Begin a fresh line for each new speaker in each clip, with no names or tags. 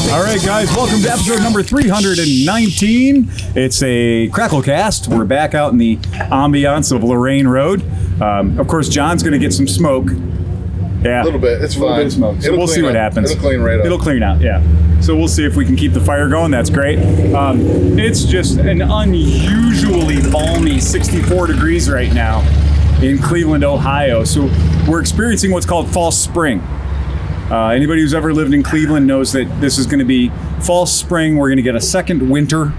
All right, guys, welcome to episode number 319. It's a Cracklecast. We're back out in the ambiance of Lorraine Road. Of course, John's going to get some smoke. Yeah,
A little bit. It's
a little
fine.
bit of smoke. So we'll see what happens.
It'll clean right up.
It'll clean out, yeah. So we'll see if we can keep the fire going. That's great. It's just an unusually balmy 64 degrees right now in Cleveland, Ohio. So we're experiencing what's called false spring. Anybody who's ever lived in Cleveland knows that this is going to be false spring. We're going to get a second winter,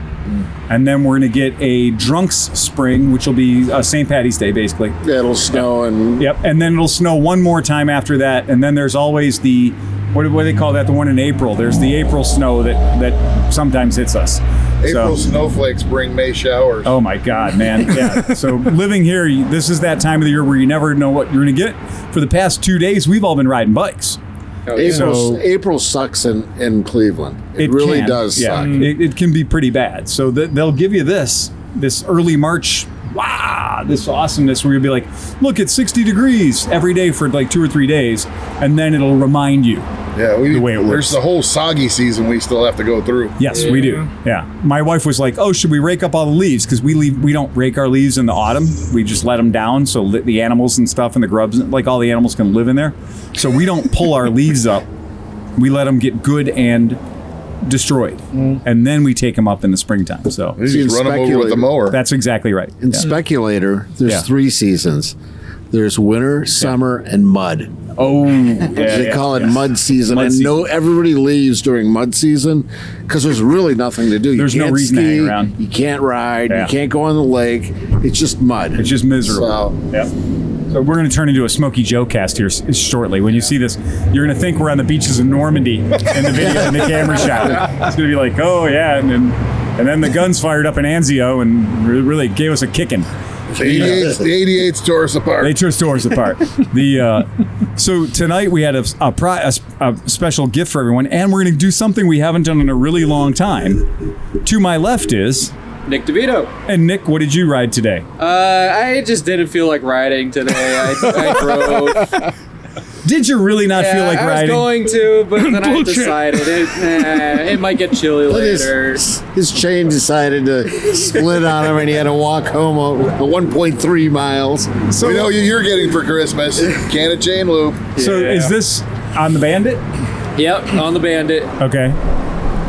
and then we're going to get a drunks spring, which will be St. Patty's Day, basically.
Yeah, it'll snow and...
Yep, and then it'll snow one more time after that, and then there's always the, what do they call that, the one in April. There's the April snow that sometimes hits us.
April snowflakes bring May showers.
Oh my God, man. Yeah. So living here, this is that time of the year where you never know what you're going to get. For the past 2 days, we've all been riding bikes.
April sucks in Cleveland. It really does suck.
It can be pretty bad. So they'll give you this early March, wow, this awesomeness where you'll be like, look, it's 60 degrees every day for like 2 or 3 days, and then it'll remind you the way it works.
There's the whole soggy season we still have to go through.
Yes, we do. Yeah. My wife was like, oh, should we rake up all the leaves? Because we don't rake our leaves in the autumn. We just let them down so the animals and stuff and the grubs, like all the animals can live in there. So we don't pull our leaves up. We let them get good and destroyed. And then we take them up in the springtime. So
You just run them over with the mower.
that's exactly right.
In Speculator, there's 3 seasons. There's winter, summer, and mud.
Oh,
They call it mud season.
Mud
and
season.
everybody leaves during mud season because there's really nothing to do.
There's
you
no
can't
reason to
ski,
hang around.
You can't ride.
Yeah.
You can't go on the lake. It's just mud.
It's just miserable. So we're going to turn into a Smokey Joe cast here shortly. When you see this, you're going to think we're on the beaches of Normandy in the video in the camera shot. It's going to be like, oh yeah, and then the guns fired up in Anzio and really gave us a kicking.
The 88s tore us apart.
They tore us apart. So tonight we had a special gift for everyone, and we're going to do something we haven't done in a really long time. To my left is
Nick Divitto.
And Nick, what did you ride today?
I just didn't feel like riding today. I drove.
Did you really not feel like riding?
I was going to, but then I decided it might get chilly later.
His chain decided to split on him, and he had to walk home 1.3 miles.
So we know you're getting for Christmas. Can of chain loop.
So is this on the Bandit?
Yep, on the Bandit.
Okay.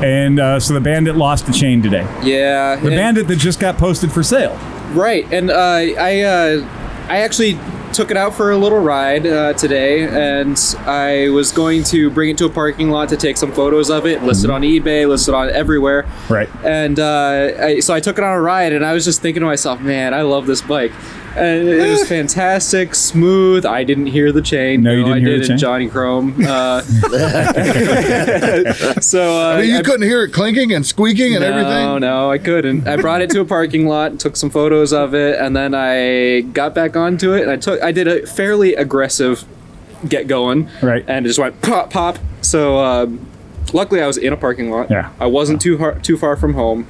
And so the Bandit lost the chain today.
Yeah.
The Bandit that just got posted for sale.
Right, and I actually took it out for a little ride today, and I was going to bring it to a parking lot to take some photos of it, list it on eBay, list it on everywhere.
Right.
And so I took it on a ride, and I was just thinking to myself, man, I love this bike. And it was fantastic, smooth. I didn't hear the chain.
No, you didn't hear the chain?
Johnny Chrome. So
I mean, you couldn't hear it clinking and squeaking and everything?
No, I couldn't. I brought it to a parking lot, took some photos of it, and then I got back onto it, and I did a fairly aggressive get going.
Right.
And it just went pop, pop. So luckily I was in a parking lot.
Yeah.
I wasn't too far from home.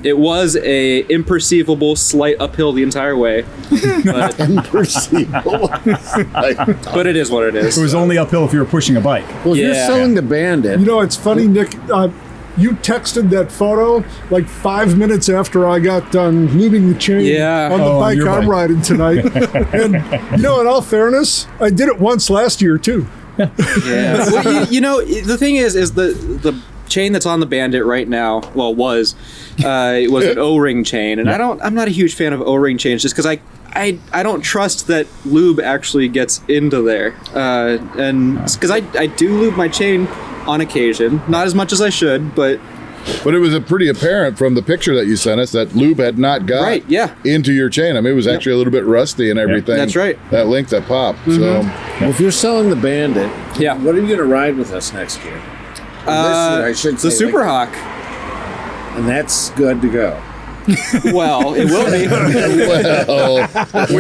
It was a imperceivable slight uphill the entire way. But,
Imperceivable.
but it is what it is.
It was only uphill if you were pushing a bike.
Well, if you're selling the Bandit...
You know, it's funny, Nick. You texted that photo like 5 minutes after I got done lubing the chain on the bike I'm riding tonight. And, you know, in all fairness, I did it once last year, too.
Yeah. Well, you know, the thing is the chain that's on the Bandit right now, it was an O-ring chain, and I'm not a huge fan of O-ring chains just because I don't trust that lube actually gets into there, and because I do lube my chain on occasion, not as much as I should, but
it was pretty apparent from the picture that you sent us that lube had not got into your chain. I mean, it was actually a little bit rusty and everything.
That's right.
That link that popped.
Mm-hmm.
So,
well, if you're selling the Bandit, what are you going to ride with us next year? I should say
the Super Hawk.
And that's good to go.
Well, it will be.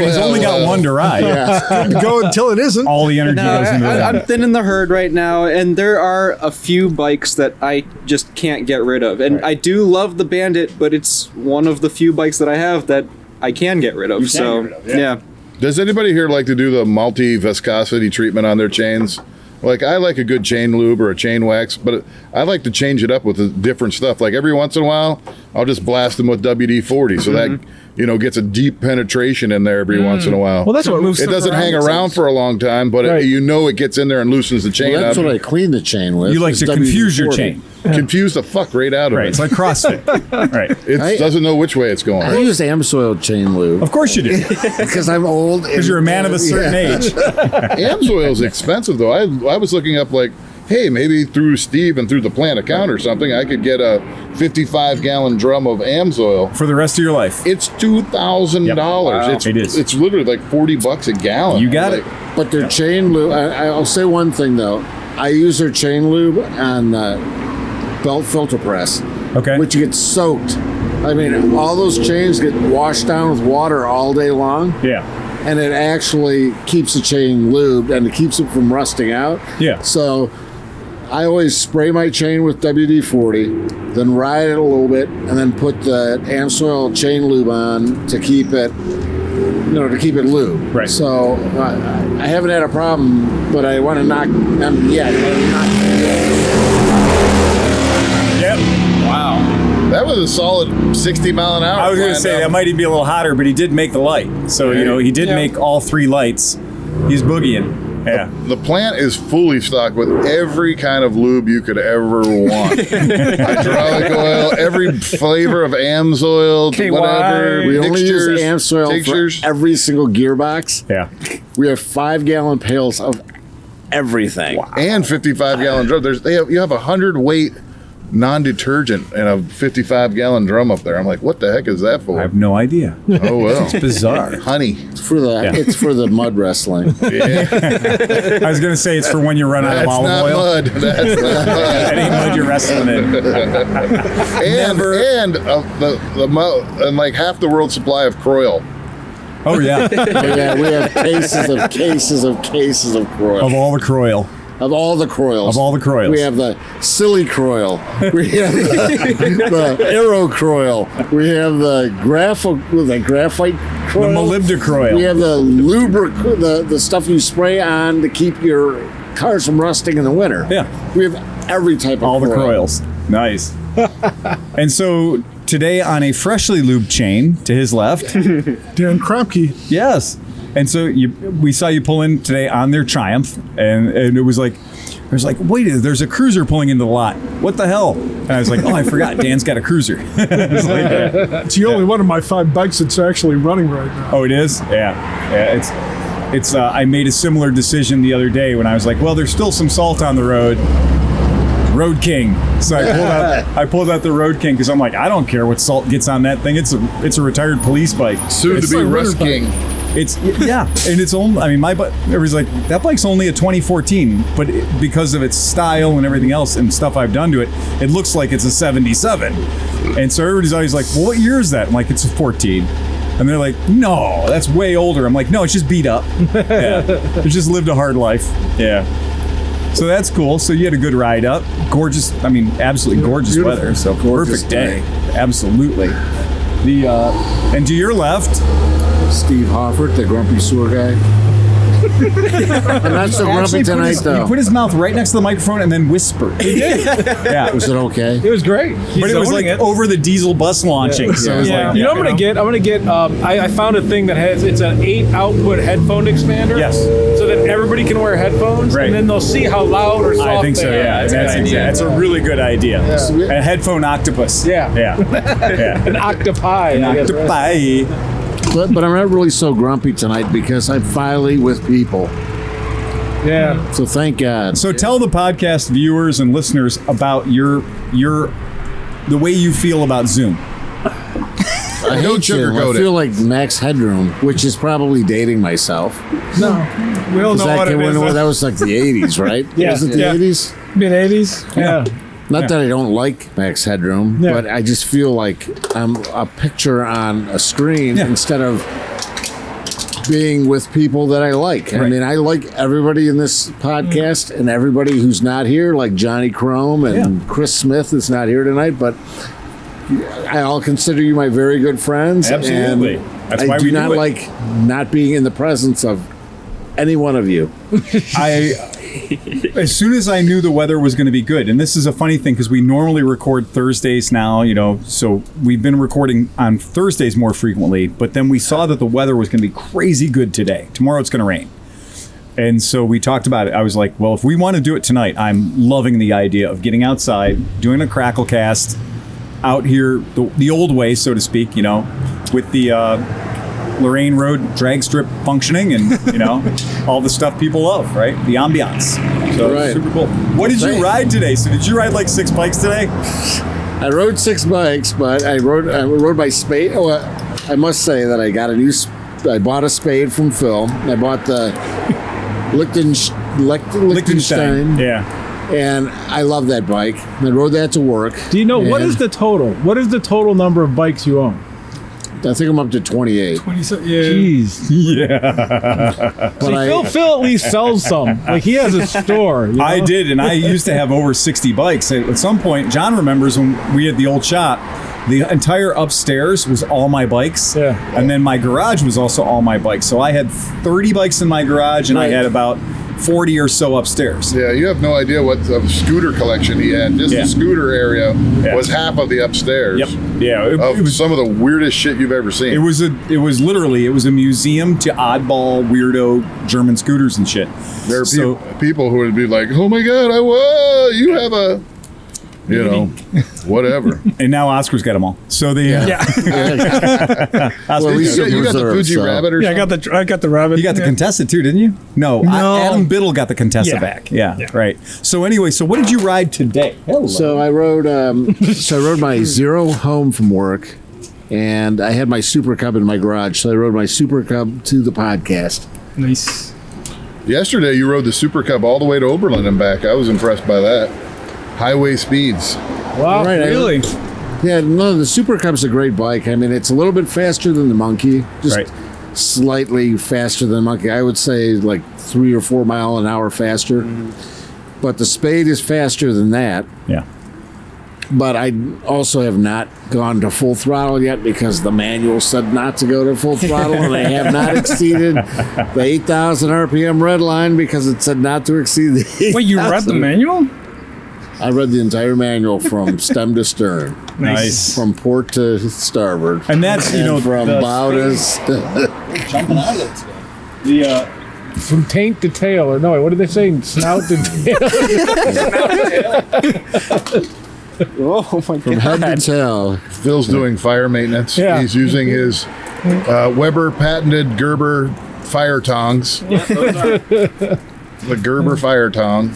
He's only got one to ride.
Good to go until it isn't.
All the energy goes into that.
I'm thinning the herd right now, and there are a few bikes that I just can't get rid of. And I do love the Bandit, but it's one of the few bikes that I have that I can get rid of.
Yeah.
Does anybody here like to do the multi-viscosity treatment on their chains? Like, I like a good chain lube or a chain wax, but I like to change it up with different stuff. Like, every once in a while, I'll just blast them with WD-40, so that, gets a deep penetration in there every once in a while.
Well, that's what moves.
It doesn't hang around for a long time, but it gets in there and loosens the chain
Well, that's
up.
what I clean the chain with.
You like to confuse your chain.
Confuse the fuck right out of
Right.
it.
It's like CrossFit. Right.
It doesn't know which way it's going.
I use Amsoil chain lube
Of course you do.
because I'm old.
Because you're a man of a certain age.
Amsoil is expensive, though. I was looking up, like, hey, maybe through Steve and through the plant account or something, I could get a 55-gallon drum of Amsoil.
For the rest of your life.
It's $2,000.
Yep. Wow. It is.
It's literally like $40 a gallon.
You got it.
But their chain lube, I'll say one thing though. I use their chain lube on belt filter press,
Okay.
which gets soaked. I mean, all those chains get washed down with water all day long.
Yeah.
And it actually keeps the chain lubed and it keeps it from rusting out.
Yeah.
So I always spray my chain with WD-40, then ride it a little bit, and then put the Amsoil chain lube on to keep it, to keep it lubed.
Right.
So I haven't had a problem, but I want to knock them yet.
Yep. Wow.
That was a solid 60 mile an hour.
I was going to say that might even be a little hotter, but he did make the light. So, he did make all 3 lights. He's boogieing. Yeah.
The plant is fully stocked with every kind of lube you could ever want. Hydraulic oil, every flavor of Amsoil, whatever.
We only use
mixtures,
Amsoil
tinctures.
for every single gearbox.
Yeah.
We have 5-gallon pails of everything.
Wow.
And 55-gallon drum. You have 100 weight non-detergent in a 55-gallon drum up there. I'm like, what the heck is that for?
I have no idea.
Oh, well.
It's bizarre.
Honey.
It's for the mud wrestling.
Yeah.
I was going to say it's for when you run out of
That's
olive
not
oil.
mud. That's not mud.
That ain't mud you're wrestling in.
And like half the world's supply of Croil.
Oh, yeah.
Yeah, we have cases of Croil.
Of all the Croil.
Of all the Croils.
Of all the Croils.
We have the silly Croil. We have the Aero Croil. We have the graphite Croil.
The molybdecroil.
We have the the stuff you spray on to keep your cars from rusting in the winter.
Yeah.
We have every type of
all the
Croil.
Croils. Nice. And so today on a freshly lubed chain to his left.
Dan Kromke.
Yes. And so we saw you pull in today on their Triumph, and it was like, wait, there's a cruiser pulling into the lot. What the hell? And I was like, oh, I forgot. Dan's got a cruiser.
It's the only one of my 5 bikes that's actually running right now.
Oh, it is? Yeah. It's. I made a similar decision the other day when I was like, well, there's still some salt on the road. Road King. So I pulled out the Road King because I'm like, I don't care what salt gets on that thing. It's a retired police bike.
Soon to be Rust King.
It's and it's only. I mean, my bike. Everybody's like, that bike's only a 2014, but because of its style and everything else and stuff I've done to it, it looks like it's a 77. And so everybody's always like, well, what year is that? I'm like, it's a 14. And they're like, no, that's way older. I'm like, no, it's just beat up. Yeah, it just lived a hard life. Yeah. So that's cool. So you had a good ride up. Gorgeous. I mean, absolutely gorgeous weather. So perfect day. Absolutely. And to your left,
Steve Hoffert, the grumpy sewer guy. I'm not so grumpy tonight, though.
He put his mouth right next to the microphone and then whispered. He did. Yeah.
Was it okay?
It was great.
But it was like over the diesel bus launching. So it was like,
I'm gonna get. I found a thing that it's an 8-output headphone expander.
Yes.
So that everybody can wear headphones,
Right.
and then they'll see how loud or soft
I think so.
they are.
Yeah, that's a really good idea. A headphone octopus.
Yeah.
Yeah.
An octopi.
An
I guess, right?
octopi.
But I'm not really so grumpy tonight because I'm finally with people.
Yeah.
So thank God.
So tell the podcast viewers and listeners about the way you feel about Zoom.
I hate Zoom. I feel like Max Headroom, which is probably dating myself.
No. We all know what it is.
That was like the 80s, right?
Yeah.
Was it the 80s?
Mid-80s? Yeah.
Not that I don't like Max Headroom, but I just feel like I'm a picture on a screen instead of being with people that I like. I mean, I like everybody in this podcast and everybody who's not here, like Johnny Krome and Chris Smith is not here tonight, but I'll consider you my very good friends.
Absolutely.
And
That's why we
do not
do it.
like not being in the presence of any one of you.
as soon as I knew the weather was going to be good, and this is a funny thing because we normally record Thursdays now, so we've been recording on Thursdays more frequently, but then we saw that the weather was going to be crazy good today. Tomorrow it's going to rain. And so we talked about it. I was like, well, if we want to do it tonight, I'm loving the idea of getting outside, doing a crackle cast out here the old way, so to speak, with the Lorraine Road drag strip functioning and, all the stuff people love, right? The ambiance. So
Right.
super cool. What did you ride today? So did you ride like 6 bikes today?
I rode 6 bikes, but I rode my spade. Oh, I must say that I bought a spade from Phil. I bought the Liechtenstein.
Yeah.
And I love that bike. I rode that to work.
Do you know what is the total? What is the total number of bikes you own?
I think I'm up to 28.
Jeez.
Yeah.
But
Phil at least sells some. Like he has a store.
I did, and I used to have over 60 bikes. At some point, John remembers when we had the old shop, the entire upstairs was all my bikes.
Yeah.
And then my garage was also all my bikes. So I had 30 bikes in my garage, and I had about 40 or so upstairs.
Yeah, you have no idea what the scooter collection he had. Just the scooter area was half of the upstairs.
Yep. Yeah.
It was some of the weirdest shit you've ever seen.
It was literally a museum to oddball, weirdo German scooters and shit.
There are people who would be like, "Oh my god, you have a." Whatever.
And now Oscar's got them all. So they,
Well, you got the Fuji Rabbit or something?
I got the Rabbit.
You got the Contessa too, didn't you? No. Adam Biddle got the Contessa back. Yeah, right. So anyway, what did you ride today? Hello.
So I rode my Zero home from work, and I had my Super Cub in my garage. So I rode my Super Cub to the podcast.
Nice.
Yesterday, you rode the Super Cub all the way to Oberlin and back. I was impressed by that. Highway speeds.
Wow,
Right,
really?
The Super Cub's a great bike. I mean, it's a little bit faster than the Monkey. Just slightly faster than the Monkey. I would say like 3 or 4 mile an hour faster. But the Spade is faster than that.
Yeah.
But I also have not gone to full throttle yet because the manual said not to go to full throttle, and I have not exceeded the 8,000 RPM red line because it said not to exceed the 8,000.
Wait, you read the manual?
I read the entire manual from stem to stern.
Nice.
From port to starboard.
And that's,
from bow to
jumping out of it today.
From taint to tail, or no, what did they say? Snout to tail.
Oh my god.
from head to tail.
Phil's doing fire maintenance.
Yeah.
He's using his Weber patented Gerber fire tongs. The Gerber fire tong.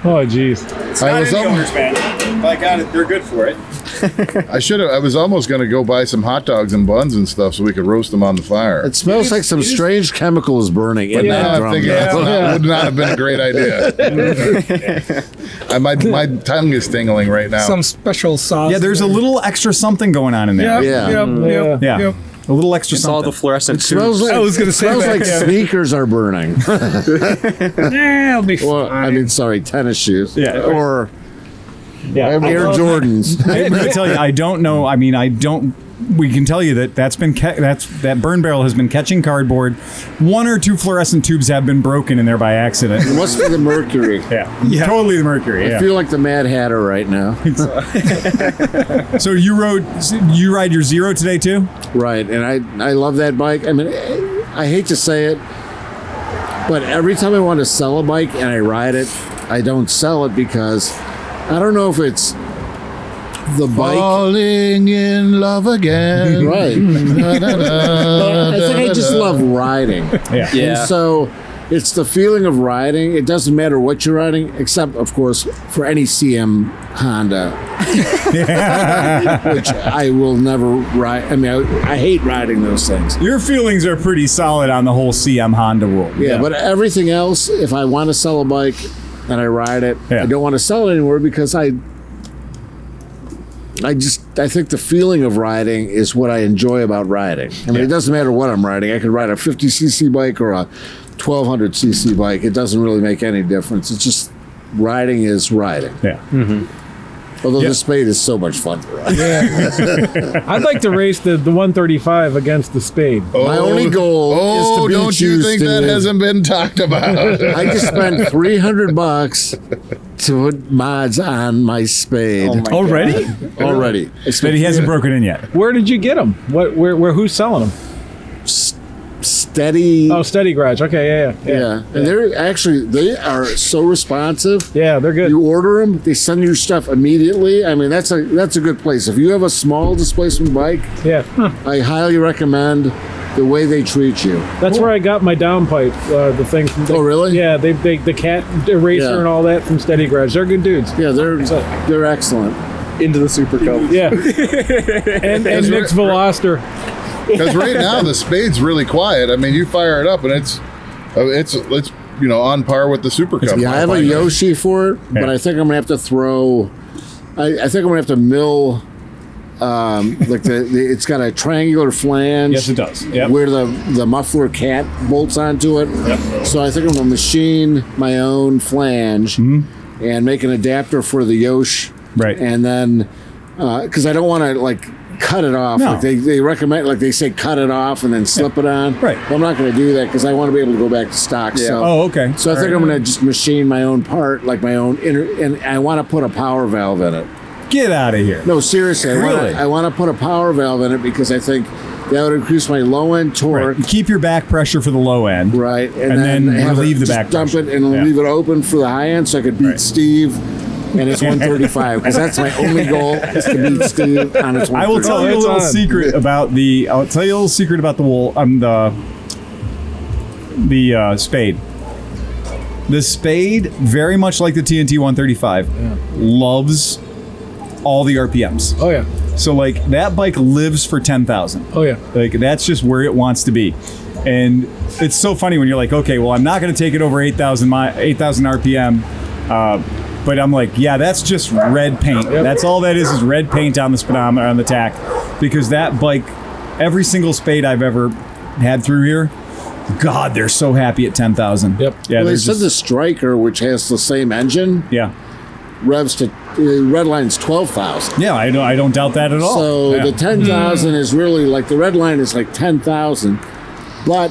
Oh, jeez.
I was
man. If I got it, they're good for it.
I was almost going to go buy some hot dogs and buns and stuff so we could roast them on the fire.
It smells like some strange chemical is burning in that
Now I'm
drum.
thinking that would not have been a great idea. My tongue is tingling right now.
Some special sauce.
Yeah, there's a little extra something going on in there.
Yep.
Yeah. A little extra
It's all
something.
the fluorescent
It smells like,
I was gonna say
smells
that,
like
yeah.
sneakers are burning.
It'll be
Well,
fine.
I mean, sorry, tennis shoes.
Yeah.
Or
Yeah.
Air Jordans.
I'm going to tell you, I don't know. I mean, we can tell you that that burn barrel has been catching cardboard. 1 or 2 fluorescent tubes have been broken in there by accident.
It must be the mercury.
Yeah. Totally the mercury.
I
Yeah.
feel like the Mad Hatter right now.
So you ride your Zero today too?
Right, and I love that bike. I mean, I hate to say it, but every time I want to sell a bike and I ride it, I don't sell it because I don't know if it's the bike.
Falling in love again.
Right. I think I just love riding.
Yeah.
And so it's the feeling of riding. It doesn't matter what you're riding, except, of course, for any CM Honda, which I will never ride. I mean, I hate riding those things.
Your feelings are pretty solid on the whole CM Honda world.
Yeah, but everything else, if I want to sell a bike and I ride it, I don't want to sell it anymore because I think the feeling of riding is what I enjoy about riding. I mean, it doesn't matter what I'm riding. I could ride a 50cc bike or a 1200cc bike. It doesn't really make any difference. It's just riding is riding.
Yeah.
Although the Spade is so much fun to ride.
I'd like to race the 135 against the Spade.
My only goal is to beat
don't you
Hughes,
think that
dude.
hasn't been talked about?
I just spent $300 to put mods on my Spade.
Already?
Already.
But he hasn't broken in yet.
Where did you get them? Where? Who's selling them?
Steady.
Oh, Steady Garage. Okay, yeah.
Yeah. And they are so responsive.
Yeah, they're good.
You order them, they send you your stuff immediately. I mean, that's a good place. If you have a small displacement bike,
Yeah.
I highly recommend the way they treat you.
That's where I got my downpipe, the thing from.
Oh, really?
Yeah, the cat eraser
Yeah.
and all that from Steady Garage. They're good dudes.
Yeah, they're excellent.
Into the Super Cup.
Yeah. and Nick's Veloster.
Because right now the Spade's really quiet. I mean, you fire it up and it's on par with the Super Cup.
Yeah, I have a Yoshi for it, but I think I'm gonna have to throw. I think I'm gonna have to mill. It's got a triangular flange.
Yes, it does. Yep.
Where the muffler cat bolts onto it.
Yep.
So I think I'm gonna machine my own flange and make an adapter for the Yosh.
Right.
And then because I don't want to cut it off.
No.
Like they recommend, they say cut it off and then slip it on.
Right.
Well, I'm not going to do that because I want to be able to go back to stock.
Yeah.
So,
Oh, okay.
So I think I'm going to just machine my own part, like my own inner, and I want to put a power valve in it.
Get out of here.
No, seriously.
Really?
I want to put a power valve in it because I think that would increase my low end torque.
Right. Keep your back pressure for the low end.
Right.
And then
have
relieve the
just
back
dump
pressure.
it and
Yeah.
leave it open for the high end so I could beat
Right.
Steve. And it's 135 because that's my only goal is to beat Steve on its 135.
I will tell you a
it's
little
on.
secret about the. I'll tell you a little secret about the wool. The Spade. The Spade, very much like the TNT 135, loves all the RPMs.
Oh yeah.
So that bike lives for 10,000.
Oh yeah.
That's just where it wants to be. And it's so funny when you're like, okay, well, I'm not going to take it over 8,000 RPM. But I'm like, yeah, that's just red paint.
Yep.
That's all that is red paint on the speedometer, on the tack. Because that bike, every single Spade I've ever had through here, God, they're so happy at 10,000.
Yep.
Yeah,
Well, they
they're
said
just,
the Striker, which has the same engine,
yeah.
revs to Redline's 12,000.
Yeah, I don't doubt that at all.
So
Yeah.
the 10,000 is really the Redline is 10,000. But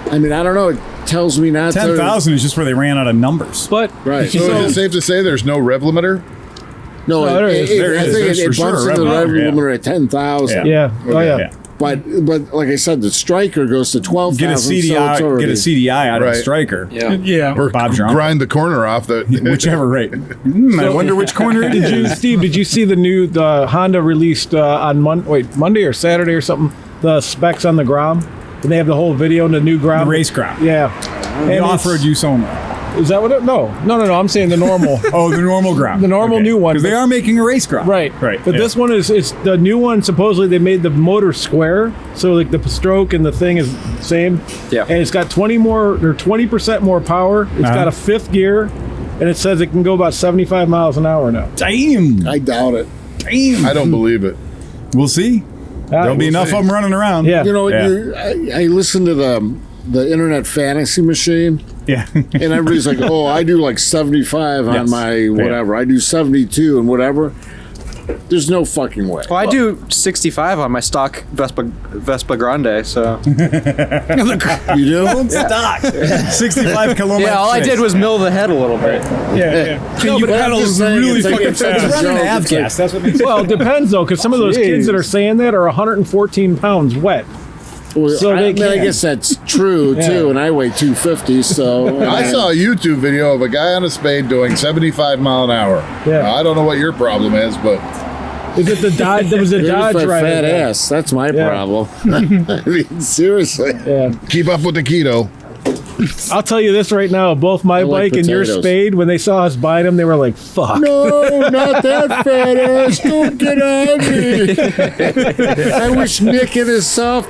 I mean, I don't know. It tells me not to.
10,000 is just where they ran out of numbers.
But
Right.
So is it safe to say there's no rev limiter?
No,
there is.
There
I
is.
think
There's
it
for sure
bumps
a
into the
rev
rev
limiter, yeah.
limiter at 10,000.
yeah. Oh yeah.
Yeah.
But like I said, the Striker goes to 12,000.
Get a CDI,
so it's
get a CDI out of
Right.
the Striker.
Yeah.
Yeah.
Or
Bob Drum.
grind the corner off the
Whichever rate. I wonder which corner it is.
Steve, did you see the Honda released on Monday or Saturday or something? The specs on the Grom, and they have the whole video in the new Grom.
The race Grom.
Yeah.
The
And
off-road use only.
Is that what it? No. I'm saying the normal.
Oh, the normal Grom.
The normal new one.
Because they are making a race Grom.
Right. But
yeah.
this one it's the new one. Supposedly they made the motor square, so the stroke and the thing is the same.
Yeah.
And it's got 20% more power. It's got a fifth gear, and it says it can go about 75 miles an hour now.
Damn.
I doubt it.
Damn.
I don't believe it.
We'll see. There'll be enough of them running around.
Yeah.
You know,
Yeah.
I listened to the Internet Fantasy Machine.
Yeah.
And everybody's like, oh, I do 75 on
Yes.
my whatever. I do 72 and whatever. There's no fucking way.
Well, I do 65 on my stock Vespa Grande, so
You do?
Stock. 65 kilometers.
yeah. All I did was mill the head a little bit.
Yeah.
No, but
I'm
pedals
just saying,
really
it's like-
fucking
it's like
fast.
a
running
joke.
an
It's like-
avgas. That's what makes it.
Well, it depends though, because some of those kids that are saying that are 114 pounds wet.
Well,
So they
I
can.
guess that's true too, and I weigh 250, so
I saw a YouTube video of a guy on a Spade doing 75 mile an hour.
Yeah.
I don't know what your problem is, but
Is it the Dodge? There was a
There's
Dodge
my
rider.
fat
there.
ass. That's my
Yeah.
problem. I mean, seriously.
Yeah.
keep up with the keto.
I'll tell you this right now: both my
I like
bike and your
potatoes.
Spade, when they saw us buying them, they were like, "Fuck."
No, not that fat ass. Don't get on me. I wish Nick in his soft,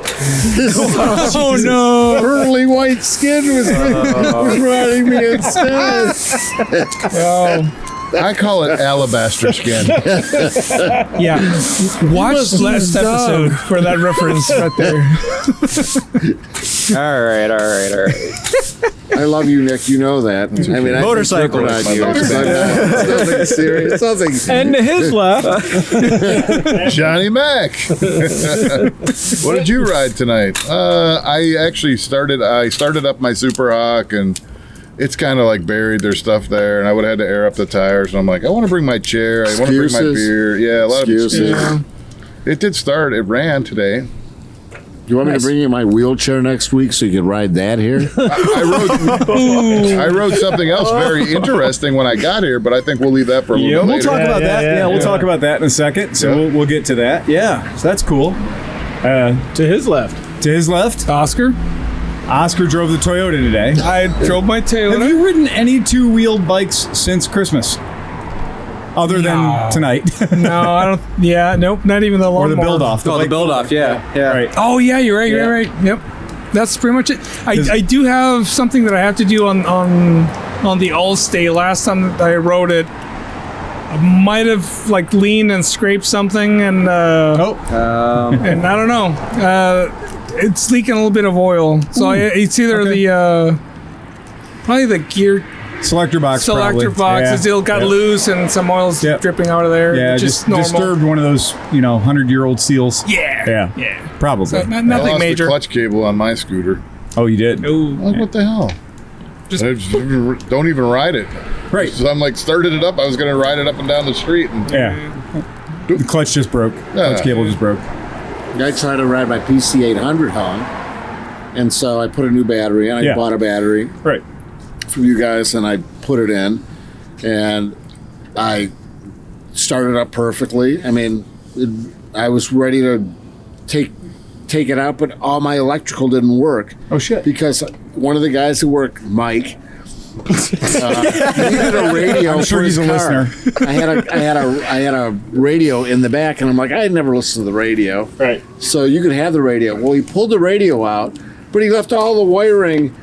Oh no.
pearly white skin was riding me instead.
I call it alabaster skin.
Yeah. Watch last episode for that reference right there.
All right.
I love you, Nick. You know that. I mean,
Motorcycle.
I think it's nothing serious. Nothing.
And to his left,
Johnny Mac. What did you ride tonight? I actually started up my Super Hawk, and it's kind of like buried. There's stuff there, and I would have had to air up the tires. And I'm like, I want to bring my chair. I want to bring my beer. Yeah, a lot of excuses. It did start. It ran today.
You want me to bring you my wheelchair next week so you can ride that here?
I wrote something else very interesting when I got here, but I think we'll leave that for a little bit
We'll
later.
talk about that.
yeah,
We'll talk about that in a second. So we'll get to that. Yeah, so that's cool.
to his left.
To his left,
Oscar,
Oscar drove the Toyota today.
I drove my
Have
Toyota.
you ridden any two-wheeled bikes since Christmas? Other than tonight.
No, I don't. Yeah, nope, not even the
Or
lawnmower.
the build-off.
Oh, the build-off, yeah.
Right.
Oh yeah, you're right. You're right. Yep, that's pretty much it. I do have something that I have to do on the All-Stay. Last time that I rode it, I might have like leaned and scraped something, and and I don't know. It's leaking a little bit of oil, so it's either the probably the gear
Selector box.
selector
probably.
box. It got loose and some oil's dripping out of there.
Yeah,
just
just
normal.
disturbed one of those, 100-year-old seals.
Yeah.
Yeah. Probably.
So,
I
nothing
lost
major.
the clutch cable on my scooter.
Oh, you did?
Ooh.
Like, what the hell?
Just-
I just don't even ride it.
Right.
So I'm like, started it up. I was going to ride it up and down the street. And
Yeah. The clutch just broke. Clutch cable just broke.
I tried to ride my PC800 home, and so I put a new battery in. I bought a battery
Right.
from you guys, and I put it in, and I started up perfectly. I mean, I was ready to take it out, but all my electrical didn't work.
Oh, shit.
Because one of the guys who worked, Mike, needed a radio.
I'm sure
for
he's
his
a
car.
listener.
I had a radio in the back, and I'm like, I never listened to the radio.
Right.
So you could have the radio. Well, he pulled the radio out, but he left all the wiring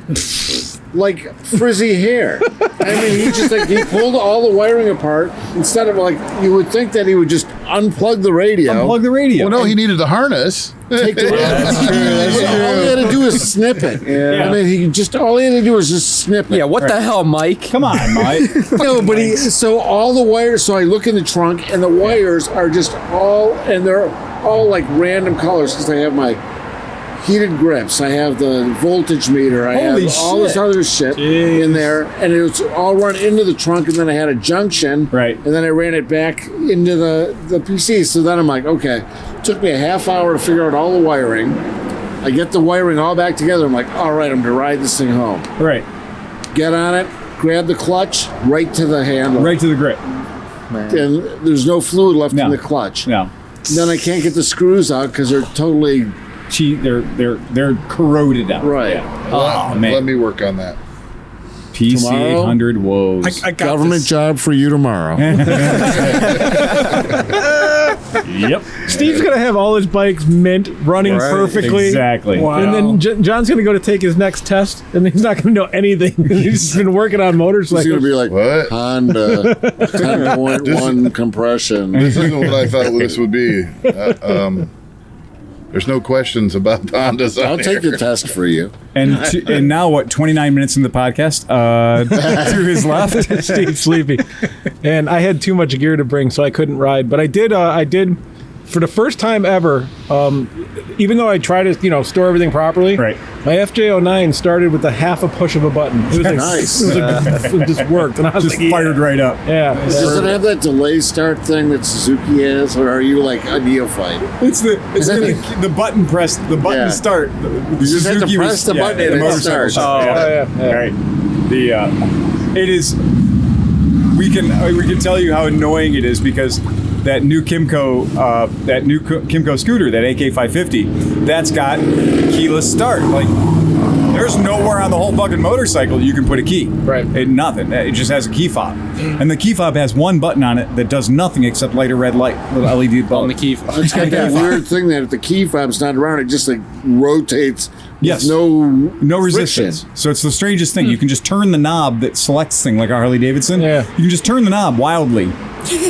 like frizzy hair. I mean, he pulled all the wiring apart instead of like, you would think that he would just unplug the radio.
Unplug the radio.
well, no, he needed the harness.
Take the radio.
That's true.
All he had to do is snip it.
Yeah.
I mean, all he had to do was just snip it.
Yeah, what the hell, Mike?
Come on, Mike.
No, but so all the wires, so I look in the trunk and the wires are just they're all like random colors because I have my heated grips, I have the voltage meter, I
Holy
have all this
shit.
other shit in there, and it was all run into the trunk, and then I had a junction,
Right.
and then I ran it back into the PC. So then I'm like, okay, it took me a half hour to figure out all the wiring. I get the wiring all back together. I'm like, all right, I'm gonna ride this thing home.
Right.
Get on it, grab the clutch, right to the handle.
Right to the grip.
And there's no fluid left
No.
in the clutch.
No.
Then I can't get the screws out because they're totally
They're corroded out.
right.
Yeah. Oh, man.
Let me work on that.
PC800 woes.
I got
Government
this.
job for you tomorrow.
Yep.
Steve's gonna have all his bikes mint, running perfectly.
Exactly.
Wow.
And then John's gonna go to take his next test, and he's not gonna know anything. He's been working on
It's
motorcycles.
going to be like
What?
Honda 10.1 compression.
This isn't what I thought this would be. There's no questions about the Hondas on
I'll take
here.
the test for you.
And now what? 29 minutes in the podcast. To his left.
Steve's sleepy, and I had too much gear to bring, so I couldn't ride. But I did for the first time ever. Even though I tried to store everything properly,
Right.
my FJ09 started with a half a push of a button. It was like,
Nice.
it just worked, and I was
Just
like,
fired right up.
yeah.
Does it have that delay start thing that Suzuki has, or are you like a neophyte?
It's the button press, the button
Yeah.
start.
You just have to press the button and it starts.
Yeah. Right. It is. We can tell you how annoying it is because that new Kimco scooter, that AK550, that's got keyless start. Like, there's nowhere on the whole fucking motorcycle you can put a key.
Right.
Nothing. It just has a key fob. And the key fob has one button on it that does nothing except light a red light, little LED bulb.
On the key.
It's got that weird thing that if the key fob's not around, it just like rotates.
Yes.
With
No
friction.
resistance. So it's the strangest thing. You can just turn the knob that selects thing like a Harley Davidson.
Yeah.
You can just turn the knob wildly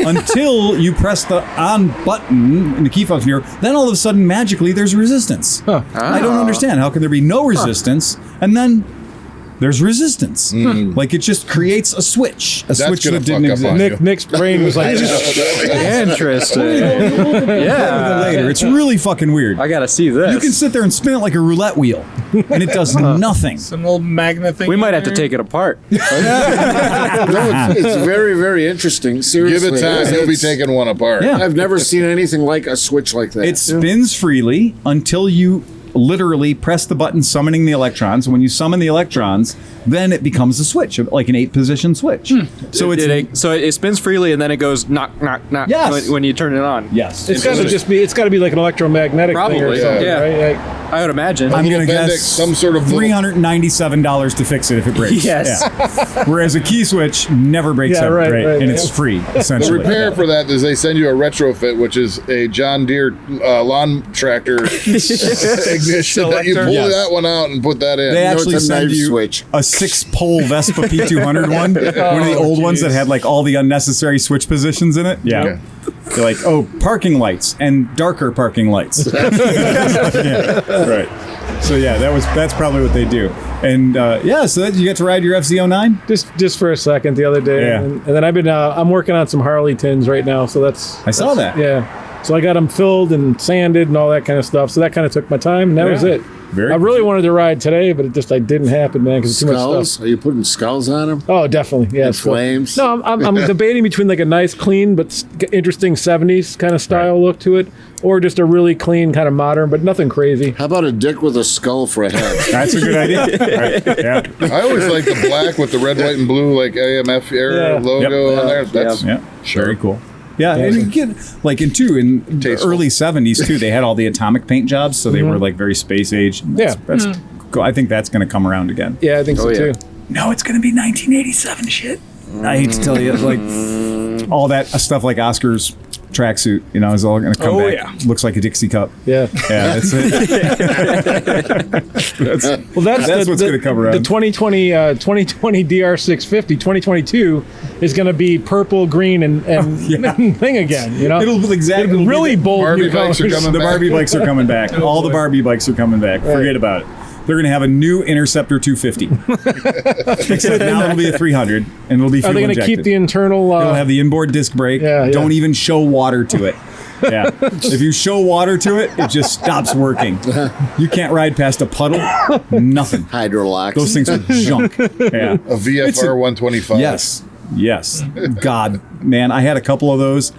until you press the on button and the key fob's near. Then all of a sudden, magically, there's resistance.
Huh.
I don't understand. How can there be no resistance and then there's resistance? Like it just creates a switch. A switch
gonna
that didn't
fuck up on
exist.
you.
Nick's brain was like,
Interesting.
Yeah. Later. It's really fucking weird.
I gotta see this.
You can sit there and spin it like a roulette wheel, and it does nothing.
Some old magnet thing.
We might have to take it apart.
No, it's very, very interesting. Seriously.
Give it time. He'll be
It's-
taking one apart.
Yeah.
I've never seen anything like a switch like that.
It spins freely until you literally press the button summoning the electrons. When you summon the electrons, then it becomes a switch, like an 8-position switch. So
So it spins freely and then it goes knock, knock, knock
Yes.
when you turn it on.
yes.
it's got to be like an electromagnetic thing or
Probably,
something,
yeah.
right? Like,
I would imagine.
I'm going to
appendix,
guess
some sort of little-
$397 to fix it if it breaks.
Yes.
Yeah. Whereas a key switch never breaks
Yeah,
ever,
right,
and
yeah.
it's free,
The
essentially.
repair for that is they send you a retrofit, which is a John Deere lawn tractor ignition. That you pull
Yes.
that one out and put that in.
They
No,
actually
it's a
send
knife
you
switch.
a 6-pole Vespa P200 one of the old ones that had like all the unnecessary switch positions in it. Yeah.
Okay.
You're like, oh, parking lights and darker parking lights. Yeah, right. So yeah, that's probably what they do. And so you get to ride your FZ09?
just for a second the other day,
Yeah.
and then I've been I'm working on some Harley tins right now, so
I saw that.
Yeah. So I got them filled and sanded and all that kind of stuff. So that kind of took my time, and that was it.
Very
I really wanted to ride today, but it didn't happen, man, because too much
Skulls?
stuff.
Are you putting skulls on them?
Oh, definitely, yeah.
And flames?
No, I'm debating between like a nice, clean but interesting '70s kind of style look to it, or just a really clean kind of modern, but nothing crazy.
How about a dick with a skull for a head?
That's a good idea. Right. Yeah.
I always like the black with the red, white, and blue, like AMF era
Yeah.
logo
Yep.
on there. That's
Yeah.
Sure.
Very cool. Yeah, and you get like in the
Tasteful.
early '70s too. They had all the atomic paint jobs, so they were like very space age.
Yeah.
That's cool. I think that's going to come around again.
Yeah, I think so
yeah.
too.
No, it's going to be 1987 shit. I hate to tell you, like all that stuff, like Oscar's tracksuit, is all going to come back.
yeah.
Looks like a Dixie cup.
Yeah.
Yeah, that's it.
Well, that's
what's going to come around.
The 2020 DR650 2022 is going to be purple, green, and thing again.
It'll exactly
It'll really
be
bold
Barbie
new
bikes are
colors.
coming
the
back.
Barbie bikes are coming back. All the
boy.
Barbie bikes are coming back. Forget about it. They're going to have a new Interceptor 250. Except now it'll be a 300, and it'll be
Are
fuel
they going to
injected.
keep the internal?
It'll have the inboard disc brake.
Yeah, yeah.
Don't even show water to it. Yeah. If you show water to it, it just stops working. You can't ride past a puddle. Nothing.
Hydrolocks.
Those things are junk. Yeah.
a VFR 125.
Yes. Yes. God, man, I had a couple of those,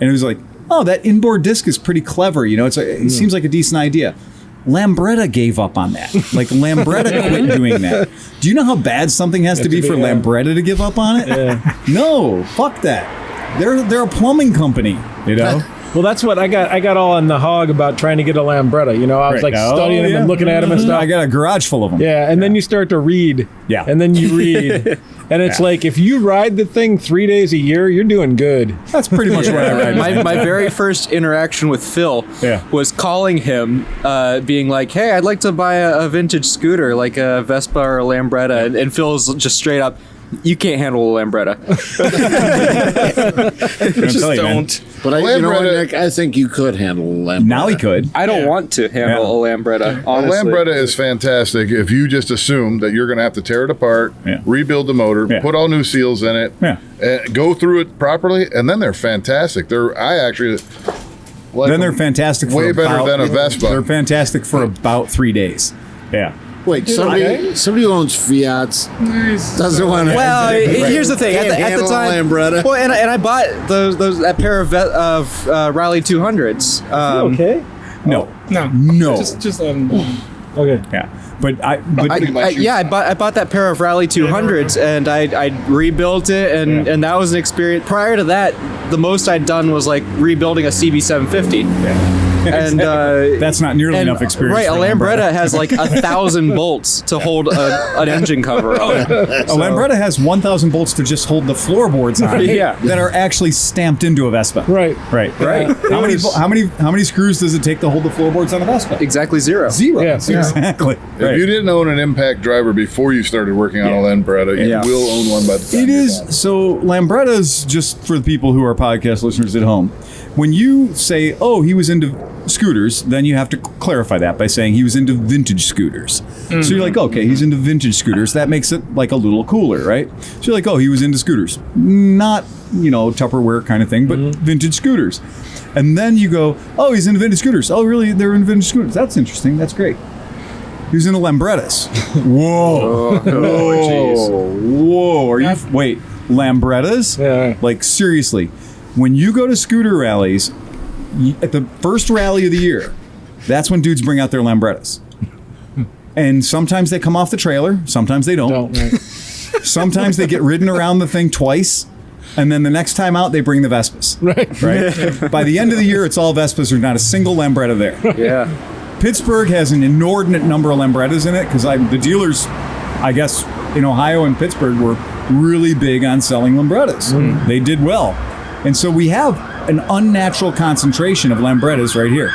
and it was like, oh, that inboard disc is pretty clever. It seems like a decent idea. Lambretta gave up on that. Like Lambretta quit doing that. Do you know how bad something has to be for Lambretta to give up on it?
Yeah.
No, fuck that. They're a plumbing company.
Well, that's what I got. I got all on the hog about trying to get a Lambretta. I was like studying them and looking at them and stuff.
I got a garage full of them.
Yeah, and then you start to read.
Yeah.
And then you read. And it's like, if you ride the thing 3 days a year, you're doing good.
That's pretty much what I ride.
My very first interaction with Phil was calling him, being like, "Hey, I'd like to buy a vintage scooter, like a Vespa or a Lambretta," and Phil's just straight up, "You can't handle a Lambretta."
Just
don't.
But you know what,
Lambretta-
Nick? I think you could handle a Lambretta.
Now he could.
I don't want to handle a Lambretta.
A
Honestly,
Lambretta is fantastic if you just assume that you're going to have to tear it apart, rebuild the motor,
Yeah.
put all new seals in it,
Yeah.
and go through it properly, and then they're fantastic. I actually like
Then they're
them
fantastic.
way better than a Vespa.
They're fantastic for about 3 days. Yeah.
Wait, somebody who owns Fiats doesn't want to.
Well, here's the thing. At the time,
Lambretta.
well, and I bought that pair of Riley 200s.
okay.
No.
No.
No.
Just
Okay.
Yeah, but I
bought that pair of Rally 200s and I rebuilt it and that was an experience. Prior to that, the most I'd done was like rebuilding a CB 750. And
that's not nearly enough experience.
Right, a
for
Lambretta has like 1,000 bolts to hold an engine cover.
A Lambretta has 1,000 bolts to just hold the floorboards on. That are actually stamped into a Vespa.
Right.
How many screws does it take to hold the floorboards on a Vespa?
Exactly zero.
Yes.
Exactly.
If you didn't own an impact driver before you started working on a Lambretta, you will own one by the time
It
you're
is
done.
so. Lambrettas, just for the people who are podcast listeners at home, when you say, "Oh, he was into scooters," then you have to clarify that by saying he was into vintage scooters. So you're like, okay, he's into vintage scooters. That makes it like a little cooler, right? So you're like, oh, he was into scooters, not Tupperware kind of thing, but vintage scooters. And then you go, oh, he's into vintage scooters. Oh, really? They're into vintage scooters. That's interesting. That's great. He was into Lambrettas. Whoa. Whoa. Are you? Wait, Lambrettas?
Yeah.
Like, seriously, when you go to scooter rallies, at the first rally of the year, that's when dudes bring out their Lambrettas. And sometimes they come off the trailer. Sometimes they don't.
Right.
Sometimes they get ridden around the thing twice. And then the next time out, they bring the Vespas. Right. By the end of the year, it's all Vespas. There's not a single Lambretta there.
Yeah.
Pittsburgh has an inordinate number of Lambrettas in it because the dealers, I guess, in Ohio and Pittsburgh were really big on selling Lambrettas. They did well. And so we have an unnatural concentration of Lambrettas right here.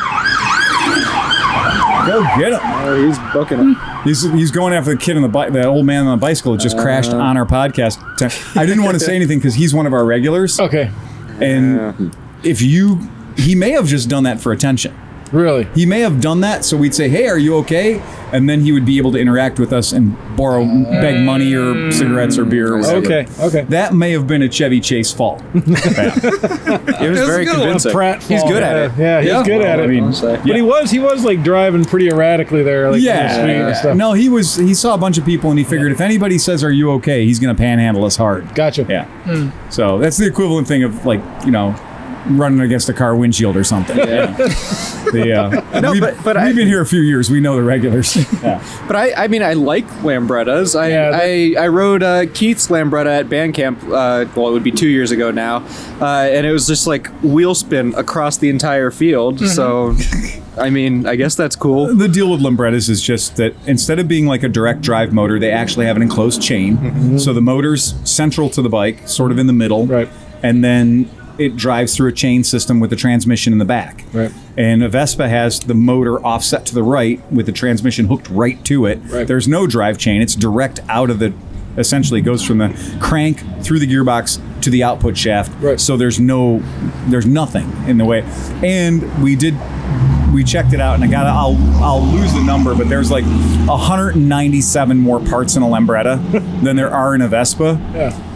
Go get him.
Oh, he's booking him.
He's going after the kid on the old man on the bicycle that just crashed on our podcast. I didn't want to say anything because he's one of our regulars.
Okay.
And he may have just done that for attention.
Really?
He may have done that so we'd say, hey, are you okay? And then he would be able to interact with us and beg money or cigarettes or beer or whatever.
Okay.
That may have been a Chevy Chase fault.
It was very convincing.
He's
good at it.
Yeah, he's good at it.
I mean,
But he was like driving pretty erratically there. Like, in the street and stuff.
No, he saw a bunch of people and he figured if anybody says, are you okay? He's going to panhandle us hard.
Gotcha.
Yeah. So that's the equivalent thing of running against a car windshield or something. We've been here a few years. We know the regulars.
But I mean, I like Lambrettas. I rode Keith's Lambretta at band camp. It would be 2 years ago now, and it was just like wheel spin across the entire field. So, I mean, I guess that's cool.
The deal with Lambrettas is just that instead of being like a direct drive motor, they actually have an enclosed chain. So the motor's central to the bike, sort of in the middle,
right,
and then it drives through a chain system with the transmission in the back.
Right.
And a Vespa has the motor offset to the right with the transmission hooked right to it.
Right.
There's no drive chain. It's direct out of the, essentially goes from the crank through the gearbox to the output shaft.
Right.
So there's nothing in the way. And we checked it out and I'll lose the number, but there's like 197 more parts in a Lambretta than there are in a Vespa.
Yeah.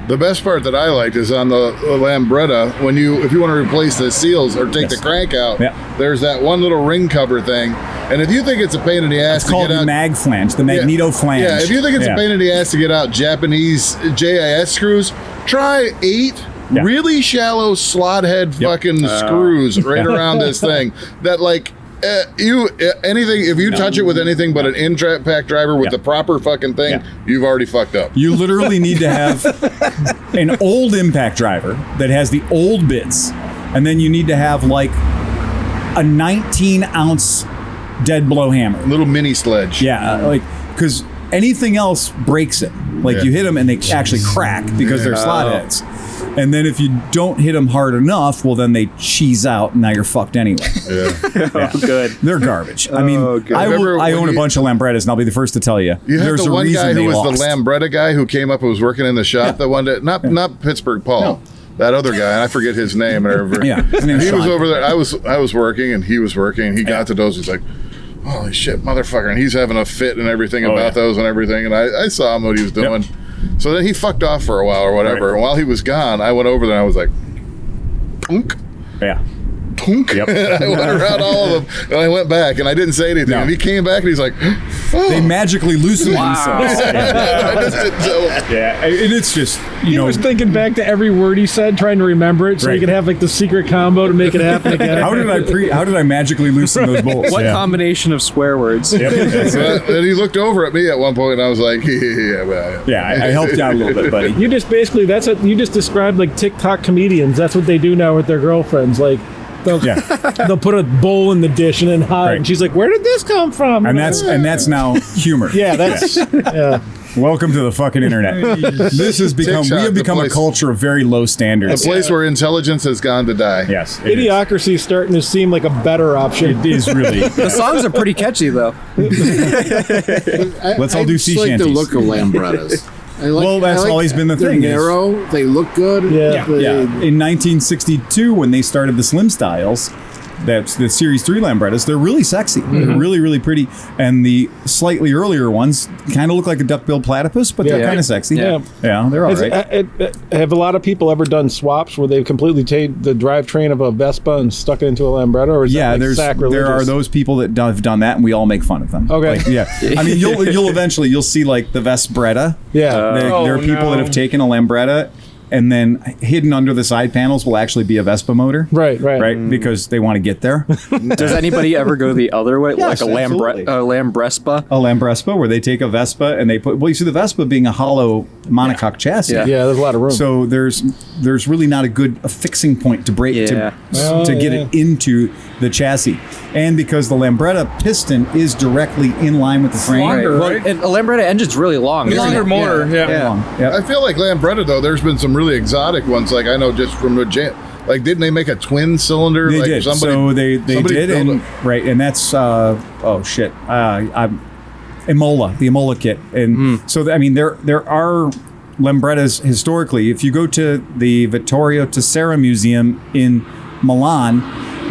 The best part that I liked is on the Lambretta, if you want to replace the seals or take the crank out, there's that one little ring cover thing. And if you think it's a pain in the ass to get out...
It's called the mag flange, the magneto flange.
Yeah, if you think it's a pain in the ass to get out Japanese JIS screws, try 8 really shallow slot head fucking screws right around this thing that if you touch it with anything but an impact driver with the proper fucking thing, you've already fucked up.
You literally need to have an old impact driver that has the old bits, and then you need to have like a 19-ounce dead blow hammer,
little mini sledge.
Because anything else breaks it. You hit them and they actually crack because they're slot heads. And then if you don't hit them hard enough, well, then they cheese out, and now you're fucked anyway.
Good.
They're garbage. I mean, I own a bunch of Lambrettas, and I'll be the first to tell you.
There's the one guy who was the Lambretta guy who came up and was working in the shop that one day. Not Pittsburgh Paul. No. That other guy, and I forget his name. He was over there. I was working, and he was working, and he got to those. He's like, holy shit, motherfucker. And he's having a fit and everything about those and everything. And I saw him what he was doing. Yep. So then he fucked off for a while or whatever. Right. And while he was gone, I went over there and I was like, punk.
Yeah.
punk.
Yep.
And I went around all of them, and I went back, and I didn't say anything.
No.
And he came back, and he's like, oh.
They magically loosen themselves.
I just didn't tell him.
Yeah, and it's just, you
He
know,
was thinking back to every word he said, trying to remember it, so
Right.
he could have like the secret combo to make it happen again.
how did I magically loosen those bolts?
What
Yeah.
combination of swear words?
Yep, that's it.
And he looked over at me at one point, and I was like, yeah, well,
Yeah, I helped you out a little bit, buddy.
You just basically, that's what you just described, like TikTok comedians. That's what they do now with their girlfriends. Like, they'll put a bowl in the dish and then hide,
Right.
and she's like, "Where did this come from?"
And that's now humor.
yeah, that's yeah.
Welcome to the fucking internet. This has become
TikTok,
we have
the
become a
place-
culture of very low
a
standards.
place where intelligence has gone to die.
Yes, it is.
Idiocracy is starting to seem like a better option.
It is really.
The songs are pretty catchy, though.
Let's all
I
do
just
sea
like the
shanties.
look of Lambrettas.
Well, that's always been the
they're
thing is-
narrow. They look good.
Yeah.
They-
Yeah, in 1962 when they started the Slim Styles, that's the Series 3 Lambrettas, they're really sexy. They're really, really pretty. And the slightly earlier ones kind of look like a duck-billed platypus, but they're
Yeah.
kind of sexy.
Yeah.
Yeah, they're all right.
Have a lot of people ever done swaps where they've completely taken the drivetrain of a Vespa and stuck it into a Lambretta? Or is
Yeah,
that like sacrilegious?
there are those people that have done that, and we all make fun of them.
Okay.
Like, yeah, I mean, you'll eventually see like the Vespretta.
Yeah.
There are people that have taken a Lambretta and then hidden under the side panels will actually be a Vespa motor.
Right.
Because they want to get there.
Does anybody ever go the other way,
Yes,
like a
absolutely.
Lambrespa?
A Lambrespa, where they take a Vespa and they put. Well, you see the Vespa being a hollow monocoque chassis.
Yeah.
Yeah, there's a lot of room.
So there's really not a good fixing point to break
Yeah.
to get it into the chassis, and because the Lambretta piston is directly in line with the frame.
longer,
Well,
right?
and a Lambretta engine's really long. isn't
Longer
it?
motor, yeah.
Yeah.
Long. Yep.
I feel like Lambretta, though, there's been some really exotic ones. Like, I know just from the like, didn't they make a twin cylinder?
They
like
did.
Somebody,
So they
somebody
did,
built
and right, and that's oh shit, I'm Imola, the Imola kit, and so I mean there are Lambrettas historically. If you go to the Vittorio Tessera Museum in Milan,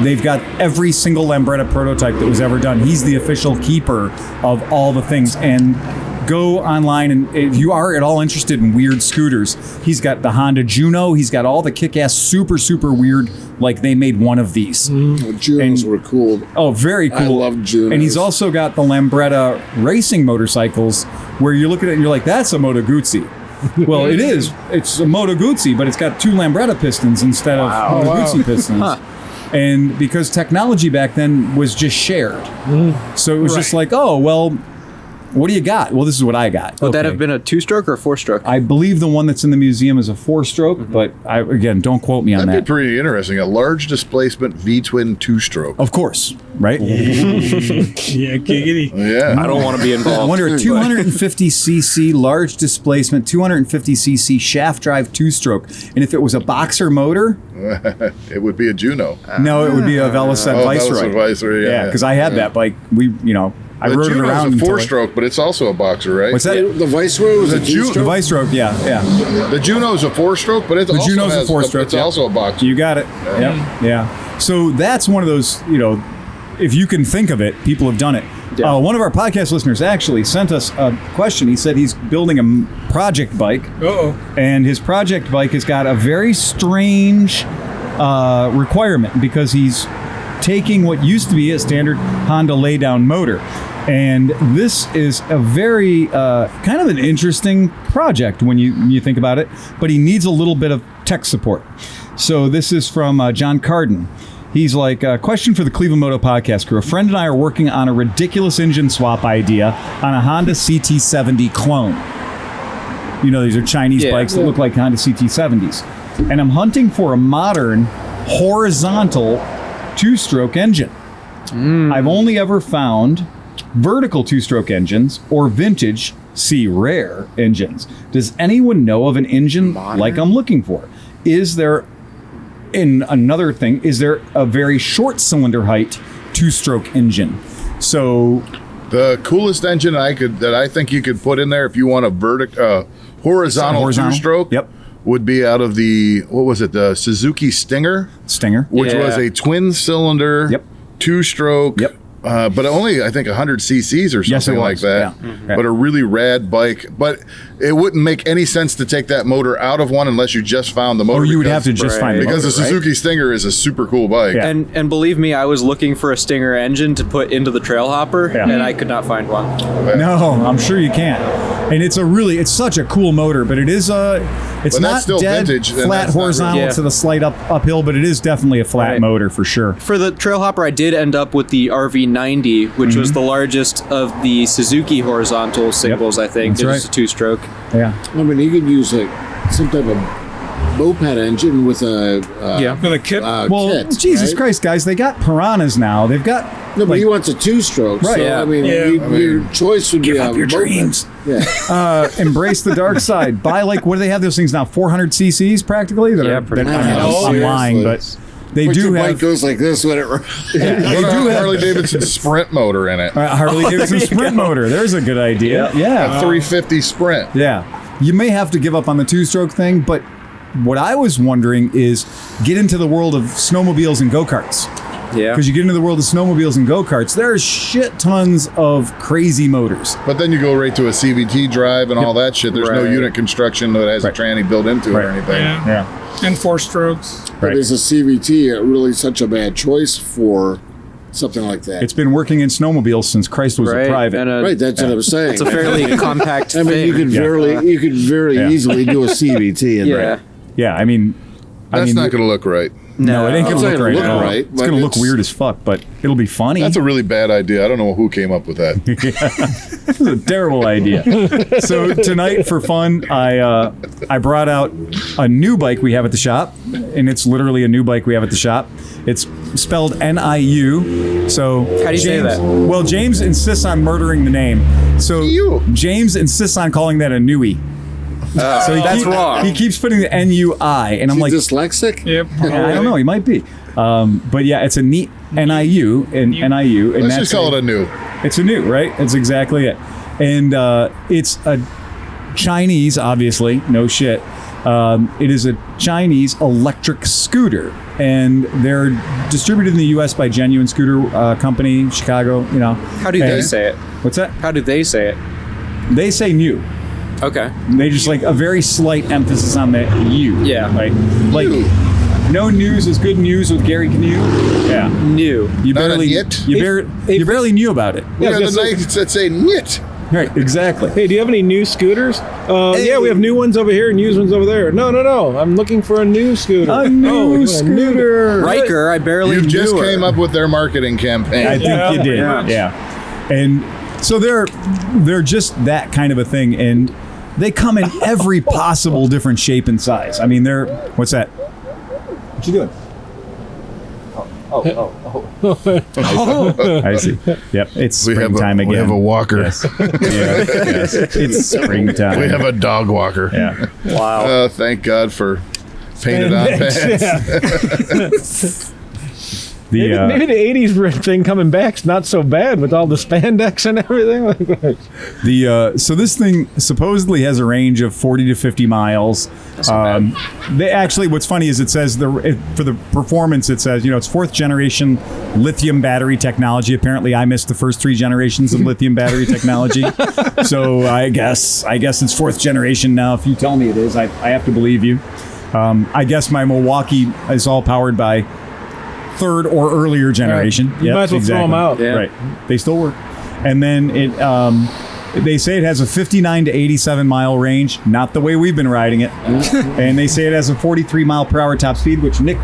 they've got every single Lambretta prototype that was ever done. He's the official keeper of all the things. And go online, and if you are at all interested in weird scooters, he's got the Honda Juno. He's got all the kick-ass, super, super weird, like they made one of these.
Junos were cool.
Oh, very cool.
I love Junos.
And he's also got the Lambretta racing motorcycles where you look at it and you're like, that's a Moto Guzzi. Well, it is. It's a Moto Guzzi, but it's got two Lambretta pistons instead of Moto Guzzi pistons. And because technology back then was just shared. So it was just like, oh, well, what do you got? Well, this is what I got.
Would that
Okay.
have been a two-stroke or a four-stroke?
I believe the one that's in the museum is a four-stroke, but again, don't quote me on
That'd
that.
be pretty interesting. A large displacement V-twin two-stroke.
Of course, right?
Yeah, giggity.
Yeah.
I don't want to be
I
involved.
wonder, 250cc large displacement, 250cc shaft drive two-stroke, and if it was a boxer motor,
It would be a Juno.
no, it would be a Velocet Viceroy.
Velocet Viceroy, yeah.
because I had that bike. I
The
rode it
Juno's
around.
a
until
four-stroke, but it's also a boxer, right?
What's that?
The Viceroy was a
The
two-stroke?
The Vice-Stroke, yeah.
The Juno's a four-stroke, but it
The
also
Juno's a
has
four-stroke.
It's
yeah.
also a boxer.
You got it. Yep. Yeah. So that's one of those, if you can think of it, people have done it.
Yeah.
One of our podcast listeners actually sent us a question. He said he's building a project bike,
Uh-oh.
and his project bike has got a very strange requirement because he's taking what used to be a standard Honda laydown motor. And this is a very kind of an interesting project when you think about it, but he needs a little bit of tech support. So this is from John Carden. He's like, question for the Clevelandmoto podcast crew. A friend and I are working on a ridiculous engine swap idea on a Honda CT70 clone. These are Chinese bikes that look like Honda CT70s. And I'm hunting for a modern horizontal two-stroke engine. I've only ever found vertical two-stroke engines or vintage, rare engines. Does anyone know of an engine like I'm looking for? Is there a very short cylinder height two-stroke engine? So
The coolest engine that I think you could put in there if you want a horizontal two-stroke.
Yep.
Would be out of the Suzuki Stinger,
Stinger.
which was a twin cylinder,
Yep.
two-stroke,
Yep.
but only I think 100 cc's or
Yes, it
something like
was.
that.
Yeah.
But a really rad bike. But it wouldn't make any sense to take that motor out of one unless you just found the motor.
Or you would have to just find the
because
motor,
the Suzuki Stinger is a super cool bike.
Yeah.
And believe me, I was looking for a Stinger engine to put into the Trailhopper,
Yeah.
and I could not find one.
No, I'm sure you can't. And it's such a cool motor, but it's
But
not
that's still
dead
vintage, and
flat
that's not
horizontal.
really-
It's a slight uphill, but it is definitely a flat
Right.
motor for sure.
For the Trailhopper, I did end up with the RV90, which was the largest of the Suzuki horizontal singles, I think.
That's
It was
right.
a two-stroke.
Yeah.
I mean, you could use like some type of moped engine with a
With a kit.
Well,
kit,
Jesus
right?
Christ, guys, they got Piranhas now. They've got
No, but he wants a two-stroke.
Right,
So,
yeah.
I mean,
Yeah.
your choice would be a
your
moped.
dreams.
Yeah.
Embrace the dark side. Buy what do they have those things now? 400 cc's practically.
Yeah, pretty
that-
much.
Oh,
I'm lying,
seriously.
but they
But
do
your bike
have
goes like this when it.
they
What
do
a
have
Harley Davidson Sprint motor in it.
Harley Davidson Sprint motor. There's a good idea. Yeah.
350 Sprint.
Yeah. You may have to give up on the two-stroke thing, but what I was wondering is get into the world of snowmobiles and go-karts.
Yeah.
Because you get into the world of snowmobiles and go-karts, there's shit tons of crazy motors.
But then you go right to a CVT drive and all that shit. There's no
Right.
unit construction that has a tranny built into it or
Right.
anything.
Yeah. And 4 strokes.
But is a CVT really such a bad choice for something like that?
It's been working in snowmobiles since Christ was a
Right.
private.
And
right. That's what I'm saying.
it's a fairly compact
I mean,
thing.
you could very
Yeah.
easily do a CVT in
yeah.
there.
Yeah, I mean,
That's not going to look right.
no, it ain't
I'm
gonna
saying
look right
look
at all.
right,
It's
but
gonna look
it's-
weird as fuck, but it'll be funny.
That's a really bad idea. I don't know who came up with that.
This is a terrible idea. So tonight, for fun, I brought out a new bike we have at the shop, and it's literally a new bike we have at the shop. It's spelled NIU. So
How do you say that?
Well, James insists on murdering the name. So
You.
James insists on calling that a Nui. So
that's wrong.
He keeps putting the NUI, and I'm like,
Dyslexic?
Yep.
I don't know. He might be. But yeah, it's a neat NIU and NIU, and
Let's
that's
just call it a new.
it's a new, right? That's exactly it. And it's a Chinese, obviously, no shit. It is a Chinese electric scooter, and they're distributed in the U.S. by Genuine Scooter Company, Chicago. You know.
How do they
And-
say it?
What's that?
How do they say it?
They say new.
Okay.
They just like a very slight emphasis on the U.
Yeah.
Like no news is good news with Gary Canoe. Yeah.
New.
You
Not a
barely
yet?
you barely knew about it.
We got
I
the
was gonna
nights that say knit.
Right. Exactly.
Hey, do you have any new scooters? Yeah, we have new ones over here and used ones over there. No. I'm looking for a new scooter.
A new
Oh, you want a
scooter.
Riker, I barely
You
knew
just
her.
came up with their marketing campaign.
I think
Yeah.
you did.
Yeah.
Yeah. And so they're just that kind of a thing, and they come in every possible different shape and size. I mean, they're what's that? What you doing? I see. Yep, it's
We have
springtime again.
We have a walker.
Yes. Yes. It's springtime.
We have a dog walker.
Yeah.
Wow.
Thank God for painted on pants.
The
Maybe the '80s thing coming back's not so bad with all the spandex and everything.
so this thing supposedly has a range of 40 to 50 miles. They actually, what's funny is it says for the performance, it says it's 4th generation lithium battery technology. Apparently, I missed the first 3 generations of lithium battery technology. So I guess it's 4th generation now. If you tell me it is, I have to believe you. I guess my Milwaukee is all powered by 3rd or earlier generation.
You might as well throw 'em out.
Yeah.
Right. They still work. And then they say it has a 59 to 87 mile range, not the way we've been riding it. And they say it has a 43 mile per hour top speed, which Nick,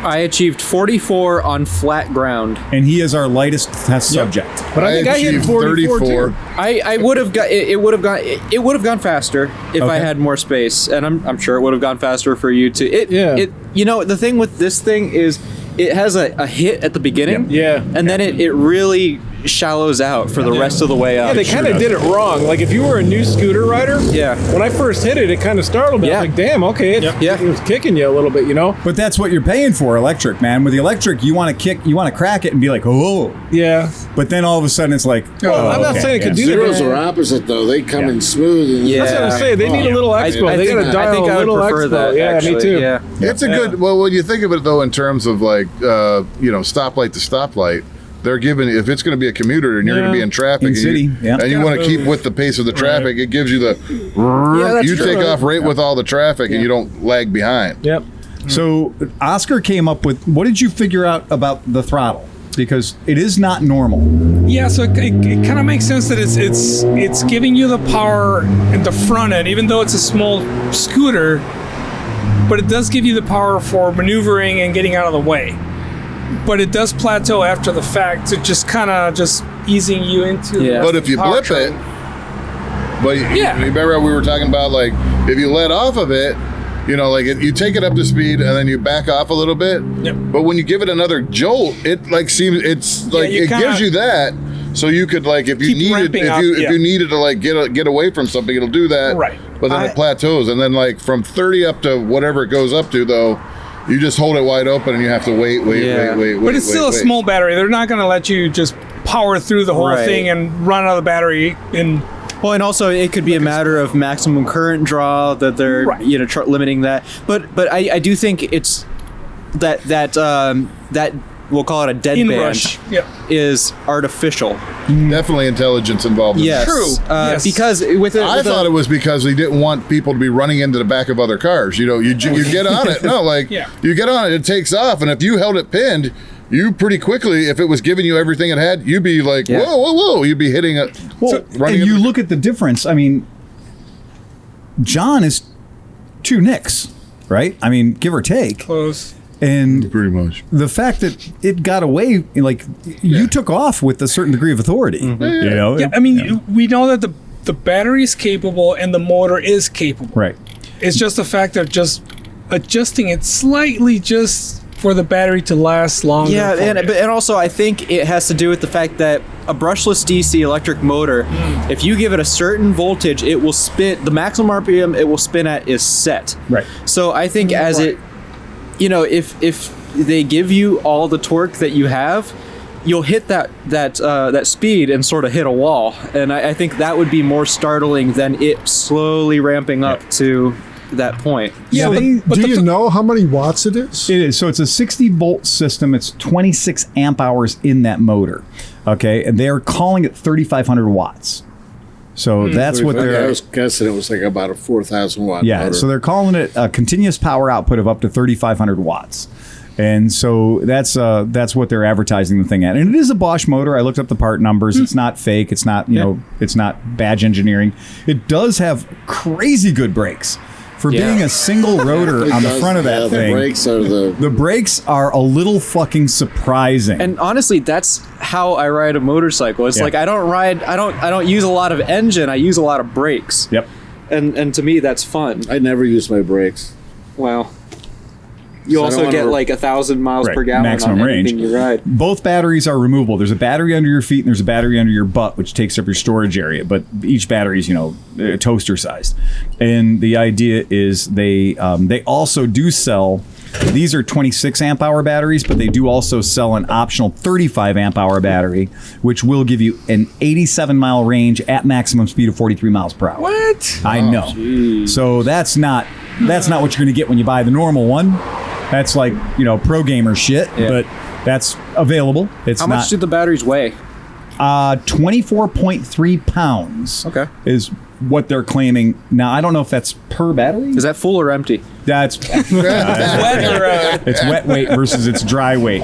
I achieved 44 on flat ground.
and he is our lightest test subject.
But I think I hit
achieved
44 too.
I would have got it would have gone faster if I had more space, and I'm sure it would have gone faster for you too. The thing with this thing is it has a hit at the beginning,
Yeah.
and then it really shallows out for the rest of the way up.
Yeah, they kind of did it wrong. Like if you were a new scooter rider,
Yeah.
when I first hit it, it kind of startled me. I
Yeah.
was like, damn, okay, it was kicking you a little bit,
But that's what you're paying for, electric, man. With the electric, you want to crack it and be like, oh.
Yeah.
But then all of a sudden it's like,
Well, I'm not saying it could do
Zeros
that.
are opposite though. They come in smooth. And
Yeah.
That's what I'm saying. They need a little expo. They got to dial
I think
a
I would
little
prefer
expo.
that.
Yeah,
actually.
me too.
Yeah.
It's a good. Well, when you think of it though, in terms of like stoplight to stoplight, they're giving, if it's going to be a commuter and you're going to be in traffic
In city,
and you want to keep with the pace of the traffic, it gives you you take off right with all the traffic and you don't lag behind.
Yep.
So Oscar came up with, what did you figure out about the throttle? Because it is not normal.
Yeah, so it kind of makes sense that it's giving you the power in the front end, even though it's a small scooter, but it does give you the power for maneuvering and getting out of the way. But it does plateau after the fact to just kind of just easing you into the
But if you blip
powertrain.
you remember we were talking about, like, if you let off of it, you know, like you take it up to speed and then you back off a little bit.
Yep.
But when you give it another jolt, it like seems it's like
you
it gives you that, so you could, like, if you
Keep
needed
ramping up,
if you needed to, like, get away from something, it'll do that.
Right.
But then it plateaus, and then, like, from 30 up to whatever it goes up to, though, you just hold it wide open and you have to wait.
But it's still a small battery. They're not going to let you just power through the whole thing and run out of the battery in.
Well, and also it could be a matter of maximum current draw that they're limiting that. But I do think it's that we'll call it a deadband is artificial.
Definitely intelligence involved.
Yes,
True.
Yes. Because I
thought it was because he didn't want people to be running into the back of other cars. You know, you get on it. No, like you get on it, it takes off, and if you held it pinned, you pretty quickly, if it was giving you everything it had, you'd be like, whoa, you'd be hitting it.
And you look at the difference. I mean, John is 2 nicks, right? I mean, give or take.
Close.
And
pretty much
the fact that it got away, like you took off with a certain degree of authority. You know?
Yeah, I mean, we know that the battery is capable and the motor is capable.
Right.
It's just the fact of just adjusting it slightly just for the battery to last longer.
Yeah, and also I think it has to do with the fact that a brushless DC electric motor, if you give it a certain voltage, it will spin, the maximum RPM it will spin at is set.
Right.
So I think as it, you know, if they give you all the torque that you have, you'll hit that speed and sort of hit a wall. And I think that would be more startling than it slowly ramping up to that point.
Yeah, do you know how many watts it is?
It is. So it's a 60-volt system. It's 26 amp hours in that motor. Okay, and they're calling it 3,500 watts. So that's what they're.
I was guessing it was like about a 4,000 watt.
Yeah,
motor.
so they're calling it a continuous power output of up to 3,500 watts. And so that's what they're advertising the thing at. And it is a Bosch motor. I looked up the part numbers. It's not fake. It's not, you know, it's not badge engineering. It does have crazy good brakes. For being a single rotor on the front of that thing, the brakes are a little fucking surprising.
And honestly, that's how I ride a motorcycle. It's like I don't use a lot of engine. I use a lot of brakes.
Yep.
And to me, that's fun.
I never use my brakes.
Wow. You also get like 1,000 miles per gallon
maximum
on
range.
anything you ride.
Both batteries are removable. There's a battery under your feet and there's a battery under your butt, which takes up your storage area. But each battery is, you know, toaster sized. And the idea is they also do sell. These are 26 amp hour batteries, but they do also sell an optional 35 amp hour battery, which will give you an 87 mile range at maximum speed of 43 miles per hour.
What?
I know. Geez. So that's not what you're going to get when you buy the normal one. That's like, you know, pro gamer shit, but that's available. It's
How much do the batteries weigh?
24.3 pounds.
Okay.
Is what they're claiming. Now, I don't know if that's per battery.
Is that full or empty?
That's it's wet weight versus its dry weight.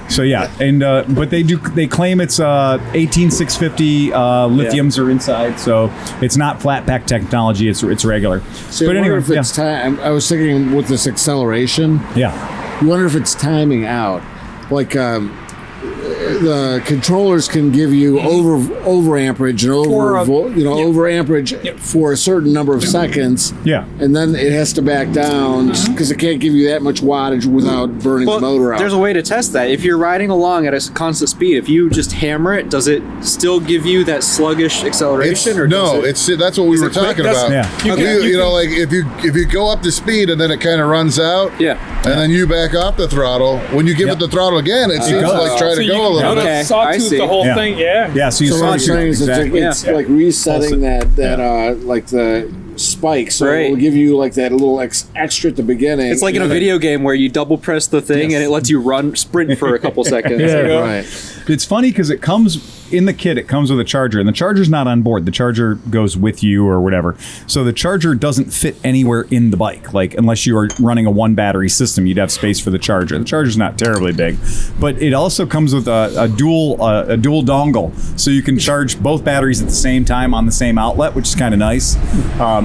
So yeah, and but they claim it's 18650 lithiums are inside, so it's not flat pack technology. It's regular.
So
but
I
anyway,
wonder if it's time. I was thinking with this acceleration.
Yeah.
You wonder if it's timing out, like. The controllers can give you over amperage and over amperage for a certain number of seconds.
Yeah,
and then it has to back down because it can't give you that much wattage without burning the motor out.
There's a way to test that. If you're riding along at a constant speed, if you just hammer it, does it still give you that sluggish acceleration?
That's what we were talking about. You know, like if you go up the speed and then it kind of runs out.
Yeah.
And then you back off the throttle. When you give it the throttle again, it seems like trying to go a little bit.
Sawtooth the whole thing,
Yeah, so you
what I'm saying is
exactly.
it's like resetting that like the spike, so
Right.
it will give you like that little extra at the beginning.
It's like in a video game where you double press the thing and it lets you sprint for a couple seconds.
Yeah.
Right.
It's funny because it comes in the kit. It comes with a charger, and the charger's not on board. The charger goes with you or whatever. So the charger doesn't fit anywhere in the bike. Like unless you are running a 1-battery system, you'd have space for the charger. The charger's not terribly big, but it also comes with a dual dongle, so you can charge both batteries at the same time on the same outlet, which is kind of nice.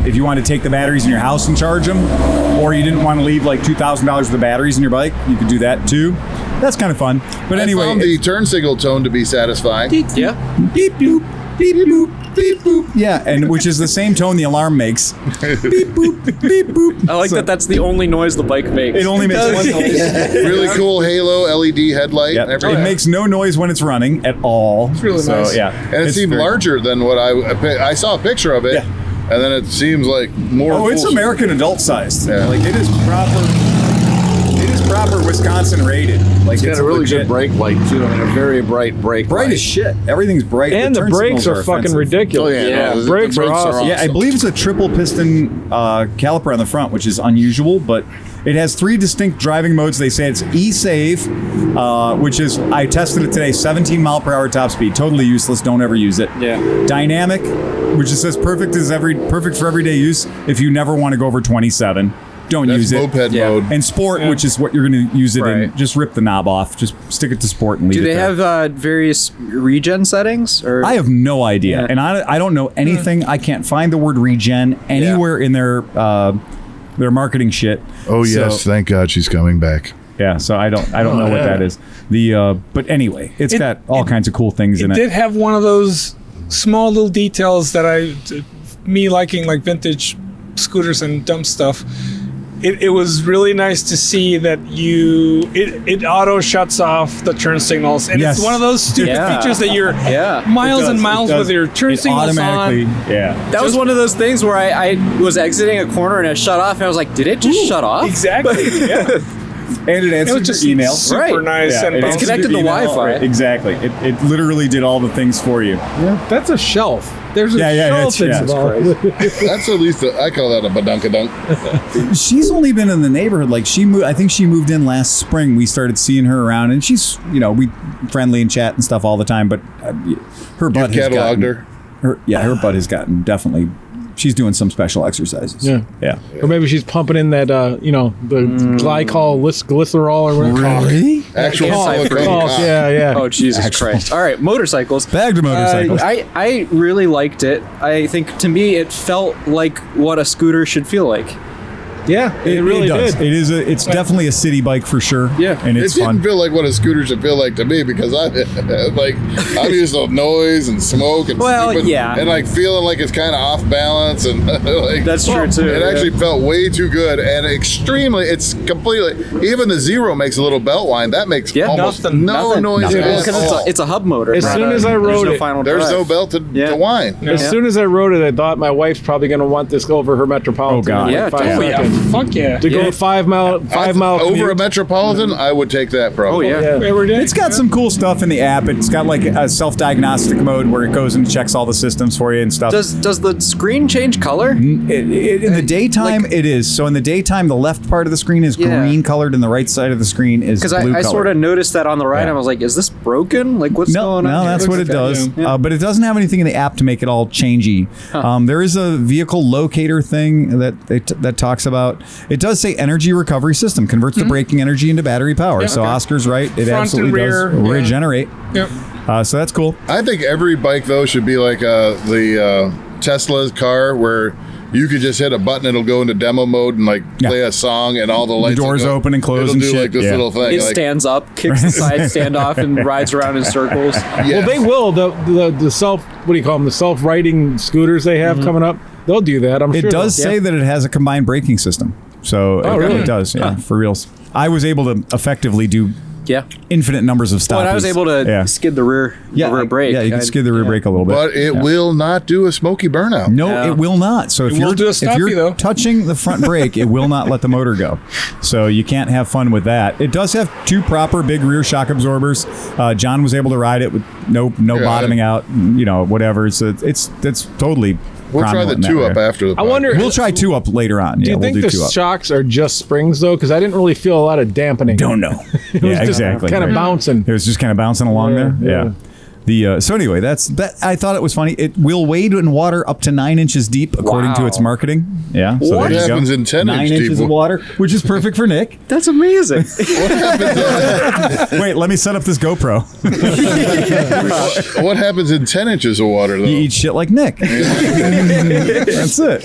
If you want to take the batteries in your house and charge them, or you didn't want to leave like $2,000 worth of batteries in your bike, you could do that too. That's kind of fun. But anyway,
I found the turn signal tone to be satisfying.
Yeah.
beep boop, beep boop, beep boop. Yeah, and which is the same tone the alarm makes. Beep boop, beep boop.
I like that that's the only noise the bike makes.
It only makes one noise.
Really cool halo LED headlight
Yeah,
and
it
everything.
makes no noise when it's running at all. It's
really nice.
Yeah,
And it
it's
seemed
very-
larger than what I saw a picture of it.
Yeah.
And then it seems like more.
Oh, it's
full-
American adult sized.
Yeah.
Like it is proper. It is proper Wisconsin rated. Like
It's got a really
legit.
good brake light too. I mean, a very bright brake
Bright
light.
as shit. Everything's bright.
And the
turn
brakes
signals
are fucking
offensive.
ridiculous.
Oh yeah,
Yeah.
no, the
Brakes are awesome.
Yeah, I believe it's a triple piston caliper on the front, which is unusual, but it has 3 distinct driving modes. They say it's e-save, which is, I tested it today, 17 mile per hour top speed. Totally useless. Don't ever use it.
Yeah.
Dynamic, which it says perfect for everyday use. If you never want to go over 27, don't
That's
use it.
moped
Yeah.
mode.
And sport, which is what you're going to use it in,
Right.
just rip the knob off. Just stick it to sport and leave
Do
it
they
there.
have various regen settings? Or
I have no idea,
Yeah.
and I don't know anything. I can't find the word regen anywhere in their marketing shit.
Oh
So-
yes, thank God she's coming back.
yeah. So I don't know what that is. But anyway, it's got all kinds of cool things in
It
it.
did have one of those small little details that me liking like vintage scooters and dumb stuff. It was really nice to see that it auto shuts off the turn signals, and
Yes.
it's one of those stupid
Yeah.
features that you're
Yeah.
miles and
It
miles
does.
with your turn
It
signals
automatically,
on.
yeah.
That was one of those things where I was exiting a corner and it shut off, and I was like, did it just shut off?
Exactly. Yeah.
And it
It
answered
was just
your email.
super
Right.
nice
Yeah,
and
it
bouncy.
It's
answered
connected
your
to
email.
Wi-Fi.
Exactly. It literally did all the things for you.
Yeah, that's a shelf. There's a
Yeah,
shelf
that's
involved.
That's at least I call that a badunkadunk.
She's only been in the neighborhood. Like I think she moved in last spring. We started seeing her around, and she's we friendly and chat and stuff all the time. But her butt has
Cataloged
gotten,
her.
her butt has gotten definitely. She's doing some special exercises.
Yeah.
yeah.
Or maybe she's pumping in that, the glycol, glycerol or whatever.
Really?
Actual
Anti-freeze.
silicone
Oh,
cock.
yeah.
Oh, Jesus Christ. All right, motorcycles.
Back to motorcycles.
I really liked it. I think, to me, it felt like what a scooter should feel like.
Yeah, it really
does.
did.
It's definitely a city bike for sure.
Yeah.
and
It
it's
didn't
fun.
feel like what a scooter should feel like to me because I'm used to noise and smoke and
Well,
stupid,
yeah.
and like feeling like it's kind of off balance and like
That's true, too.
It actually felt way too good and extremely. It's completely even the Zero makes a little belt whine that makes
Yeah,
almost
nothing.
no
Nothing.
noise
Nothing.
at
Because
all.
it's a hub motor.
As
not
soon
a-
as I
there's
rode
no
it-
final
There's
drive.
no belt to
Yeah.
whine.
As soon as I wrote it, I thought my wife's probably going to want this over her Metropolitan.
Oh, God.
in
Yeah,
5
totally.
seconds.
Fuck yeah.
To go 5 mile
Over
commute.
a Metropolitan, I would take that probably.
Oh, yeah.
Yeah.
Every day.
It's got some cool stuff in the app. It's got like a self-diagnostic mode where it goes and checks all the systems for you and stuff.
Does the screen change color?
In the daytime, it is. So in the daytime, the left part of the screen is
Yeah.
green colored, and the right side of the screen is
Because
blue
I
colored.
sort of noticed that on the ride,
Yeah.
and I was like, is this broken? Like, what's
No,
going on?
no,
here?
that's what it does.
Yeah.
But it doesn't have anything in the app to make it all changey. There is a vehicle locator thing that talks about. It does say energy recovery system converts the braking energy into battery power. So Oscar's right; it
Front and
absolutely
rear,
does
yeah.
regenerate.
Yep.
So that's cool.
I think every bike though should be like the Tesla's car where you could just hit a button, it'll go into demo mode and like play a song, and all the lights will
doors
go.
open and close
It'll
and
do
shit.
like this
Yeah.
little thing.
It
like,
stands up, kicks the side stand off, and rides around in circles.
yeah.
Well, they will. The self, what do you call them? The self-riding scooters they have coming up. They'll do that. I'm sure.
It does
they'll-
say that it has a combined braking system. So
really?
it does, yeah, for reals. I was able to effectively do
Yeah.
infinite numbers of stops.
Well, and I was able to skid the rear brake.
Yeah, you can skid the rear brake a little bit.
But it will not do a smoky burnout.
No,
Yeah.
it will not. So if
will
you're
do a
if
stoppie,
you're
though.
touching the front brake, it will not let the motor go. So you can't have fun with that. It does have 2 proper big rear shock absorbers. John was able to ride it with no
Yeah.
bottoming out. Whatever. It's totally
We'll try the 2-up after the
I wonder.
We'll try 2-up later on.
Do you think the
2-up.
shocks are just springs though? Because I didn't really feel a lot of dampening.
Don't know.
It was
Yeah,
just
exactly.
kind of bouncing.
It was just kind of bouncing along
Yeah,
there.
yeah.
So anyway, that. I thought it was funny. It will wade in water up to 9 inches deep, according to its marketing. Yeah. So
What
there you go.
happens in 10
9
inch
inches
deep
of water, which is perfect for Nick.
That's amazing.
Wait, let me set up this GoPro.
What happens in 10 inches of water, though?
You eat shit like Nick. That's it.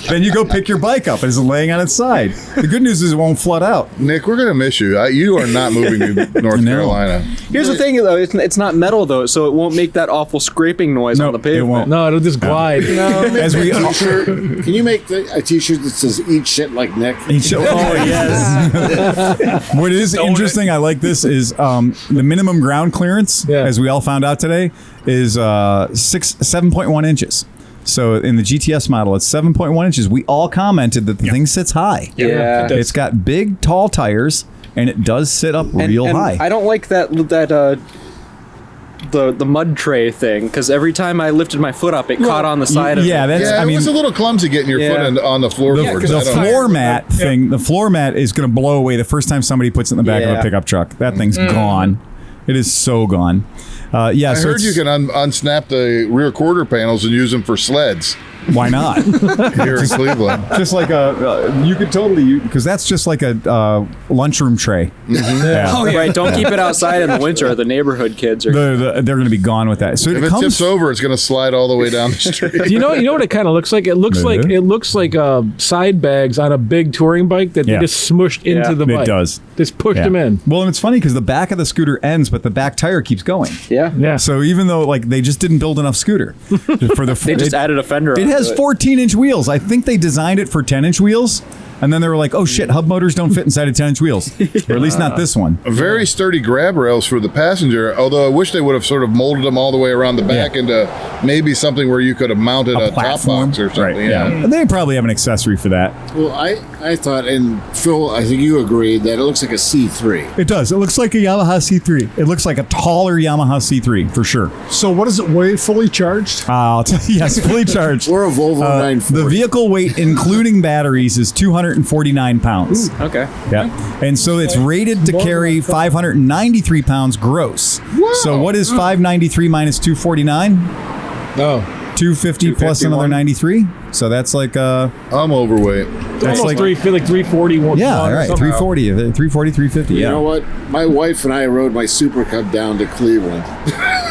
Then you go pick your bike up as it's laying on its side. The good news is it won't flood out.
Nick, we're going to miss you. You are not moving to North
No.
Carolina.
Here's the thing, though. It's not metal, though, so it won't make that awful scraping noise on the pavement.
it won't.
No, it'll just glide.
As we
Can you make a T-shirt that says "Eat shit like Nick"?
Oh yes. What is interesting, I like this, is the minimum ground clearance, as we all found out today, is 7.1 inches. So in the GTS model, it's 7.1 inches. We all commented that the thing sits high.
Yeah.
It's got big, tall tires, and it does sit up real high.
I don't like that the mud tray thing, because every time I lifted my foot up, it caught on the side of it.
Yeah, that's.
Yeah,
I
it
mean,
was a little clumsy getting your foot on the floorboard.
the floor mat thing. The floor mat is going to blow away the first time somebody puts it in the back of a pickup truck. That thing's gone. It is so gone.
I heard you can unsnap the rear quarter panels and use them for sleds.
Why not?
Here in Cleveland.
Just like you could totally, because that's just like a lunchroom tray. Yeah.
Oh, yeah. Right, don't keep it outside in the winter, or the neighborhood kids are.
They're going to be gone with that. So
If it tips over, it's going to slide all the way down the street.
You know what it kind of looks like? It looks like side bags on a big touring bike that they just smushed into the bike.
It does.
Just pushed them in.
Well, and it's funny because the back of the scooter ends, but the back tire keeps going.
Yeah.
So even though they just didn't build enough scooter for the,
They just added a fender.
It has 14-inch wheels. I think they designed it for 10-inch wheels. And then they were like, oh shit, hub motors don't fit inside of 10-inch wheels. Or at least not this one.
Very sturdy grab rails for the passenger, although I wish they would have sort of molded them all the way around the back into maybe something where you could have mounted a top box or something.
Right, yeah. They probably have an accessory for that.
Well, I thought, and Phil, I think you agreed that it looks like a C3.
It does. It looks like a Yamaha C3. It looks like a taller Yamaha C3 for sure.
So what does it weigh fully charged?
Yes, fully charged.
Or a Volvo 940.
The vehicle weight, including batteries, is 249 pounds.
Okay.
Yeah. And so it's rated to carry 593 pounds gross.
Wow.
So what is 593 minus 249?
Oh.
250 plus another 93. So that's like
I'm overweight.
That's like 340.
Yeah, all right. 340, 350.
You
Yeah.
know what? My wife and I rode my Super Cub down to Cleveland.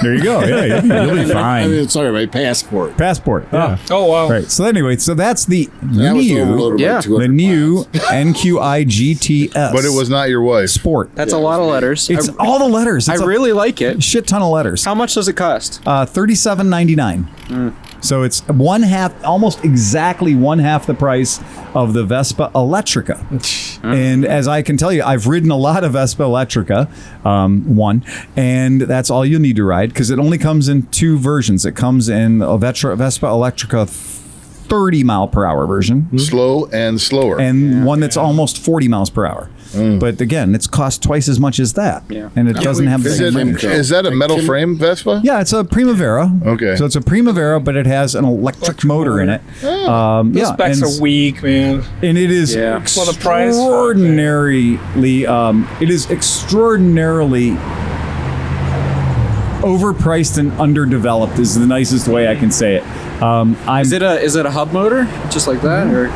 There you go. Yeah, you'll be fine.
I mean, sorry, my passport.
Passport. Yeah.
Oh, wow.
Right. So anyway, so that's the
That was overloaded by 200
the new
pounds.
NQI GTS.
But it was not your wife.
Sport.
That's a lot of letters.
It's all the letters. It's
I
a
really like it.
shit ton of letters.
How much does it cost?
$37.99. So it's one half, almost exactly one half the price of the Vespa Electrica. And as I can tell you, I've ridden a lot of Vespa Electrica, and that's all you'll need to ride because it only comes in two versions. It comes in a Vespa Electrica 30 mile per hour version
Slow and slower.
and one that's almost 40 miles per hour. But again, it's cost twice as much as that.
Yeah.
And it doesn't have the
is,
same range.
is that a metal frame Vespa?
Yeah, it's a Primavera.
Okay.
So it's a Primavera, but it has an electric motor in it.
Those specs
and,
are weak, man.
and it is
Yeah.
For the price,
extraordinarily, overpriced and underdeveloped is the nicest way I can say it.
Is it a hub motor, just like that, or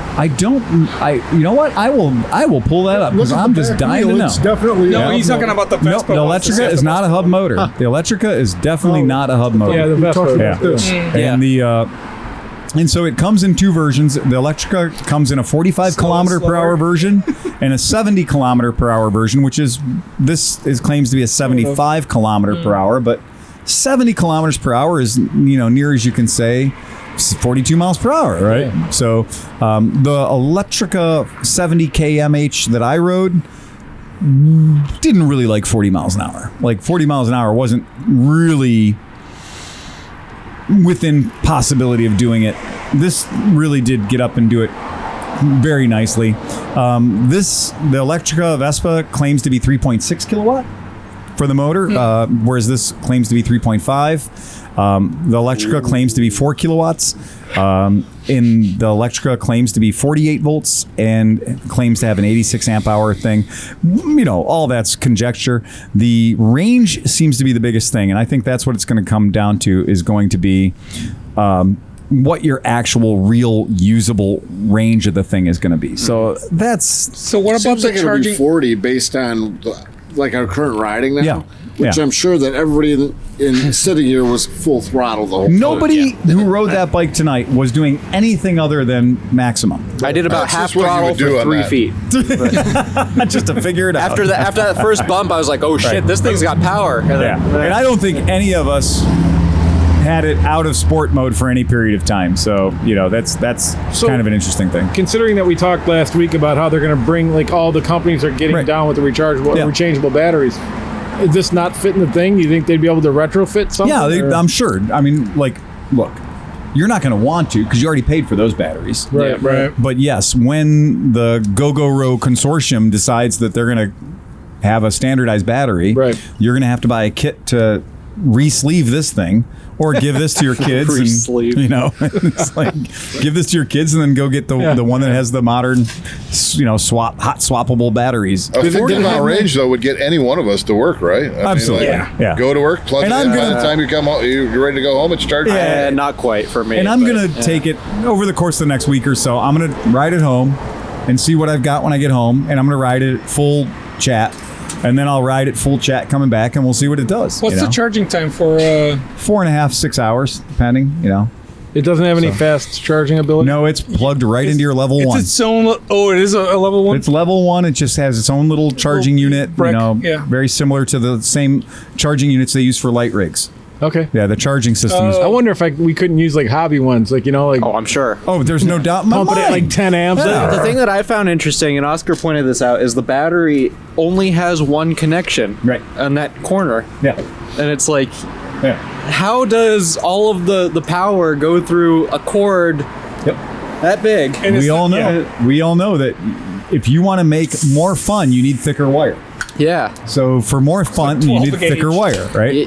You know what? I will pull that up because
Look at
I'm
the
just
back
dying
wheel,
to know.
It's definitely
No,
a
he's
hub
talking
motor.
about the
Nope,
Vespa.
the
ones,
Electrica is not a hub motor. The Electrica is definitely not a hub motor.
Yeah, the
We're
Vespa.
talking
Yeah.
about this.
And the and so it comes in two versions. The Electrica comes in a 45 kilometer per hour version and a 70 kilometer per hour version, which is claims to be a 75 kilometer per hour, but 70 kilometers per hour is near as you can say 42 miles per hour, right? So the Electrica 70 kmh that I rode didn't really like 40 miles an hour. Like 40 miles an hour wasn't really within possibility of doing it. This really did get up and do it very nicely. The Electrica Vespa claims to be 3.6 kilowatt. for the motor, whereas this claims to be 3.5. The Electrica claims to be 4 kilowatts. In the Electrica claims to be 48 volts and claims to have an 86 amp hour thing. You know, all that's conjecture. The range seems to be the biggest thing, and I think that's what it's going to come down to, is going to be what your actual real usable range of the thing is going to be. So that's...
So what about
Seems
the
like it'll
charging?
be 40 based on like our current riding now.
Yeah.
Which
Yeah.
I'm sure that everybody in sitting here was full throttle the whole time.
Nobody who rode that bike tonight was doing anything other than maximum.
I did about
That's
half
just what you
throttle
would do
for
on
3
that.
feet.
Just to figure it out.
After that first bump, I was like, "Oh shit, this thing's got power." And
Yeah.
then-
And I don't think any of us had it out of sport mode for any period of time. So, you know, that's
So-
kind of an interesting thing.
Considering that we talked last week about how they're going to bring, like, all the companies are getting
Right.
down with the
Yeah.
rechangeable batteries. Is this not fitting the thing? You think they'd be able to retrofit something?
Yeah,
or-
I'm sure. I mean, like, look, you're not going to want to because you already paid for those batteries.
Right,
Yeah.
right.
But yes, when the Go-Go-Row consortium decides that they're going to have a standardized battery,
Right.
you're going to have to buy a kit to re-sleeve this thing or give this to your kids.
Re-sleeve.
And, you know, it's like, give this to your kids and then go get the one that has the modern, you know, hot swappable batteries.
A 40-mile range, though, would get any one of us to work, right? I mean,
Absolutely. Yeah.
Go to work, plug
And
it
I'm
in. By
gonna-
the time you come home, you're ready to go home, it's charged.
not quite for me.
And I'm
but,
going to take it over the course of the next week or so. I'm going to ride it home and see what I've got when I get home. And I'm going to ride it full chat. And then I'll ride it full chat coming back and we'll see what it does.
What's
you know?
the charging time for?
4.5, 6 hours, depending, you know.
It doesn't have any fast charging ability?
No, it's plugged right into your level
It's
one.
its own. Oh, it is a level one.
It's level one. It just has its own little charging unit,
brick,
you know,
yeah.
very similar to the same charging units they use for light rigs.
Okay.
Yeah, the charging system is.
I wonder if we couldn't use, like, hobby ones, like, you know, like
Oh, I'm sure.
Oh, there's no doubt in my
pump it at
mind.
like 10 amps.
The thing that I found interesting, and Oscar pointed this out, is the battery only has one connection
Right.
on that corner.
Yeah.
And it's like,
Yeah.
how does all of the power go through a cord
Yep.
that big?
And
We
it's-
all know. We all know that if you want to make more fun, you need thicker wire.
Yeah.
So for more fun, you
12
need
gauge.
thicker wire, right?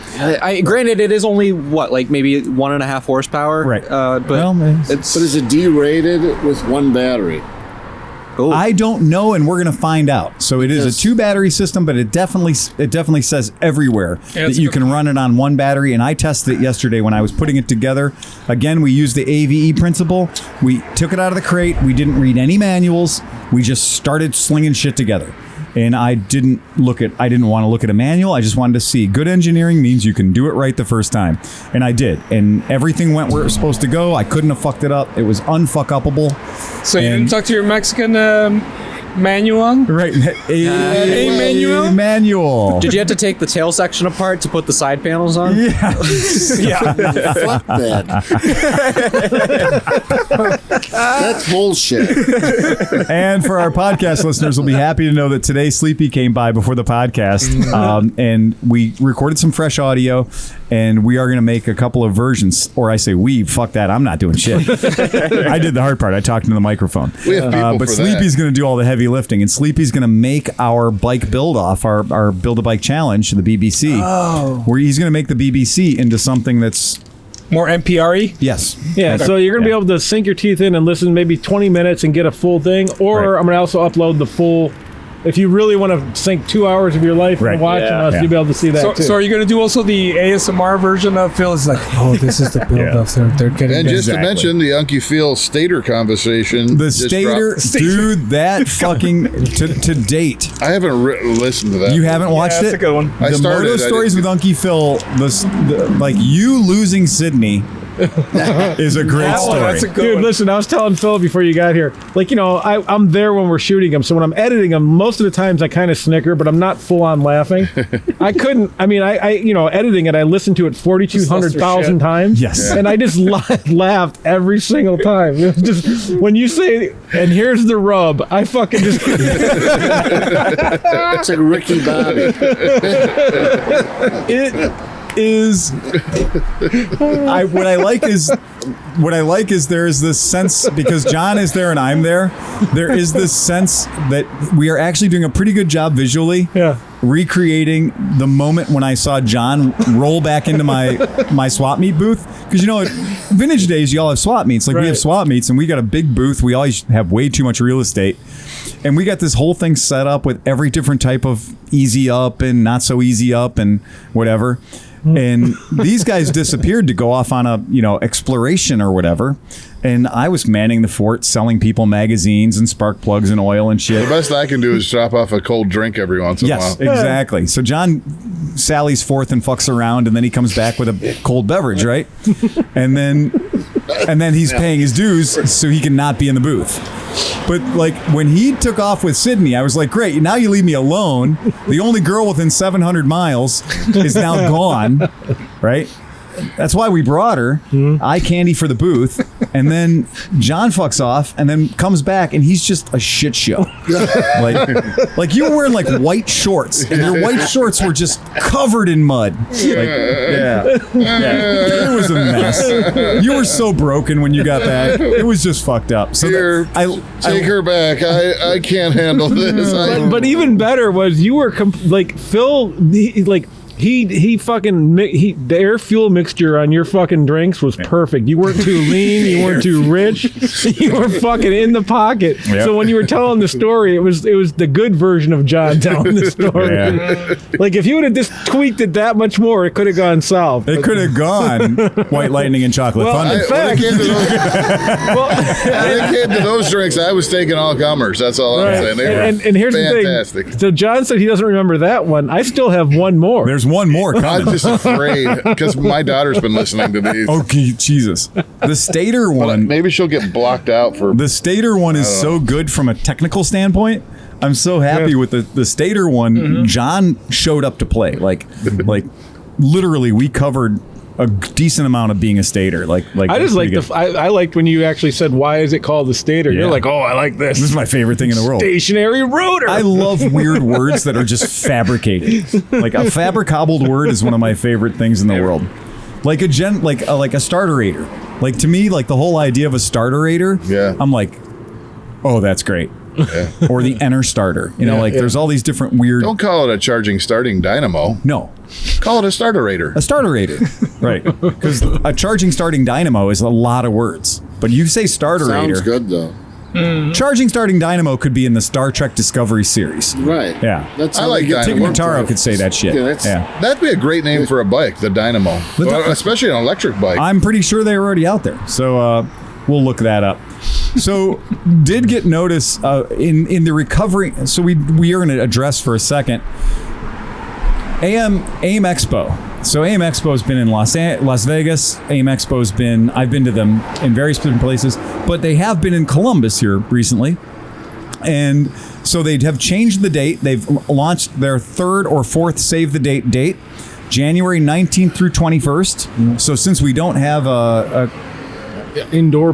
Granted, it is only like maybe 1.5 horsepower.
Right.
But
Well,
it's
But is it derated with one battery?
I don't know, and we're going to find out. So it is
Yes.
a 2-battery system, but it definitely says everywhere
Yeah,
that
it's
you
good.
can run it on one battery. And I tested it yesterday when I was putting it together. Again, we used the AVE principle. We took it out of the crate. We didn't read any manuals. We just started slinging shit together. And I didn't want to look at a manual. I just wanted to see. Good engineering means you can do it right the first time. And I did. And everything went where it was supposed to go. I couldn't have fucked it up. It was unfuck-upable.
So you
And-
didn't talk to your Mexican manual?
Right.
manual?
Manual.
Did you have to take the tail section apart to put the side panels on?
Yeah.
Fuck that. That's bullshit.
And for our podcast listeners, will be happy to know that today Sleepy came by before the podcast, and we recorded some fresh audio, and we are going to make a couple of versions. Or I say we, fuck that, I'm not doing shit. I did the hard part. I talked into the microphone.
We have people
but
for
Sleepy's
that.
going to do all the heavy lifting, and Sleepy's going to make our bike build-off, our Build-A-Bike Challenge, the BBC, where he's going to make the BBC into something that's,
More MPRE?
yes.
Yeah, so you're going to be able to sink your teeth in and listen maybe 20 minutes and get a full thing. Or
Right.
I'm going to also upload the full, if you really want to sink 2 hours of your life
Right.
and watching us,
Yeah.
you'll be able to see that
So,
too.
so are you going to do also the ASMR version of Phil? It's like, oh, this is the build up. They're getting
And just
Exactly.
to mention the Unkie Phil Stater conversation.
The
just
Stater,
dropped.
dude, that fucking, to date,
I haven't listened to that.
you haven't watched
that's
it?
a good one.
I
The
started,
Moto
I
stories with
didn't-
Unkie Phil, like you losing Sydney is a great story.
That's a good
Dude,
one.
listen, I was telling Phil before you got here, like, you know, I'm there when we're shooting them. So when I'm editing them, most of the times I kind of snicker, but I'm not full on laughing. I editing it, I listened to it 42,000 times.
Yes.
And I just laughed every single time. It was just, when you say, and here's the rub, I fucking just,
It's like Ricky Bobby.
It is. What I like is there is this sense, because John is there and I'm there. There is this sense that we are actually doing a pretty good job visually.
yeah.
recreating the moment when I saw John roll back into my swap meet booth. Because, you know, at Vintage Days, you all have swap meets. Like, we have swap meets, and we got a big booth. We always have way too much real estate. And we got this whole thing set up with every different type of easy up and not so easy up and whatever. And these guys disappeared to go off on a, you know, exploration or whatever. And I was manning the fort, selling people magazines and spark plugs and oil and shit.
The best I can do is drop off a cold drink every once in a while.
Yes, exactly. So John sallies forth and fucks around, and then he comes back with a cold beverage, right? And then he's paying his dues so he can not be in the booth. But like when he took off with Sydney, I was like, great, now you leave me alone. The only girl within 700 miles is now gone, right? That's why we brought her. Eye candy for the booth. And then John fucks off and then comes back and he's just a shit show. Like you were wearing like white shorts and your white shorts were just covered in mud. Yeah. It was a mess. You were so broken when you got back. It was just fucked up. So
Here, take her back. I can't handle this.
But even better was you were like Phil, He fucking the air fuel mixture on your fucking drinks was perfect. You weren't too lean, you weren't too rich, you were fucking in the pocket. Yep. So when you were telling the story, it was the good version of John telling the story. Yeah. Like if you would have just tweaked it that much more, it could have gone south.
It could have gone White Lightning and Chocolate Thunder.
In fact,
when it came to those drinks, I was taking all comers. That's all I'm saying. They were
and here's
fantastic.
the thing. So John said he doesn't remember that one. I still have one more.
There's one more coming.
I'm just afraid because my daughter's been listening to these.
Okay, Jesus. The Stater one.
Maybe she'll get blocked out for.
The Stater one is so good from a technical standpoint. I'm so happy with the Stater one. Mm-hmm. John showed up to play. Like literally, we covered a decent amount of being a Stater. I just like
I liked when you actually said, "Why is it called the Stater?" Yeah. You're like, "Oh, I like this.
This is my favorite thing in the world."
Stationary rotor.
I love weird words that are just fabricated. Like a fabricable word is one of my favorite things in the world. Like a starterator. Like to me, like the whole idea of a starterator. Yeah. I'm like, oh, that's great. Yeah. Or the enter starter. You know, there's all these different weird.
Don't call it a charging starting dynamo.
No.
Call it a starterator.
A starterator. Right. Because a charging starting dynamo is a lot of words. But you say starterator.
Sounds good though.
Charging starting dynamo could be in the Star Trek Discovery series.
Right.
Yeah.
That's
I like
Tig Notaro could say that shit. Yeah.
That'd be a great name for a bike, the Dynamo. Especially an electric bike.
I'm pretty sure they're already out there. So we'll look that up. So did get notice in the recovery. So we are going to address for a second AIM Expo. So AIM Expo has been in Las Vegas. AIM Expo's been, I've been to them in various different places, but they have been in Columbus here recently. And so they have changed the date. They've launched their third or fourth save the date, January 19th through 21st. So since we don't have an indoor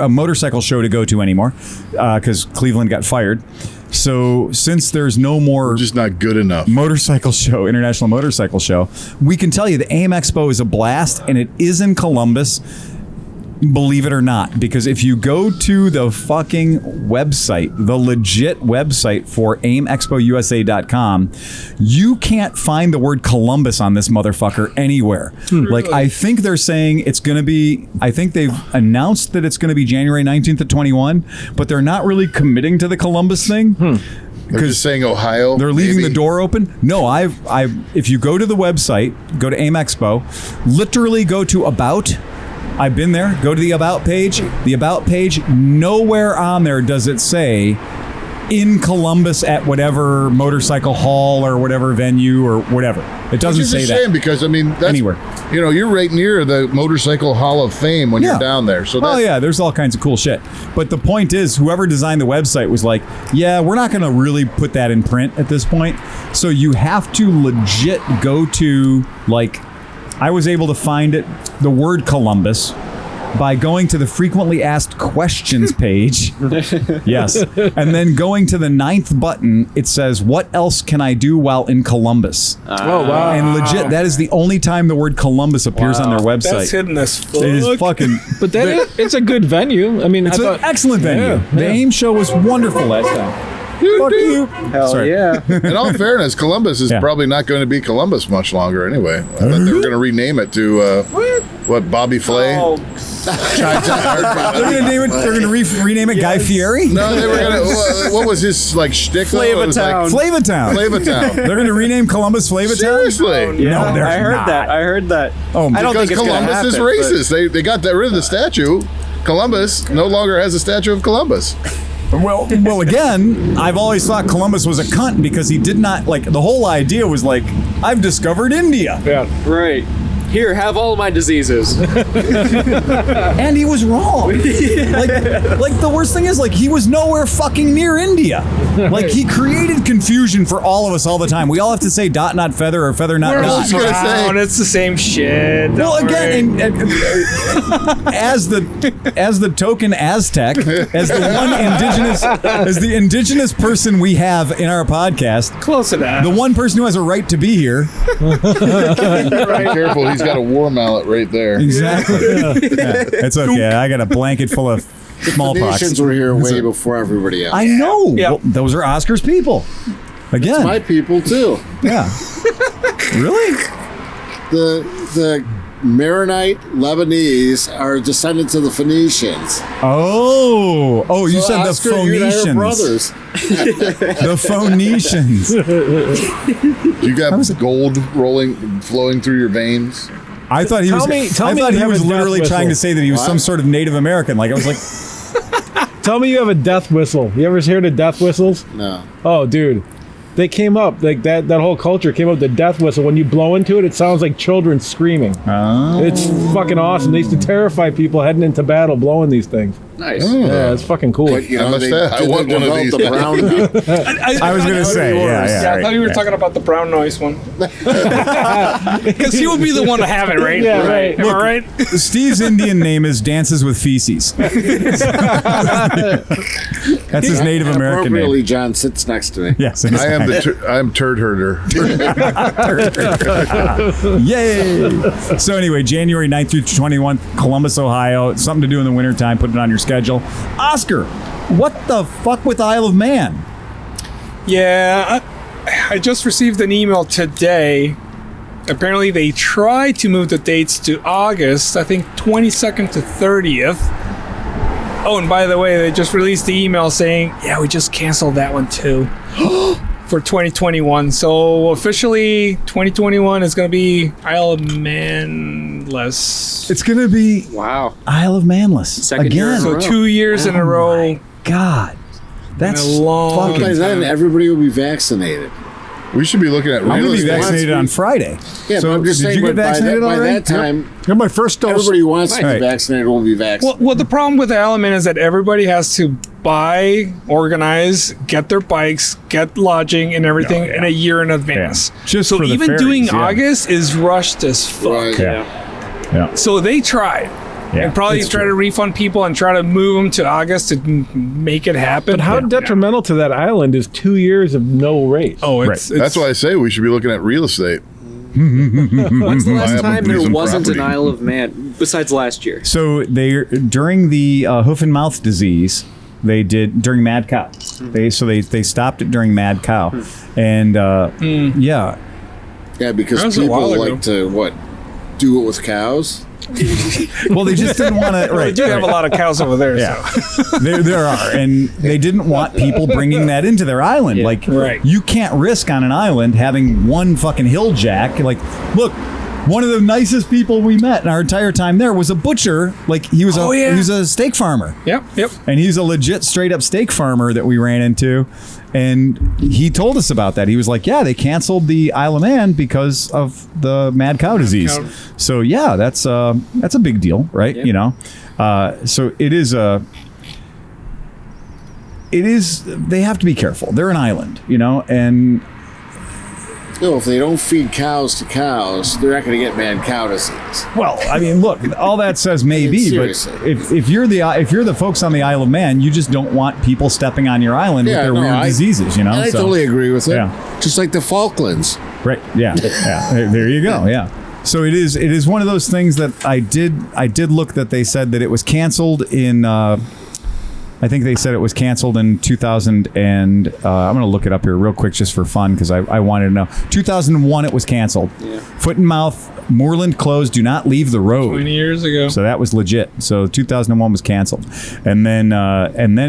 motorcycle show to go to anymore, because Cleveland got fired. So since there's no more,
we're just not good enough
international motorcycle show, we can tell you the AIM Expo is a blast, and it is in Columbus. Believe it or not, because if you go to the fucking website, the legit website for aimexpousa.com, you can't find the word Columbus on this motherfucker anywhere. Like, I think they're saying it's going to be, I think they've announced that it's going to be January 19th to 21, but they're not really committing to the Columbus thing.
They're just saying Ohio.
They're leaving the door open. No, if you go to the website, go to AIM Expo, literally go to About. I've been there. Go to the About page. The About page, nowhere on there does it say in Columbus at whatever motorcycle hall or whatever venue or whatever. It doesn't say that.
It's a shame because, I mean, that's,
anywhere.
You know, you're right near the Motorcycle Hall of Fame when you're down there. So
there's all kinds of cool shit. But the point is, whoever designed the website was like, yeah, we're not going to really put that in print at this point. So you have to legit go to, like, I was able to find it, the word Columbus, by going to the frequently asked questions page. Yes. And then going to the 9th button, it says, what else can I do while in Columbus?
Oh, wow.
And legit, that is the only time the word Columbus appears on their website.
That's hidden as fuck.
It is fucking...
But it's a good venue. I mean,
it's an excellent venue. Yeah, the AIM show was wonderful last time. Fuck you.
Hell
Sorry.
yeah.
In all fairness, Columbus is
Yeah.
probably not going to be Columbus much longer anyway. I thought they were going to rename it to what? Bobby Flay?
Oh,
They're gonna name it. They're gonna rename it Guy Fieri.
No, they were going to. What was his like shtick? though? It was like
Flavatown.
Flavatown.
They're gonna rename Columbus Flavatown.
Seriously.
yeah.
No, they're
I heard
not.
that. I heard that.
Oh,
I don't
Because
think it's gonna
Columbus
happen,
is racist. They got rid of the statue. Columbus no longer has a statue of Columbus.
Well, again, I've always thought Columbus was a cunt because he did not like. The whole idea was like, I've discovered India,
Yeah.
But, right. Here, have all my diseases.
and he was wrong. like the worst thing is, like, he was nowhere fucking near India. Like, he created confusion for all of us all the time. We all have to say dot not feather or feather not
We're
dot.
all
just gonna say-
brown. It's the same shit.
Well,
Don't worry.
again, as the token Aztec, as the indigenous person we have in our podcast,
Close enough.
the one person who has a right to be here.
Be careful, he's got a war mallet right there.
Exactly. Yeah, it's okay. I got a blanket full of smallpox.
Nations were here way before everybody else.
I know.
Yeah.
Well, those are Oscar's people. Again.
My people too.
Yeah. Really?
The Maronite Lebanese are descendants of the Phoenicians.
Oh, you
So
said
Oscar,
the
you and I are
Phoenicians.
brothers.
The Phoenicians.
You got gold flowing through your veins.
I thought he
Tell
was.
me
I
you
thought he
have
was
a death
literally trying to
whistle.
say that he was
What?
some sort of Native American. Like I was like,
Tell me you have a death whistle. You ever heard of death whistles?
No.
Oh, dude. They came up, like that whole culture came up, the death whistle. When you blow into it, it sounds like children screaming.
oh.
It's fucking awesome. They used to terrify people heading into battle blowing these things.
Nice.
Yeah, it's fucking cool.
But you
I
know,
must
they,
have- I
did
want
they
one of
develop
these.
the brown.
I was gonna say, yeah.
Yeah, I thought you were talking about the brown noise one. Because he would be the one to have it, right?
Yeah, right.
Am I right?
Steve's Indian name is Dances with Feces. That's his Native American
Appropriately,
name.
John sits next to me.
Yes.
I am I'm turd herder.
Yay! So anyway, January 9th through 21st, Columbus, Ohio. It's something to do in the wintertime. Put it on your schedule. Oscar, what the fuck with Isle of Man?
Yeah, I just received an email today. Apparently, they tried to move the dates to August, I think 22nd to 30th. Oh, and by the way, they just released the email saying, yeah, we just canceled that one too for 2021. So officially, 2021 is going to be Isle of Man-less.
It's gonna be
Wow.
Isle of Manless
Second year
again.
in a
So
row.
2 years in a row.
God, that's
Been a long
fucking.
By then, everybody will be vaccinated.
We should be looking at
I'm
real
gonna be
estate.
vaccinated on Friday.
Yeah,
so
but I'm just
did
saying,
you get
but
vaccinated
by
already?
that time,
Got my first dose.
everybody who wants to
Right.
be vaccinated will be vaccinated.
Well, the problem with the element is that everybody has to buy, organize, get their bikes, get lodging and everything in a year in advance.
Yeah. Just
so
for the
even
ferries,
doing
yeah.
August is rushed as fuck.
Right.
Yeah.
So they tried.
Yeah,
And probably
it's
try
true.
to refund people and try to move them to August to make it happen.
But how detrimental to that island is 2 years of no race?
Oh,
it's-
That's why I say we should be looking at real estate.
When's the
I
last
have
time
a
there
decent
wasn't an
property.
Isle of Man besides last year?
So they during the hoof and mouth disease, they did during mad cow. They stopped it during mad cow, and yeah,
Yeah, because
That was a
people
while ago.
like to, do it with cows?
well they just didn't want to.
They
Right,
do have a lot of cows over there.
Yeah.
So.
there are, and they didn't want people bringing that into their island.
Yeah.
Like,
Right.
you can't risk on an island having one fucking hill jack. Like, look, one of the nicest people we met in our entire time there was a butcher. Like, he was
Oh,
he
yeah.
was a steak farmer.
Yep.
And he's a legit straight up steak farmer that we ran into. And he told us about that. He was like, yeah, they canceled the Isle of Man because of the mad cow disease.
cow.
So yeah, that's a big deal, right?
Yeah.
You know? So it is they have to be careful. They're an island, you know, and
No, if they don't feed cows to cows, they're not going to get mad cow disease.
well, I mean, look, all that says maybe, but
Seriously.
if you're the folks on the Isle of Man, you just don't want people stepping on your island with
Yeah,
their
no,
weird diseases, you know?
And I
So-
totally agree with it.
Yeah.
Just like the Falklands.
Right. Yeah. Yeah. There you go. Yeah. So it is one of those things that I did look that they said that it was canceled in I think they said it was canceled in 2000 and I'm going to look it up here real quick just for fun because I wanted to know. 2001 it was canceled. Yeah. Foot and Mouth, Moorland closed, do not leave the road.
20 years ago.
So that was legit. So 2001 was canceled. And then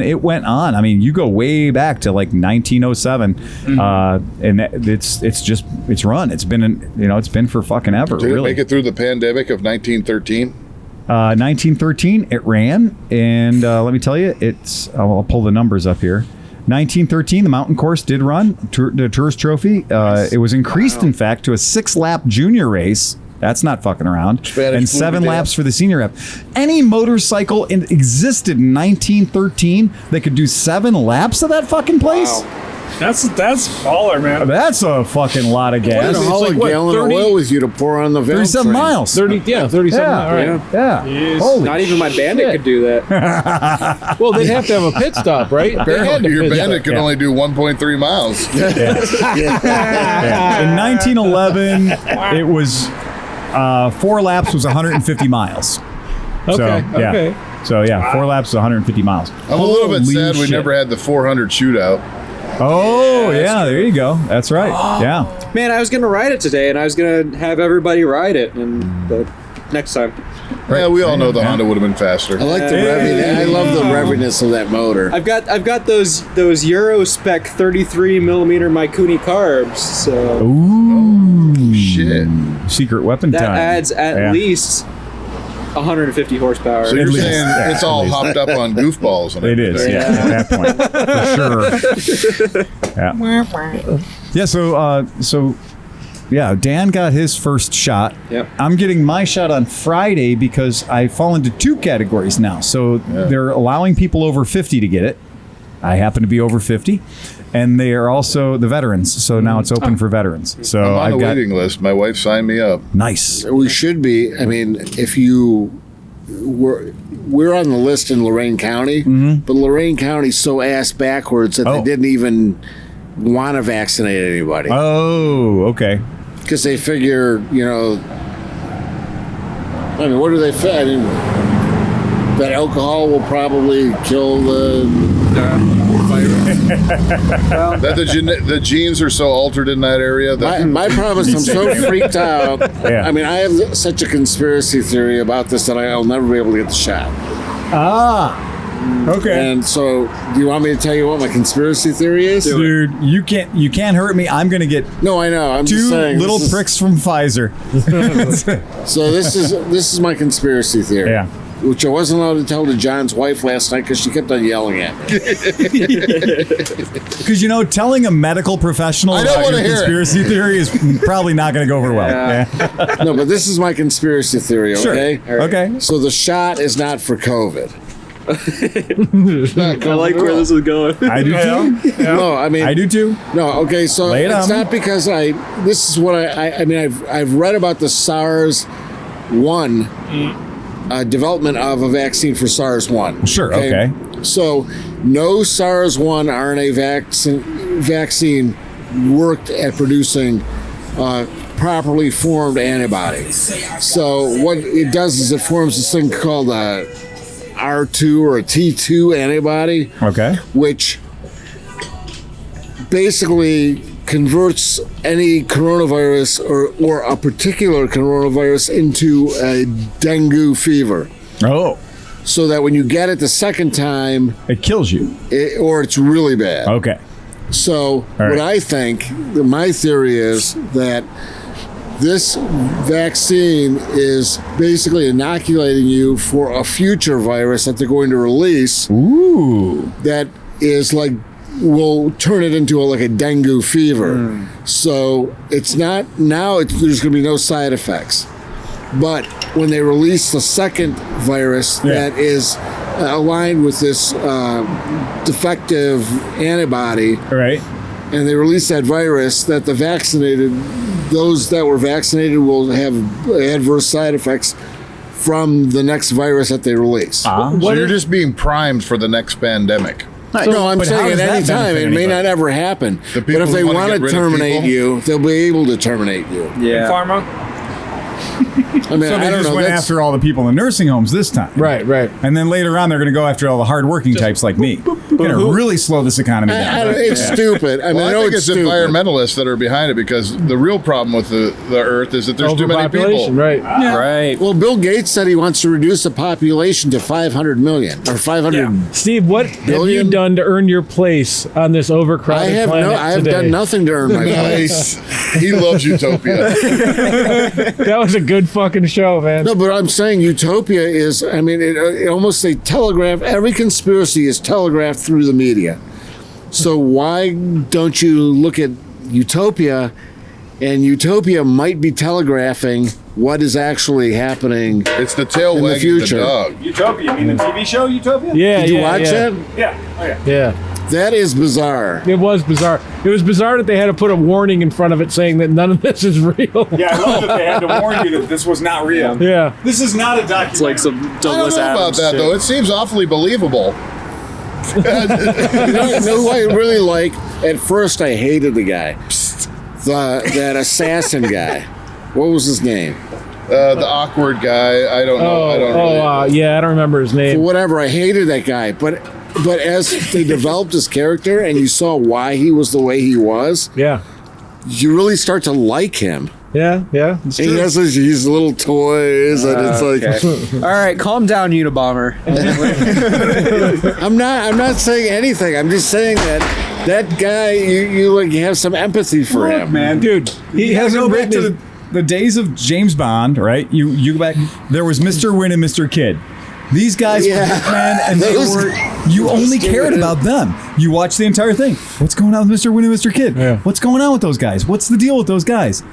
it went on. I mean, you go way back to like 1907 and it's run. It's been for fucking ever.
Did
really.
it make it through the pandemic of 1913?
1913 it ran, and let me tell you, I'll pull the numbers up here. 1913 the mountain course did run the tourist trophy. It was increased in fact to a 6-lap junior race. That's not fucking around. And 7 laps for the senior rep. Any motorcycle existed in 1913 that could do 7 laps of that fucking place.
Wow. That's baller, man.
That's a fucking lot of gas.
It's like a gallon of oil with you to pour on the valve
37
train.
miles.
37 miles. All right.
Yeah. Holy
Not even my Bandit could do that.
Well, they'd have to have a pit stop, right?
Apparently, your Bandit can only do 1.3 miles.
In 1911, it was 4 laps was 150 miles.
Okay.
So 4 laps is 150 miles.
I'm a little bit sad we
shit.
never had the 400 shootout.
Oh, yeah, there you go. That's right. Yeah.
Man, I was going to ride it today, and I was going to have everybody ride it, but next time.
Yeah, we all know the Honda would have been faster.
I like the reviness. I love the reviness of that motor.
I've got those Euro spec 33 millimeter Mikuni carbs, so
Ooh.
Shit.
Secret weapon
that
time.
adds at least 150 horsepour.
So you're
At least.
saying it's all hopped up on goofballs. And
It is,
everything.
at that point, for sure. Yeah. So Dan got his first shot.
Yep.
I'm getting my shot on Friday because I fall into 2 categories now. So they're allowing people over 50 to get it. I happen to be over 50. And they are also the veterans. So now it's open for veterans. So
I'm on
I've
the
got
waiting list. My wife signed me up.
nice.
We should be. I mean, if you we're on the list in Lorain County, but Lorain County's so ass backwards that they didn't even want to vaccinate anybody
Oh, okay.
because they figure, I mean, what do they figure? I mean, that alcohol will probably kill the virus.
That the genes are so altered in that area. That
My problem is I'm so freaked out.
Yeah.
I mean, I have such a conspiracy theory about this that I'll never be able to get the shot.
Okay.
And so, do you want me to tell you what my conspiracy theory is?
Dude, you can't hurt me. I'm gonna get
No, I know. I'm
2
just saying.
little pricks from Pfizer.
So this is my conspiracy theory.
Yeah.
Which I wasn't allowed to tell to John's wife last night because she kept on yelling at me.
Because telling a medical professional
I don't
about your
wanna hear it.
conspiracy theory is probably not going to go over well. Yeah.
No, but this is my conspiracy theory,
Sure.
okay?
Okay.
So the shot is not for COVID.
I like where this is going.
I do too.
No, I mean
I do too.
No, okay, so
Lay it
it's
on
not because this is what I mean, I've read about the SARS 1 development of a vaccine for SARS 1.
Sure, okay.
So no SARS 1 RNA vaccine worked at producing properly formed antibodies. So what it does is it forms this thing called a R2 or a T2 antibody,
Okay.
which basically converts any coronavirus or a particular coronavirus into a dengue fever.
Oh,
So that when you get it the second time,
it kills you.
or it's really bad.
Okay.
So
right.
what I think, my theory is that this vaccine is basically inoculating you for a future virus that they're going to release.
Ooh.
That is like, will turn it into like a dengue fever. So it's not, there's going to be no side effects. But when they release the second virus that is aligned with this defective antibody,
Right.
and they release that virus, that those that were vaccinated will have adverse side effects from the next virus that they release.
So you're just being primed for the next pandemic.
No, I'm
but how
saying
does
at
that
any time.
benefit
It may
anybody?
not ever happen.
The
But
people
if they
who wanna
want
get
to
rid of
terminate
people?
you, they'll be able to terminate you.
Yeah.
Pharma.
I mean,
So
I
they
don't
just
know.
went after all the people in nursing homes this time.
Right.
And then later on, they're going to go after all the hardworking types like me. Going to really slow this economy down.
It's stupid. I mean,
Well, I think it's
stupid.
environmentalists that are behind it because the real problem with the Earth is that there's too many people.
Overpopulation, right.
Right.
Well, Bill Gates said he wants to reduce the population to 500 million or 500.
Steve, what have you
Billion?
done to earn your place on this overcrowded planet
I have
today?
done nothing to earn my place.
Nice. He loves Utopia.
That was a good fucking show, man.
No, but I'm saying Utopia is, I mean, it almost they telegraph, every conspiracy is telegraphed through the media. So why don't you look at Utopia, and Utopia might be telegraphing what is actually happening
It's the tail
in the
wagging the
future.
dog.
Utopia, you mean the TV show Utopia?
Yeah,
Did you
yeah,
watch
yeah.
that?
Yeah. Oh, yeah.
Yeah.
That is bizarre.
It was bizarre. It was bizarre that they had to put a warning in front of it saying that none of this is real.
Yeah, I love that they had to warn you that this was not real.
Yeah.
This is not a documentary.
It's like some
I don't
Douglas
know about
Adams
that
shit.
though. It seems awfully believable.
You know who I really like? At first, I hated the guy. That assassin guy. What was his name?
The awkward guy. I don't know. I don't really.
Yeah, I don't remember his name.
Whatever, I hated that guy. But as they developed his character and you saw why he was the way he was,
Yeah.
you really start to like him.
Yeah. It's
And he
true.
has these little toys, and it's like,
All right, calm down, Unabomber.
I'm not saying anything. I'm just saying that guy, you have some empathy for him,
man.
Dude, he
You
hasn't
go back
written
to
his-
the days of James Bond, right? You go back. There was Mr. Win and Mr. Kid. These guys
Yeah.
were hitman, and they
Those-
were. You only cared about them. You watched the entire thing. What's going on with Mr. Win and Mr. Kid?
Yeah.
What's going on with those guys? What's the deal with those guys?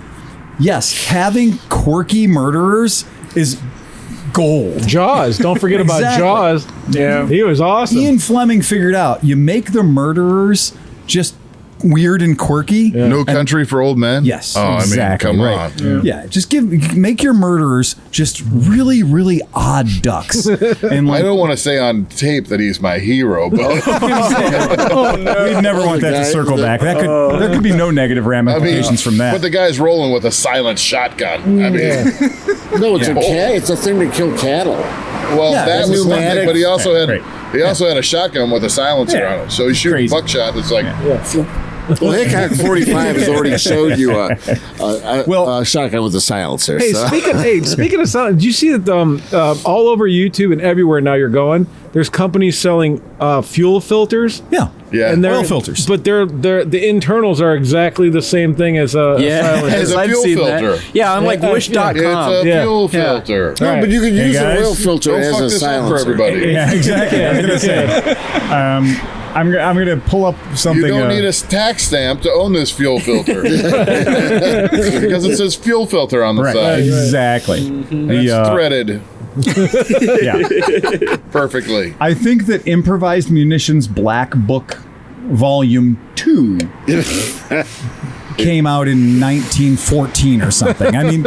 Yes, having quirky murderers is gold.
Jaws. Don't forget about
Exactly.
Jaws. Yeah. He was awesome.
Ian Fleming figured out you make the murderers just weird and quirky.
No Country for Old Men.
Yes,
Oh,
exactly.
I mean, come
right.
on.
Yeah, just make your murderers just really, really odd ducks. And
I
like,
don't want to say on tape that he's my hero, but
we'd never want that to
guy-
circle back. That could there could be no negative
I mean,
ramifications from that.
But the guy's rolling with a silent shotgun. I mean,
No, it's it's a thing to kill cattle.
well,
Yeah,
that
that's
was something,
pneumatic.
but he also had
Right.
he also had a shotgun with a silencer
Yeah.
on it. So he's shooting
Crazy.
buckshot. It's like
Well, Hickok 45 has already showed you a shotgun with a silencer.
Hey,
so.
speaking of selling, did you see that all over YouTube and everywhere now you're going, there's companies selling fuel filters?
yeah,
Yeah.
And they're
oil filters.
But they're the internals are exactly the same thing as a silencer.
As a
I've
fuel
seen
filter.
that. Yeah, on like
Yeah,
Wish.com.
it's a
Yeah.
fuel filter.
No, but you can
Hey,
use
guys,
a oil filter
Don't
as
fuck
a
this up for
silencer.
everybody.
Yeah, exactly. I was gonna say. I'm gonna pull up something.
You don't need a tax stamp to own this fuel filter because it says fuel filter on the
right.
side.
Exactly.
It's threaded
Yeah.
perfectly.
I think that Improvised Munitions Black Book Volume 2 came out in 1914 or something. I mean,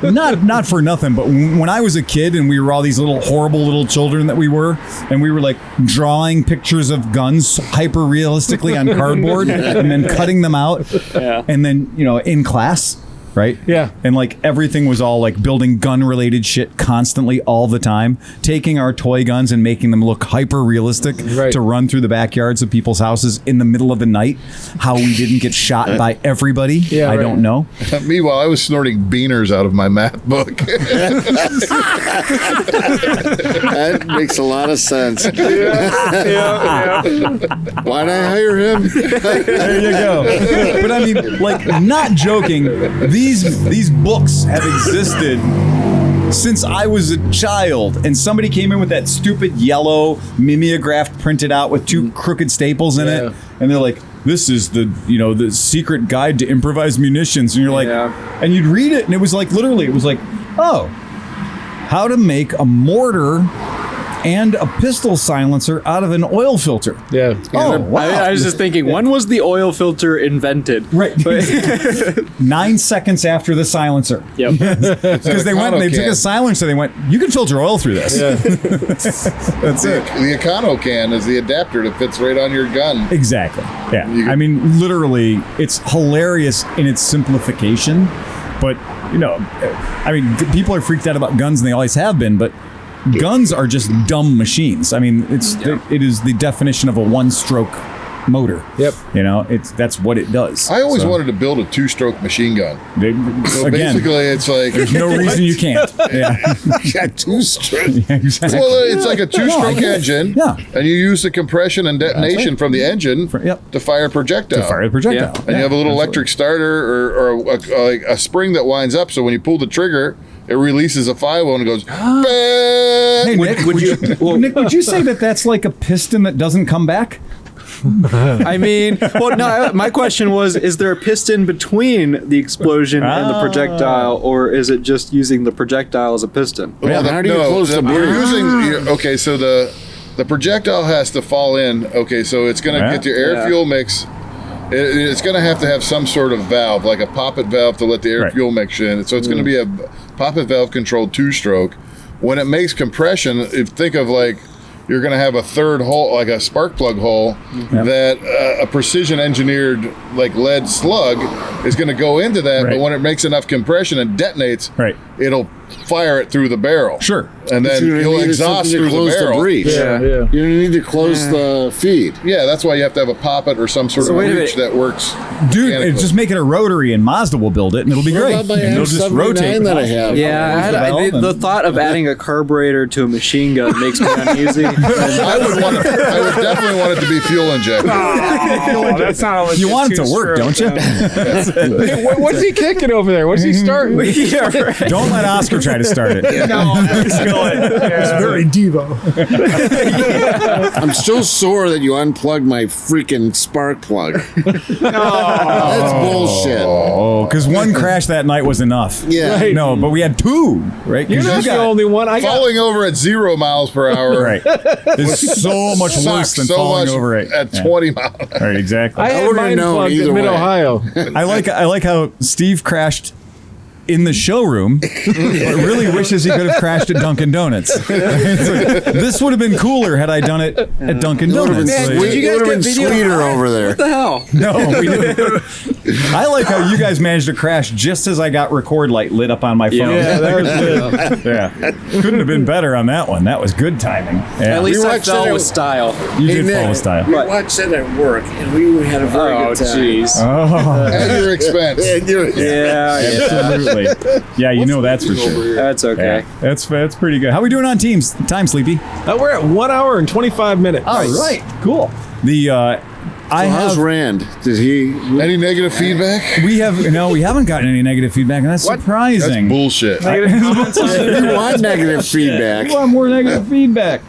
not for nothing, but when I was a kid and we were all these little horrible little children that we were, and we were like drawing pictures of guns hyper realistically on cardboard and then cutting them out, and then in class. Right?
Yeah.
And like everything was all like building gun related shit constantly all the time, taking our toy guns and making them look hyper realistic
Right.
to run through the backyards of people's houses in the middle of the night. How we didn't get shot by everybody,
Yeah,
I
right.
don't know.
Meanwhile, I was snorting beaners out of my math book.
That makes a lot of sense. Why'd I hire him?
There you go. But I mean, like, not joking, these books have existed since I was a child, and somebody came in with that stupid yellow mimeograph printed out with two crooked staples in it, and they're like, this is the secret guide to improvised munitions, and you're like, and you'd read it, and it was like, literally, it was like, oh, how to make a mortar and a pistol silencer out of an oil filter.
Yeah.
Oh, wow.
I was just thinking, when was the oil filter invented?
Right. 9 seconds after the silencer.
Yep.
Because they took a silencer, they went, you can filter oil through this. That's it.
The Econo can is the adapter that fits right on your gun.
Exactly. Yeah.
You can-
I mean, literally, it's hilarious in its simplification, but I mean, people are freaked out about guns, and they always have been, but guns are just dumb machines. I mean, it is the definition of a one-stroke motor.
Yep.
That's what it does.
I always wanted to build a 2-stroke machine gun. So
Again,
basically, it's like
there's no reason you can't. Yeah.
Got 2-stroke.
Yeah, exactly.
well, it's like a 2-stroke engine, and you use the compression and detonation from the engine to fire a projectile. And you have a little electric starter or a spring that winds up, so when you pull the trigger, it releases a 5-0 and it goes.
Hey, Nick, Nick, would you say that that's like a piston that doesn't come back?
I mean, well, no. My question was: is there a piston between the explosion and the projectile, or is it just using the projectile as a piston?
Well, how do you close the breech?
Okay, so the projectile has to fall in. Okay, so it's going to get your air fuel mix. It's going to have some sort of valve, like a poppet valve, to let the air fuel mix in. So it's going to be a poppet valve controlled 2-stroke. When it makes compression, think of like. You're going to have a third hole, like a spark plug hole, that a precision engineered like lead slug is going to go into that. But when it makes enough compression and detonates, it'll fire it through the barrel.
Sure.
And then you'll exhaust through the barrel.
breech. You need to close the feed.
Yeah, that's why you have to have a poppet or some sort of breech that works.
Dude, just make it a rotary, and Mazda will build it, and it'll be great.
It'll just rotate. That I have.
Yeah, the thought of adding a carburetor to a machine gun makes me uneasy.
I would definitely want it to be fuel injected.
That's not a
you want it to work, don't you?
Hey, what's he kicking over there? What's he starting?
Don't let Oscar try to start it.
It's very Devo.
I'm still sore that you unplugged my freaking spark plug. That's bullshit.
Oh, because one crash that night was enough.
Yeah.
Right.
No, but we had two, right?
You're not the only one.
Falling over at 0 miles per hour.
Right. It's so much worse than falling over
at 20 miles.
Right, exactly.
I had
wouldn't
mine
have known
plugged
either
in
way.
Mid-Ohio.
I like how Steve crashed in the showroom, but really wishes he could have crashed at Dunkin' Donuts. This would have been cooler had I done it at Dunkin' Donuts.
Did you guys get sweeter over there?
What the hell?
No, we didn't. I like how you guys managed to crash just as I got record light lit up on my phone.
Yeah, that was good.
Yeah, couldn't have been better on that one. That was good timing. Yeah.
At least I
watched
fell
it-
with style.
You
Hey,
did
Nick,
fall with style.
We watched it at work, and we had a very
Oh,
good time.
jeez.
Oh,
At your expense.
Yeah,
absolutely. Yeah, you know that's for sure.
that's okay.
Yeah, that's pretty good. How we doing on teams? Time, Sleepy.
We're at 1 hour and 25 minutes.
All right, cool. The
How's Rand? Did he?
Any negative feedback?
we haven't gotten any negative feedback, and that's
That's
surprising.
bullshit.
We want negative feedback.
We want more negative feedback.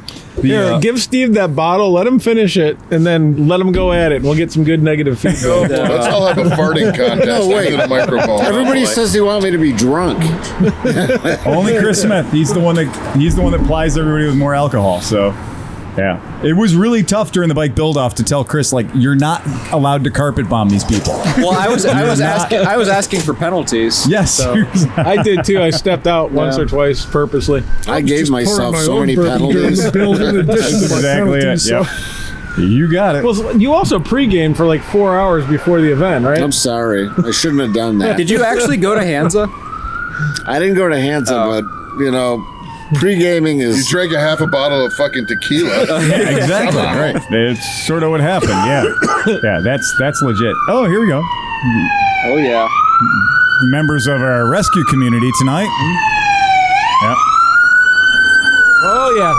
Here, give Steve that bottle, let him finish it, and then let him go at it, and we'll get some good negative feedback.
Let's all have a farting contest
No, wait.
into the microphone.
Everybody says they want me to be drunk.
Only Chris Smith. He's the one that plies everybody with more alcohol. So, yeah, it was really tough during the bike build-off to tell Chris, like, you're not allowed to carpet bomb these people.
Well, I was asking for penpenalties.
Yes,
So.
I did too. I stepped out once or twice purposely.
I gave
Just pouring
myself
my
so
own
many
bourbon during
penalties.
the build in addition to my
exactly it.
penalties, so-
Yep. You got it.
Well, you also pre-gamed for like 4 hours before the event, right?
I'm sorry. I shouldn't have done that.
Did you actually go to Hansa?
I didn't go to Hansa, but, pre-gaming
You
is...
drank a half a bottle of fucking tequila.
Yeah, exactly. Right. It's sort of what happened. Yeah. Yeah, that's legit. Oh, here we go.
Oh yeah.
Members of our rescue community tonight. Yep.
Oh yeah.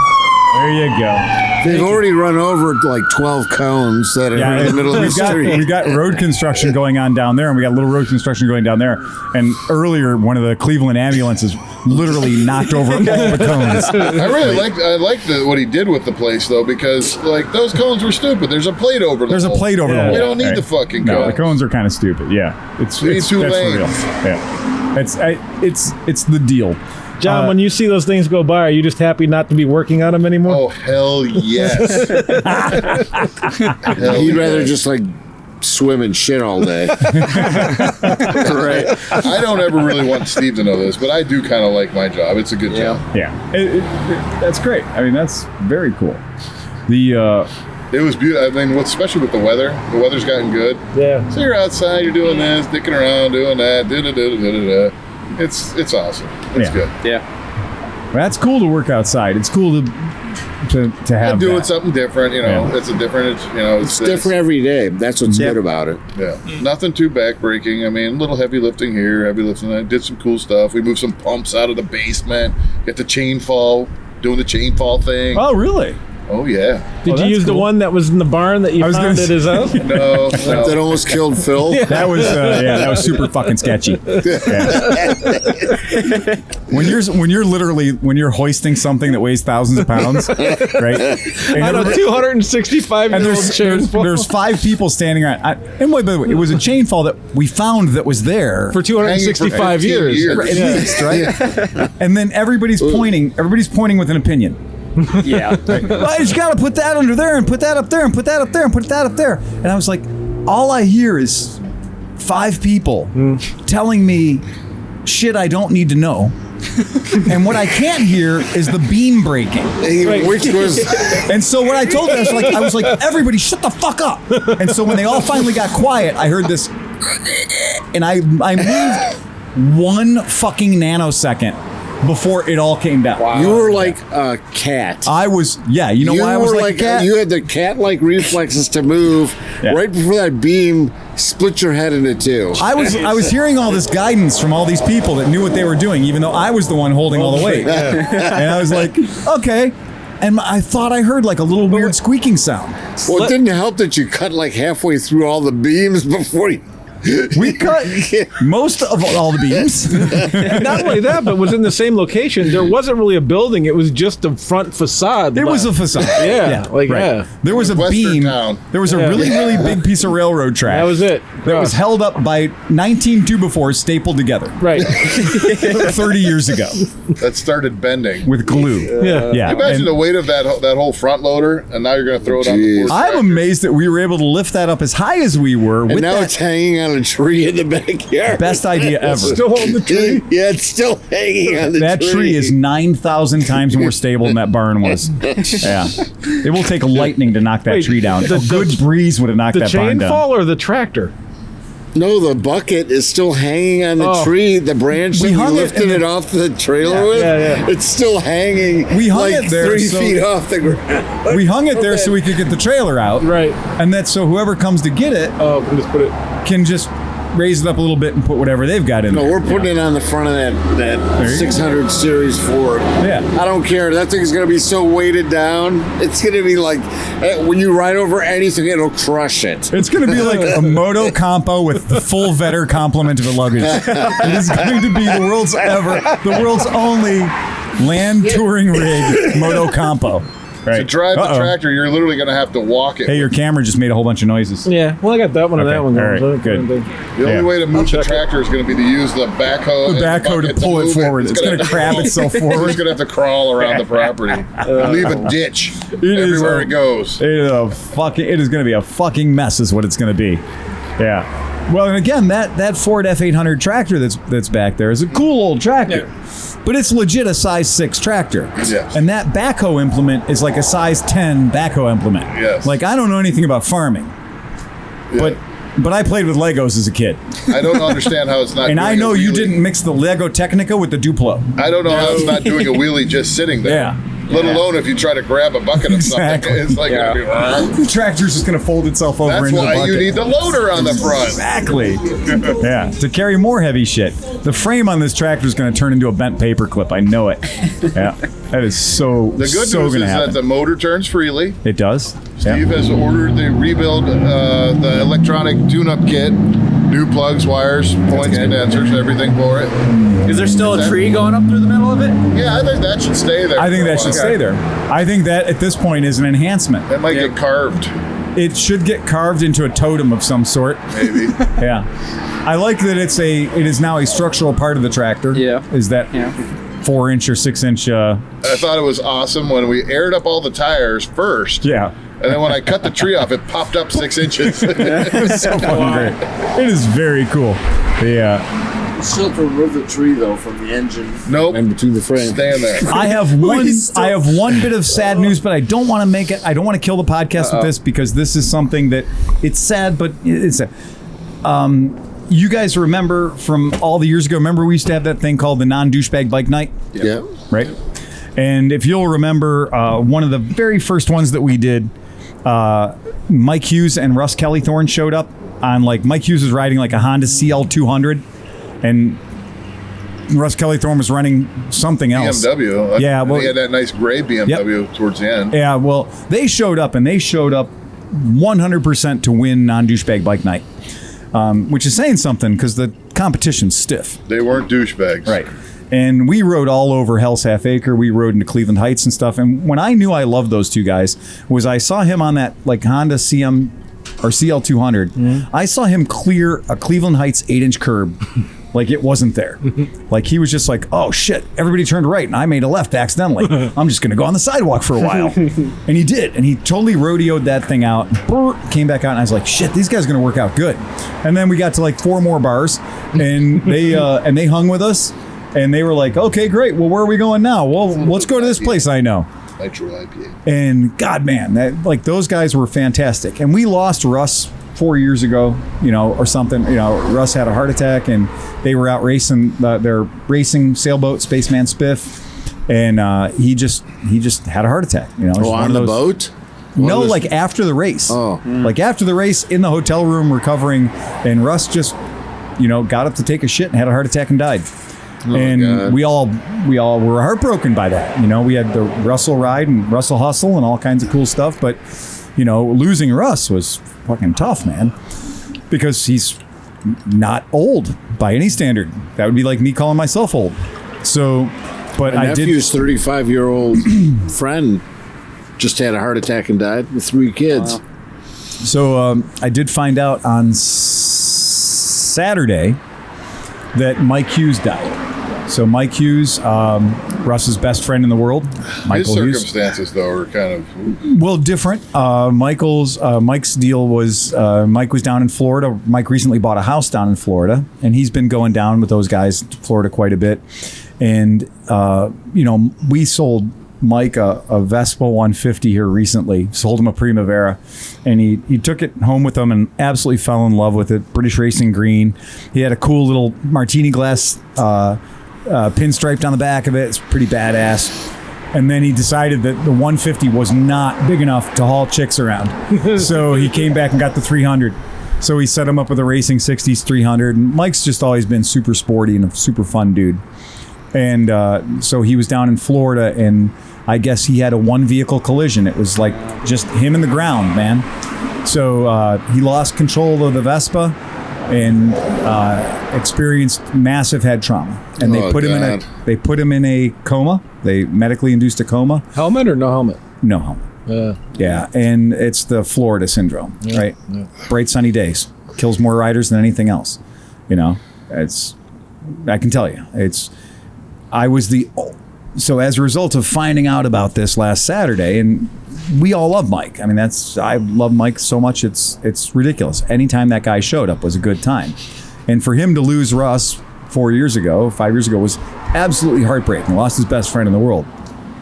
There you go.
They've already run over like 12 cones that are in the middle of the street.
We've got road construction going on down there, and we got little road construction going down there. And earlier, one of the Cleveland ambulances literally knocked over all the cones.
I really liked what he did with the place though, because like those cones were stupid. There's a plate over the
There's a
hole.
plate over the hole.
We don't need
Right.
the fucking
No,
cones.
the cones are kind of stupid. Yeah, it's
We need two
that's
lanes.
real. Yeah, it's the deal.
John, when you see those things go by, are you just happy not to be working on them anymore?
Oh hell yes!
He'd rather just like swim in shit all day.
Right. I don't ever really want Steve to know this, but I do kind of like my job. It's a good job.
Yeah, that's great. I mean, that's very cool. The
It was beautiful. I mean, especially with the weather. The weather's gotten good.
Yeah.
So you're outside, you're doing this, dicking around, doing that, da-da-da-da-da-da. It's awesome. It's
Yeah.
good.
Yeah.
That's cool to work outside. It's cool to have
I'm doing
that.
something different, you know.
Yeah.
It's a different,
It's different every day. That's what's good about it.
Yeah, nothing too backbreaking. I mean, a little heavy lifting here, heavy lifting there. Did some cool stuff. We moved some pumps out of the basement. Get the chain fall, doing the chain fall thing.
Oh, really?
Oh yeah.
Did you
that's
use the
cool.
one that was in the barn that you
was
found
gonna
at his house?
No,
That
no.
almost killed Phil.
That was that was super fucking sketchy. Yeah. when you're hoisting something that weighs thousands of pounds, right? And
On a
everybody-
265-year-old chain fall.
there's 5 people standing around. And wait, by the way, it was a chain fall that we found that was there
for 265
15
years.
at least, right? And then everybody's pointing with an opinion.
Yeah.
Well, you got to put that under there and put that up there and put that up there and put that up there. And I was like, all I hear is 5 people telling me shit I don't need to know. And what I can't hear is the beam breaking.
Which was
And so what I told them, I was like, everybody shut the fuck up. And so when they all finally got quiet, I heard this, and I moved 1 fucking nanosecond before it all came down.
you were like a cat.
I was, you know why I was like a cat?
You had the cat-like reflexes to move
Yeah.
right before that beam split your head into 2.
I was hearing all this guidance from all these people that knew what they were doing, even though I was the one holding all the weight. And I was like, okay. And I thought I heard like a little weird squeaking sound.
Well, it didn't help that you cut like halfway through all the beams before you.
We cut most of all the beams.
And not only that, but was in the same location. There wasn't really a building. It was just a front facade.
It was a facade.
Yeah, yeah.
There was a
Western
beam.
town.
There was a really, really big piece of railroad track.
That was it.
That was held up by 19 2x4s stapled together
Right.
30 years ago
That started bending.
with glue.
Yeah.
Yeah.
Imagine
And
the weight of that whole front loader, and now you're going to throw it on the
Jeez.
board.
I'm amazed that we were able to lift that up as high as we were
And
with
now
that
it's hanging on a tree in the backyard.
best idea ever.
Still on the tree.
Yeah, it's still hanging on the
That tree is 9,000 times more stable than that barn was. Yeah. It will take lightning to knock that
Wait,
tree down.
the-
A good breeze would have knocked
The
that barn
chain
down.
fall or the tractor?
No, the bucket is still hanging on the tree. The branch
We
that we
hung it
lifted
and
it
then-
off the trailer with,
yeah.
it's still hanging.
We hung
like
it there
3
so-
feet off the ground.
We hung it there so we could get the trailer out.
Right.
And that so whoever comes to get it
Oh, just put it.
can just raise it up a little bit and put whatever they've got in
No,
there.
we're putting it on the front of that
you go.
600 series Ford.
Yeah.
I don't care. That thing's going to be so weighted down. It's going to be like when you ride over anything, it'll crush it.
It's going to be like a Moto Compo with the full Vetter complement of the luggage. It is going to be the world's only land touring rig Moto Compo. Right.
To drive the tractor, you're literally going to have to walk it.
Hey, your camera just made a whole bunch of noises.
Yeah. Well, I got that one and
Okay,
that one
all
going.
right, good.
The only
Yeah.
way to move the
check it.
tractor is going to be to use the backhoe.
The
and
backhoe to
bucket
pull it
move
forward. It's going to crab itself forward.
It's going to have to crawl around the property. Leave a ditch
is
everywhere
a-
it goes.
It is going to be a fucking mess is what it's going to be. Yeah. Well, and again, that Ford F800 tractor that's back there is a cool old tractor. But it's legit a size 6 tractor.
Yes.
And that backhoe implement is like a size 10 backhoe implement.
Yes.
Like, I don't know anything about farming.
Yeah.
But I played with Legos as a kid.
I don't understand how it's not.
And
doing
I
a
know you
wheelie.
didn't mix the Lego Technica with the Duplo.
I don't know how it's not doing a wheelie just sitting there.
Yeah.
Let alone if you try to grab a bucket of
Exactly.
something, it's like
Yeah.
gonna be.
The tractor's just going to fold itself over
That's
into the
why
bucket.
you need the loader on the front.
Exactly. Yeah, to carry more heavy shit. The frame on this tractor is going to turn into a bent paperclip. I know it. Yeah, that is so.
The good
so
news
gonna
is
happen.
that the motor turns freely.
It does.
Steve
Yeah.
has ordered the rebuild, the electronic tune-up kit, new plugs, wires, points, condensers, everything for it.
Is there still a tree going up through the middle of it?
Yeah, I think that should stay there.
I think
for a
that should
while.
stay there. I think that at this point is an enhancement.
That might get carved,
It should get carved into a totem of some sort.
maybe.
Yeah. I like that it is now a structural part of the tractor.
Yeah.
Is that 4-inch or 6-inch?
I thought it was awesome when we aired up all the tires first.
Yeah.
And then when I cut the tree off, it popped up 6 inches.
It's so fucking great. It is very cool. Yeah.
Still have to remove the tree though from the engine
Nope.
and between the frame.
Stand there.
I have one bit of sad news, but I don't want to make it. I don't want to kill the podcast with this because this is something that it's sad, but it's sad. you guys remember from all the years ago, remember we used to have that thing called the non-douchebag bike night?
Yeah.
Right? And if you'll remember, one of the very first ones that we did, Mike Hughes and Russ Kellythorne showed up on, like, Mike Hughes was riding like a Honda CL200, and Russ Kellythorne was running something else.
BMW.
Yeah, well,
he had that nice gray BMW towards the end.
Yeah, well, they showed up, and they showed up 100% to win non-douchebag bike night, which is saying something because the competition's stiff.
They weren't douchebags.
Right. And we rode all over Hell's Half Acre. We rode into Cleveland Heights and stuff. And when I knew I loved those two guys was I saw him on that like Honda CM or CL200. Mm-hmm. I saw him clear a Cleveland Heights 8-inch curb like it wasn't there. Like he was just like, oh shit, everybody turned right and I made a left accidentally. I'm just going to go on the sidewalk for a while. And he did. And he totally rodeoed that thing out, came back out, and I was like, shit, these guys are going to work out good. And then we got to like 4 more bars and they hung with us. And they were like, okay, great. Well, where are we going now? Well, let's go to this place I know.
Nitro IPA.
And God, man, like those guys were fantastic. And we lost Russ 4 years ago, or something. Russ had a heart attack, and they were out racing their racing sailboat, Spaceman Spiff, and he just had a heart attack.
On the boat.
No, like after the race. Oh, like after the race in the hotel room recovering, and Russ just, got up to take a shit and had a heart attack and died. Oh, and God. we all were heartbroken by that. We had the Russell ride and Russell hustle and all kinds of cool stuff. But, losing Russ was fucking tough, man, because he's not old by any standard. That would be like me calling myself old. So, but
My
I did.
nephew's 35-year-old friend just had a heart attack and died with 3 kids.
Wow. So I did find out on Saturday that Mike Hughes died. So Mike Hughes, Russ's best friend in the world, Michael
His
Hughes.
circumstances, though, are kind of
well different. Mike's deal was Mike was down in Florida. Mike recently bought a house down in Florida, and he's been going down with those guys to Florida quite a bit. And we sold Mike a Vespa 150 here recently. Sold him a Primavera, and he took it home with him and absolutely fell in love with it. British Racing Green. He had a cool little martini glass pinstriped on the back of it. It's pretty badass. And then he decided that the 150 was not big enough to haul chicks around. So he came back and got the 300. So he set him up with a Racing 60s 300. And Mike's just always been super sporty and a super fun dude. And so he was down in Florida, and I guess he had a 1-vehicle collision. It was like just him and the ground, man. So he lost control of the Vespa and experienced massive head trauma. And they put him in a coma. They medically induced a coma.
Helmet or no helmet?
No helmet. Yeah, and it's the Florida syndrome, right? Yeah. Bright sunny days kills more riders than anything else. It's. I can tell you, it's. So as a result of finding out about this last Saturday, and we all love Mike. I mean, I love Mike so much, it's ridiculous. Anytime that guy showed up was a good time. And for him to lose Russ 5 years ago, was absolutely heartbreaking. Lost his best friend in the world.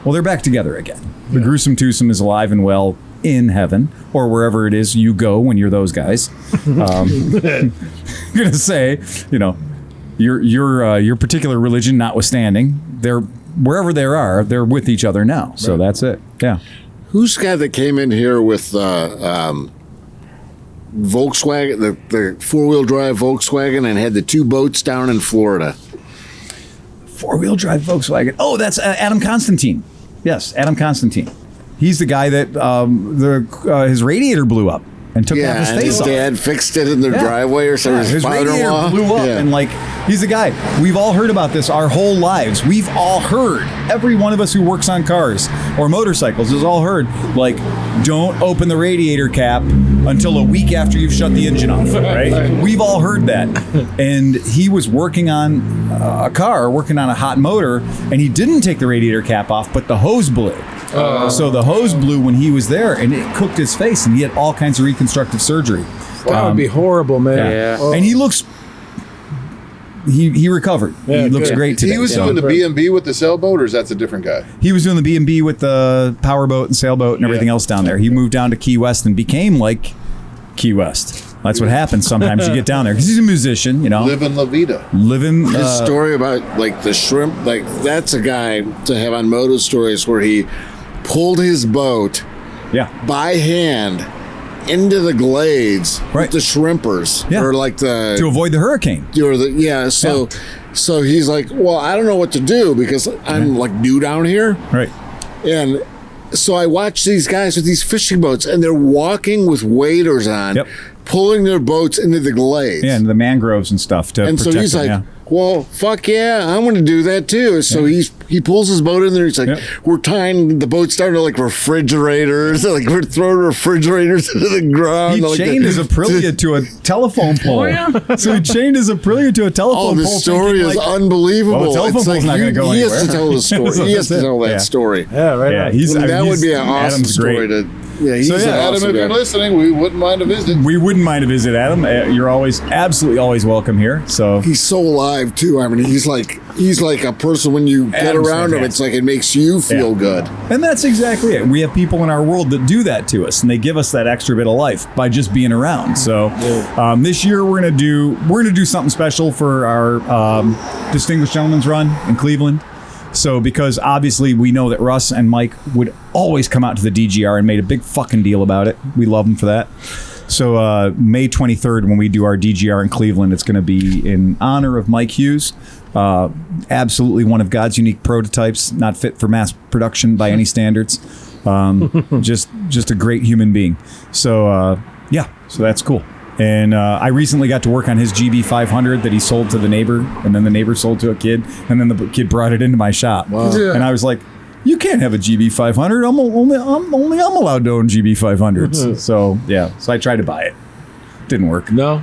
Well, they're back together again. The Gruesome Twosome is alive and well in heaven, or wherever it is you go when you're those guys. I'm gonna say, your particular religion notwithstanding, they're wherever they are, they're with each other now. So that's it. Yeah.
Who's the guy that came in here with Volkswagen, the 4-wheel drive Volkswagen, and had the 2 boats down in Florida?
4-wheel drive Volkswagen. Oh, that's Adam Constantine. Yes, Adam Constantine. He's the guy that his radiator blew up and took half his face off.
His dad fixed it in their driveway or something.
His father-in-law blew up, and he's the guy. We've all heard about this our whole lives. We've all heard. Every one of us who works on cars or motorcycles has all heard, don't open the radiator cap until a week after you've shut the engine off, right? We've all heard that. And he was working on a hot motor, and he didn't take the radiator cap off, but the hose blew. So the hose blew when he was there, and it cooked his face, and he had all kinds of reconstructive surgery.
That would be horrible, man.
Yeah. Oh. And he looks... He recovered.
Yeah,
he looks great today.
He was doing the B&B with the sailboat, or is that a different guy?
He was doing the B&B with the powerboat and sailboat and everything else down there. He moved down to Key West and became like Key West. That's what happens sometimes. You get down there because he's a musician, you know.
Living La Vida.
His story about like the shrimp, like that's a guy to have on Moto Stories where he pulled his boat by hand into the glades with the shrimpers or like
to avoid the hurricane.
So he's like, well, I don't know what to do because I'm like new down here.
Right.
And so I watch these guys with these fishing boats and they're walking with waders on, pulling their boats into the glades.
Yeah, and the mangroves and stuff to protect
so he's
them,
like, well, fuck yeah, I'm going to do that too. So he pulls his boat in there. He's like, we're tying the boats down to like refrigerators. Like we're throwing refrigerators into the ground.
He chained his Aprilia to a telephone pole. So he chained his Aprilia to a telephone pole.
Oh, the story is unbelievable.
The telephone pole's not going to go anywhere.
He has to tell the story. He has to tell that story.
Yeah, right.
Yeah,
that would be an awesome story to... Yeah,
Adam, if you're listening, we wouldn't mind a visit.
We wouldn't mind a visit, Adam. You're absolutely always welcome here. So
he's so alive too. I mean, he's like a person when you get around him. It's like it makes you feel good.
And that's exactly it. We have people in our world that do that to us, and they give us that extra bit of life by just being around. So this year we're gonna do something special for our Distinguished Gentleman's Run in Cleveland. So because obviously we know that Russ and Mike would always come out to the DGR and made a big fucking deal about it. We love them for that. So May 23rd, when we do our DGR in Cleveland, it's going to be in honor of Mike Hughes. Absolutely one of God's unique prototypes, not fit for mass production by any standards. Just a great human being. So so that's cool. And I recently got to work on his GB500 that he sold to the neighbor, and then the neighbor sold to a kid, and then the kid brought it into my shop. Wow. Yeah. And I was like, you can't have a GB500. I'm allowed to own GB500s. So I tried to buy it. Didn't work.
No.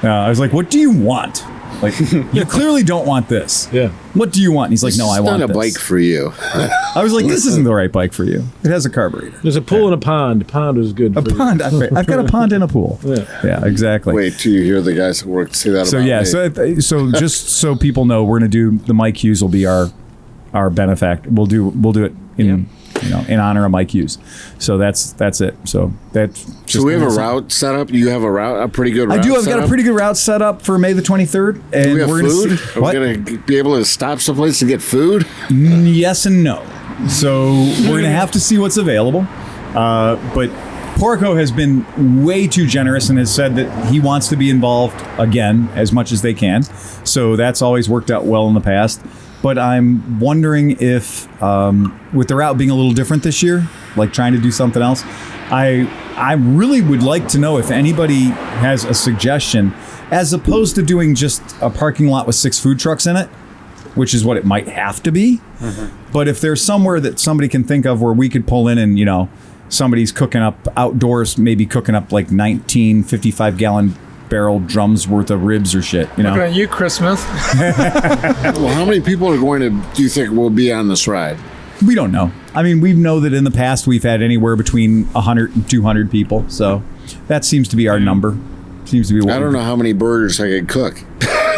I was like, what do you want? Like, you clearly don't want this.
Yeah.
What do you want? And he's like, no, I want this.
It's not a bike for you.
I was like, this isn't the right bike for you. It has a carburetor.
There's a pool and a pond. A pond is good.
A pond. I've got a pond and a pool. Yeah, exactly.
Wait till you hear the guys who work say that about me.
So just so people know, we're going to do the Mike Hughes will be our benefactor. We'll do it in honor of Mike Hughes. So that's it. So that's just.
So we have a route set up. You have a pretty good route.
I do. I've got a pretty good route set up for May the 23rd. And
do we have
we're
food?
Are
we going to be able to stop someplace to get food?
Yes and no. So we're going to have to see what's available. But Porco has been way too generous and has said that he wants to be involved again as much as they can. So that's always worked out well in the past. But I'm wondering if, with the route being a little different this year, like trying to do something else, I really would like to know if anybody has a suggestion, as opposed to doing just a parking lot with 6 food trucks in it, which is what it might have to be. Mm-hmm. But if there's somewhere that somebody can think of where we could pull in and, somebody's cooking up outdoors, maybe cooking up like 19 55-gallon barrel drums worth of ribs or shit,
Looking at you, Chris Smith.
Well, how many people do you think will be on this ride?
We don't know. I mean, we know that in the past we've had anywhere between 100 and 200 people. So that seems to be our number. Seems to be what
I don't know how many burgers I could cook.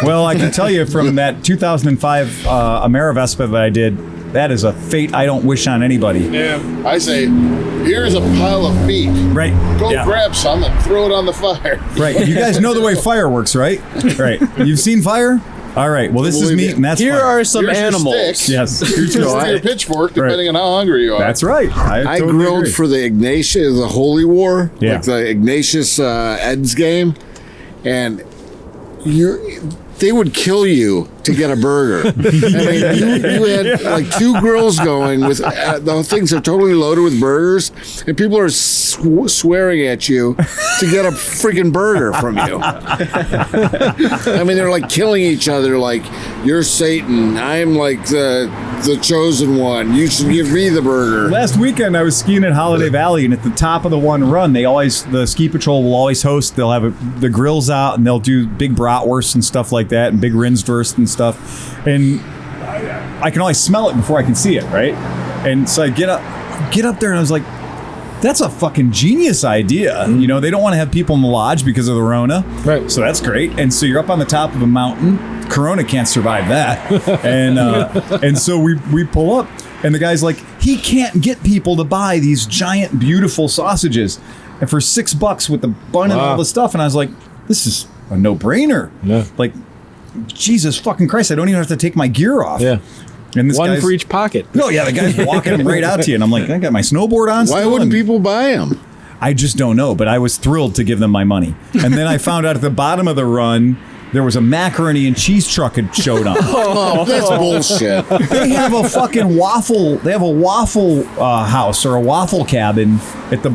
Well, I can tell you from that 2005 Amerivespa that I did, that is a fate I don't wish on anybody.
Yeah. I say, here's a pile of meat.
Right.
Go grab some and throw it on the fire.
Right. You guys know the way fire works, right? Right. You've seen fire? All right. Well, this is meat, and that's
Here
fire.
are some
Here's
animals.
Your sticks.
Yes.
Here's your pitchfork, depending on how hungry you are.
That's right.
I
totally
grilled
agree.
for the Ignatius, the Holy War,
Yeah.
like the Ignatius Eds game, and they would kill you to get a burger. I mean, you had like 2 grills going with the things are totally loaded with burgers, and people are swearing at you to get a freaking burger from you. I mean, they're like killing each other. Like, you're Satan. I'm like the chosen one. You should give me the burger.
Last weekend, I was skiing at Holiday Valley, and at the top of the one run, the ski patrol will always host. They'll have the grills out, and they'll do big bratwurst and stuff like that, and big Rindswurst and stuff. And I can only smell it before I can see it, right? And so I get up there, and I was like, that's a fucking genius idea. They don't want to have people in the lodge because of the Rona.
Right.
So that's great. And so you're up on the top of a mountain. Corona can't survive that. And so we pull up, and the guy's like, he can't get people to buy these giant, beautiful sausages. and for $6 with the bun and all the stuff. And I was like, this is a no-brainer.
Yeah.
Like, Jesus fucking Christ, I don't even have to take my gear off.
Yeah.
And this
One for each pocket.
No, yeah, the guy's walking right out to you. And I'm like, I got my snowboard on.
Why wouldn't people buy them?
I just don't know, but I was thrilled to give them my money. And then I found out at the bottom of the run, there was a macaroni and cheese truck had showed up.
Oh, that's bullshit.
They have a fucking waffle. They have a waffle house or a waffle cabin at the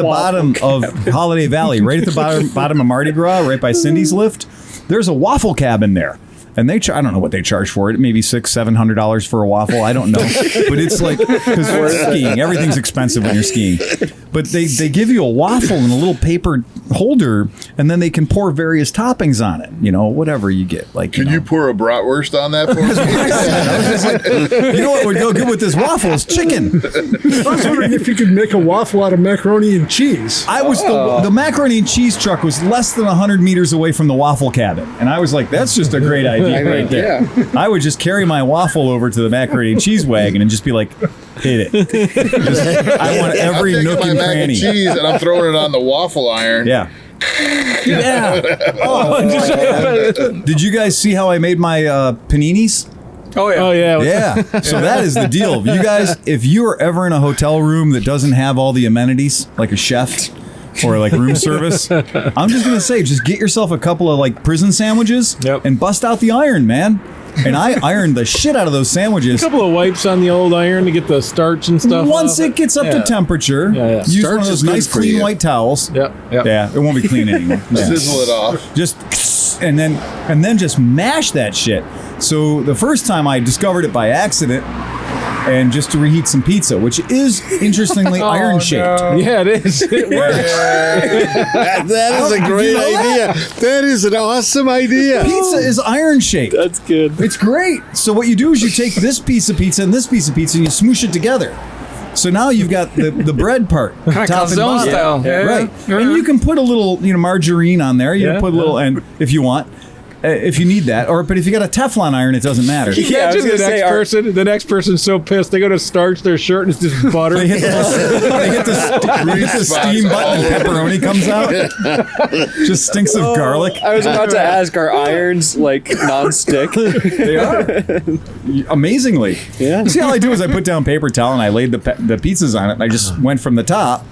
bottom of Holiday Valley, right at the bottom of Mardi Gras, right by Cindy's Lift. There's a waffle cabin there. And I don't know what they charge for it. Maybe $600-$700 for a waffle. I don't know. But it's like, because we're skiing. Everything's expensive when you're skiing. But they give you a waffle in a little paper holder, and then they can pour various toppings on it. You know, whatever you get. Like,
Can you pour a bratwurst on that for me?
I was just like, you know what would go good with this waffle is chicken.
I was wondering if you could make a waffle out of macaroni and cheese.
The macaroni and cheese truck was less than 100 meters away from the waffle cabin. And I was like, that's just a great idea. Right there. I would just carry my waffle over to the macaroni and cheese wagon and just be like, hit it. I want every nook and
mac
cranny.
and cheese, and I'm throwing it on the waffle iron.
Yeah. Did you guys see how I made my paninis?
Oh yeah.
Oh yeah.
Yeah. So that is the deal. You guys, if you are ever in a hotel room that doesn't have all the amenities, like a chef or like room service, I'm just gonna say, just get yourself a couple of like prison sandwiches and bust out the iron, man. And I ironed the shit out of those sandwiches.
A couple of wipes on the old iron to get the starch and stuff.
Once it gets up to temperature, use
Starch
one of
is
those
good
nice
for
clean
you.
white towels.
Yep.
Yeah, it won't be clean anymore. Yeah.
Sizzle it off.
Just and then just mash that shit. So the first time I discovered it by accident, and just to reheat some pizza, which is interestingly iron shaped.
no.
Yeah, it is. It works.
That is a great idea. That is an awesome idea.
Pizza is iron shaped.
That's good.
It's great. So what you do is you take this piece of pizza and this piece of pizza and you smoosh it together. So now you've got the bread part, top and
calzone
bottom.
style. Yeah.
Right.
Yeah.
And you can put a little, margarine on there. You can put a little, and if you want, if you need that, but if you got a Teflon iron, it doesn't matter.
Yeah,
was
the
gonna say,
next person's so pissed they go to starch their shirt and it's just butter.
They hit the steam button and pepperoni comes out. Just stinks of garlic.
I was about to ask, are irons like non-stick?
They are. Amazingly.
Yeah.
See, all I do is I put down paper towel and I laid the pizzas on it and I just went from the top.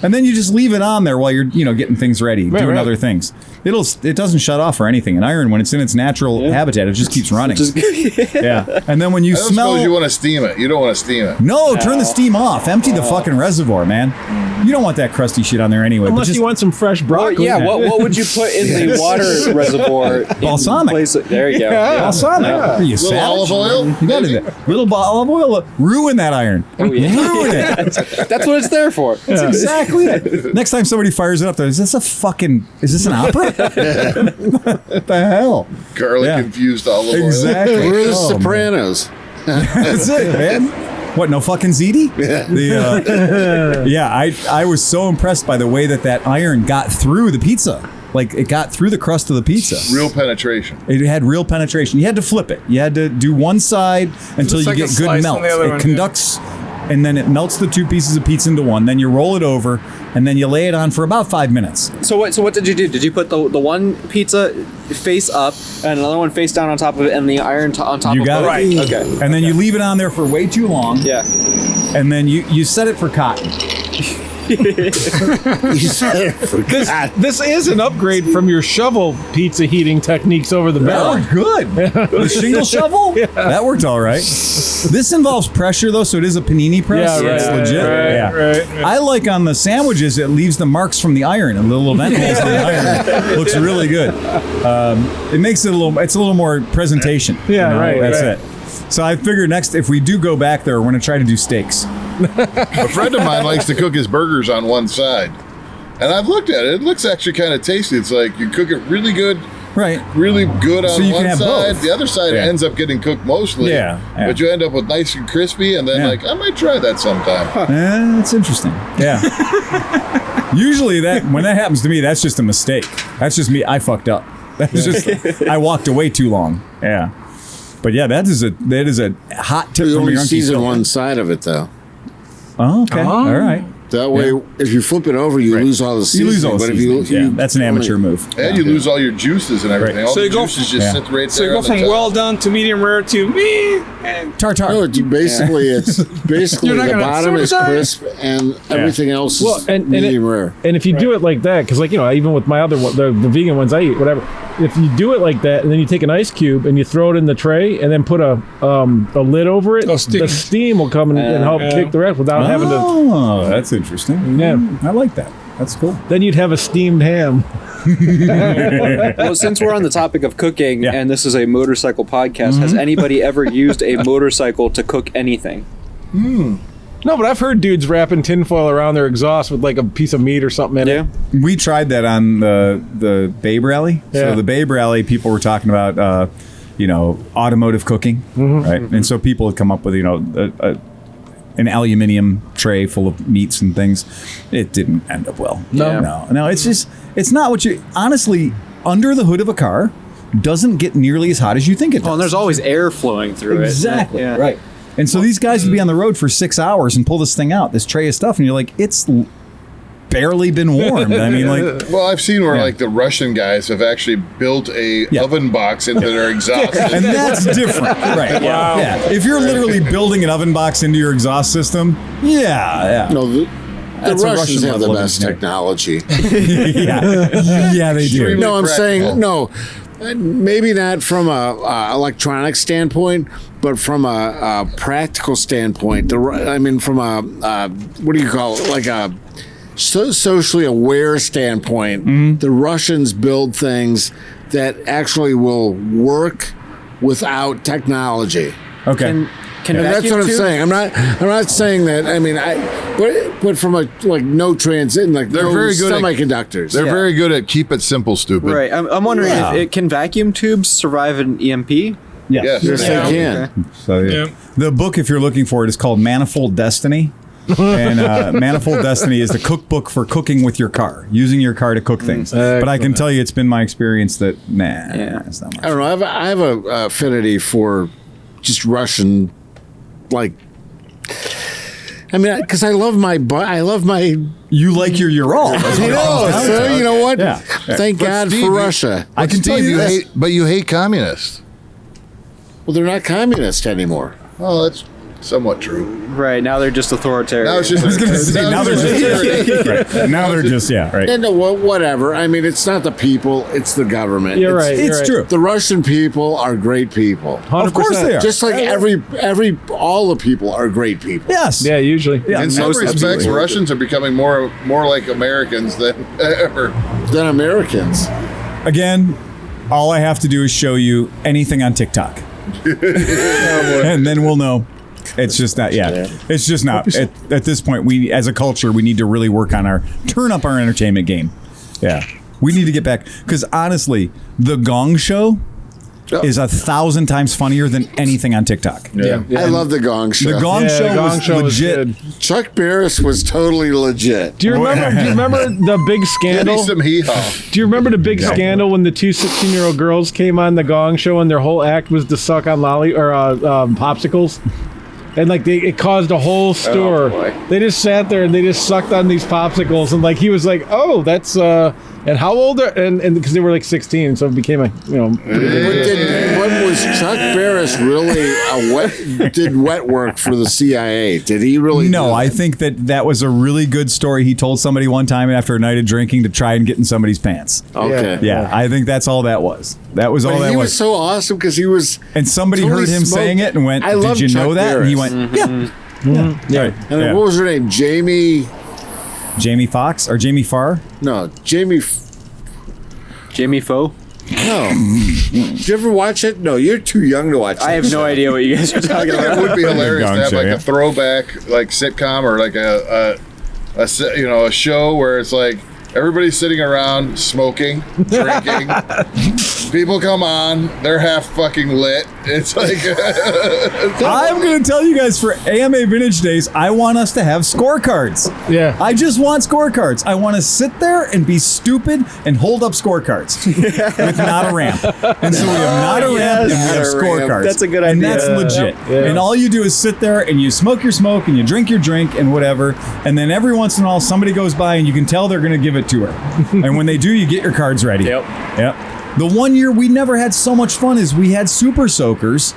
And then you just leave it on there while you're, getting things ready, doing other things. It doesn't shut off or anything. An iron, when it's in its natural habitat, it just keeps running. Yeah. And then when you
I don't
smell,
suppose you want to steam it. You don't want to steam it.
no, turn the steam off. Empty the fucking reservoir, man. You don't want that crusty shit on there anyway.
Unless
but
you want some fresh broccoli.
Yeah, what would you put in the water reservoir? in
Balsamic.
place of- there you go.
balsamic. Are you
Little
savage?
olive oil?
You got it. Little olive oil. Ruin that iron. Ruin it.
That's what it's there for.
That's exactly it. Next time somebody fires it up, is this an opera? What the hell?
Garlic infused olive oil.
Exactly.
We're the
Oh, man.
Sopranos.
That's it, man. What, no fucking ziti? Yeah. I was so impressed by the way that iron got through the pizza. Like, it got through the crust of the pizza.
Real penetration.
It had real penetration. You had to flip it. You had to do one side until
Just
you
like a
get good
slice
melt.
on the other
It
one,
conducts, and then it melts the two pieces of pizza into one. Then you roll it over, and then you lay it on for about 5 minutes.
So what did you do? Did you put the one pizza face up and another one face down on top of it, and the iron on top
You
of
got
it?
it.
Right. Okay.
And then you leave it on there for way too long.
Yeah.
And then you set it for cotton.
This is an upgrade from your shovel pizza heating techniques over the
That
barrel.
worked good. The shingle shovel? That worked all right. This involves pressure, though, so it is a panini press.
Yeah, right,
It's legit.
right.
I like on the sandwiches, it leaves the marks from the iron, and little vent holes in the iron. Looks really good. It makes it it's a little more presentation.
Yeah, right,
That's
right.
it. So I figured next, if we do go back there, we're going to try to do steaks.
A friend of mine likes to cook his burgers on one side. And I've looked at it. It looks actually kind of tasty. It's like you cook it really good,
Right.
really good
So
on
you can
one
have
side.
both.
The other side
Yeah.
ends up getting cooked mostly.
Yeah.
But you end up with nice and crispy, and then
Yeah.
I might try that sometime.
That's interesting. Yeah. Usually when that happens to me, that's just a mistake. That's just me. I fucked up. That's just I walked away too long. Yeah. But yeah, that is a hot tip
You
from
only
your Unkie
season
Phil.
one side of it, though.
Oh, okay. All right.
That way, if you flip it over, you lose all the seasoning.
You lose all the seasoning. That's an amateur move.
And you lose all your juices and everything.
Right.
All
So
the
you go-
juices just sit right there.
So you go
on the
from
top.
well done to medium rare to and
Tartar.
No, it's basically
You're not
the
gonna
bottom is
serve it?
crisp and everything else is
Well, and
medium rare.
And if you do it like that, because like even with my other one, the vegan ones I eat, whatever. If you do it like that, and then you take an ice cube and you throw it in the tray, and then put a lid over it, the steam will come and help kick the rest without having to.
Oh, that's interesting.
Yeah,
I like that. That's cool.
Then you'd have a steamed ham.
Well, since we're on the topic of cooking, and this is a motorcycle podcast, has anybody ever used a motorcycle to cook anything?
No, but I've heard dudes wrapping tinfoil around their exhaust with like a piece of meat or something in it.
We tried that on the Babe Rally.
Yeah.
So the Babe Rally, people were talking about, automotive cooking, right? And so people had come up with, an aluminium tray full of meats and things. It didn't end up well. No. It's not what you, honestly, under the hood of a car doesn't get nearly as hot as you think it does.
Well, and there's always air flowing through
Exactly.
it.
Right. And so these guys would be on the road for 6 hours and pull this thing out, this tray of stuff, and you're like, it's barely been warmed. I mean, like,
well, I've seen where like the Russian guys have actually built a oven box into their exhaust,
and that's different, right?
Wow.
Yeah. If you're literally building an oven box into your exhaust system,
No, the
That's a
Russians
Russian
have the
level of
best
engineering.
technology.
yeah, they do.
No, I'm saying
practical.
no. Maybe not from a electronic standpoint, but from a practical standpoint. From a what do you call it? Like a socially aware standpoint. The Russians build things that actually will work without technology.
Okay.
Can
And that's
vacuum
what I'm
tube-
saying. I'm not saying that. I mean, but from a no transit, like
They're
no
very good at-
semiconductors.
They're very good at keep it simple, stupid.
Right. I'm wondering if can vacuum tubes survive an EMP?
Yes.
Yes, they can.
Okay.
So the book, if you're looking for it, is called Manifold Destiny. And Manifold Destiny is the cookbook for cooking with your car, using your car to cook things. But I can tell you, it's been my experience that it's not much.
I don't know. I have a affinity for just Russian, like. I mean, because I love my.
You like your Ural. That's what it comes down
So
to.
you know what?
Yeah.
Thank God
Steve,
for
you-
Russia.
I can tell
Steve,
you this.
you hate communists.
Well, they're not communist anymore.
Oh, that's somewhat true.
Right. Now they're just authoritarian.
Now it's just.
I was gonna say, now they're just right. Now they're just right.
And whatever. I mean, it's not the people; it's the government.
You're right.
It's true.
The Russian people are great people.
100%.
Of course they are.
Just like all the people are great people.
Yes.
Yeah, usually.
Yeah.
In some
Most
respects,
absolutely.
Russians are becoming more like Americans than ever.
Than Americans.
Again, all I have to do is show you anything on TikTok, and then we'll know. It's just not. Yeah, it's just not. At this point, we as a culture, we need to really work on turn up our entertainment game. Yeah, we need to get back because honestly, the Gong Show is 1,000 times funnier than anything on TikTok.
I love the Gong Show.
The Gong Show
the Gong
was
Show was
legit.
good.
Chuck Barris was totally legit.
Do you remember the big
Give me
scandal?
some hee-haw.
Do you remember the big scandal when the two 16-year-old girls came on the Gong Show and their whole act was to suck on popsicles? And like it caused a whole stir. They just sat there and they just sucked on these popsicles and like he was like, oh, that's and how old are and because they were like 16, so it became a
What was Chuck Barris really did wet work for the CIA? Did he really?
No,
do
I
that?
think that was a really good story he told somebody one time after a night of drinking to try and get in somebody's pants.
Okay.
Yeah, I think that's all that was. That was all
But
that
he
was.
was so awesome because he was.
And somebody
totally
heard him
smoked.
saying it and went,
I
"Did
love
you know
Chuck
that?" And he
Barris.
went, "Yeah." Right.
And
Yeah.
what was her name? Jamie.
Jamie Foxx or Jamie Farr?
No, Jamie.
Jamie Foe?
No. Did you ever watch it? No, you're too young to watch it.
I have no idea what you guys are talking
It
about.
would be hilarious
Gong
to have
Show,
like
yeah.
a throwback like sitcom or like a show where it's like everybody's sitting around smoking, drinking. People come on, they're half fucking lit. It's like
I'm going to tell you guys for AMA Vintage Days, I want us to have scorecards.
Yeah.
I just want scorecards. I want to sit there and be stupid and hold up scorecards with not a ramp. And so we have not a ramp and we have scorecards.
That's a good
And
idea.
that's legit.
Yeah.
And all you do is sit there and you smoke your smoke and you drink your drink and whatever. And then every once in a while somebody goes by and you can tell they're going to give it to her. And when they do, you get your cards ready. Yep. The one year we never had so much fun is we had super soakers.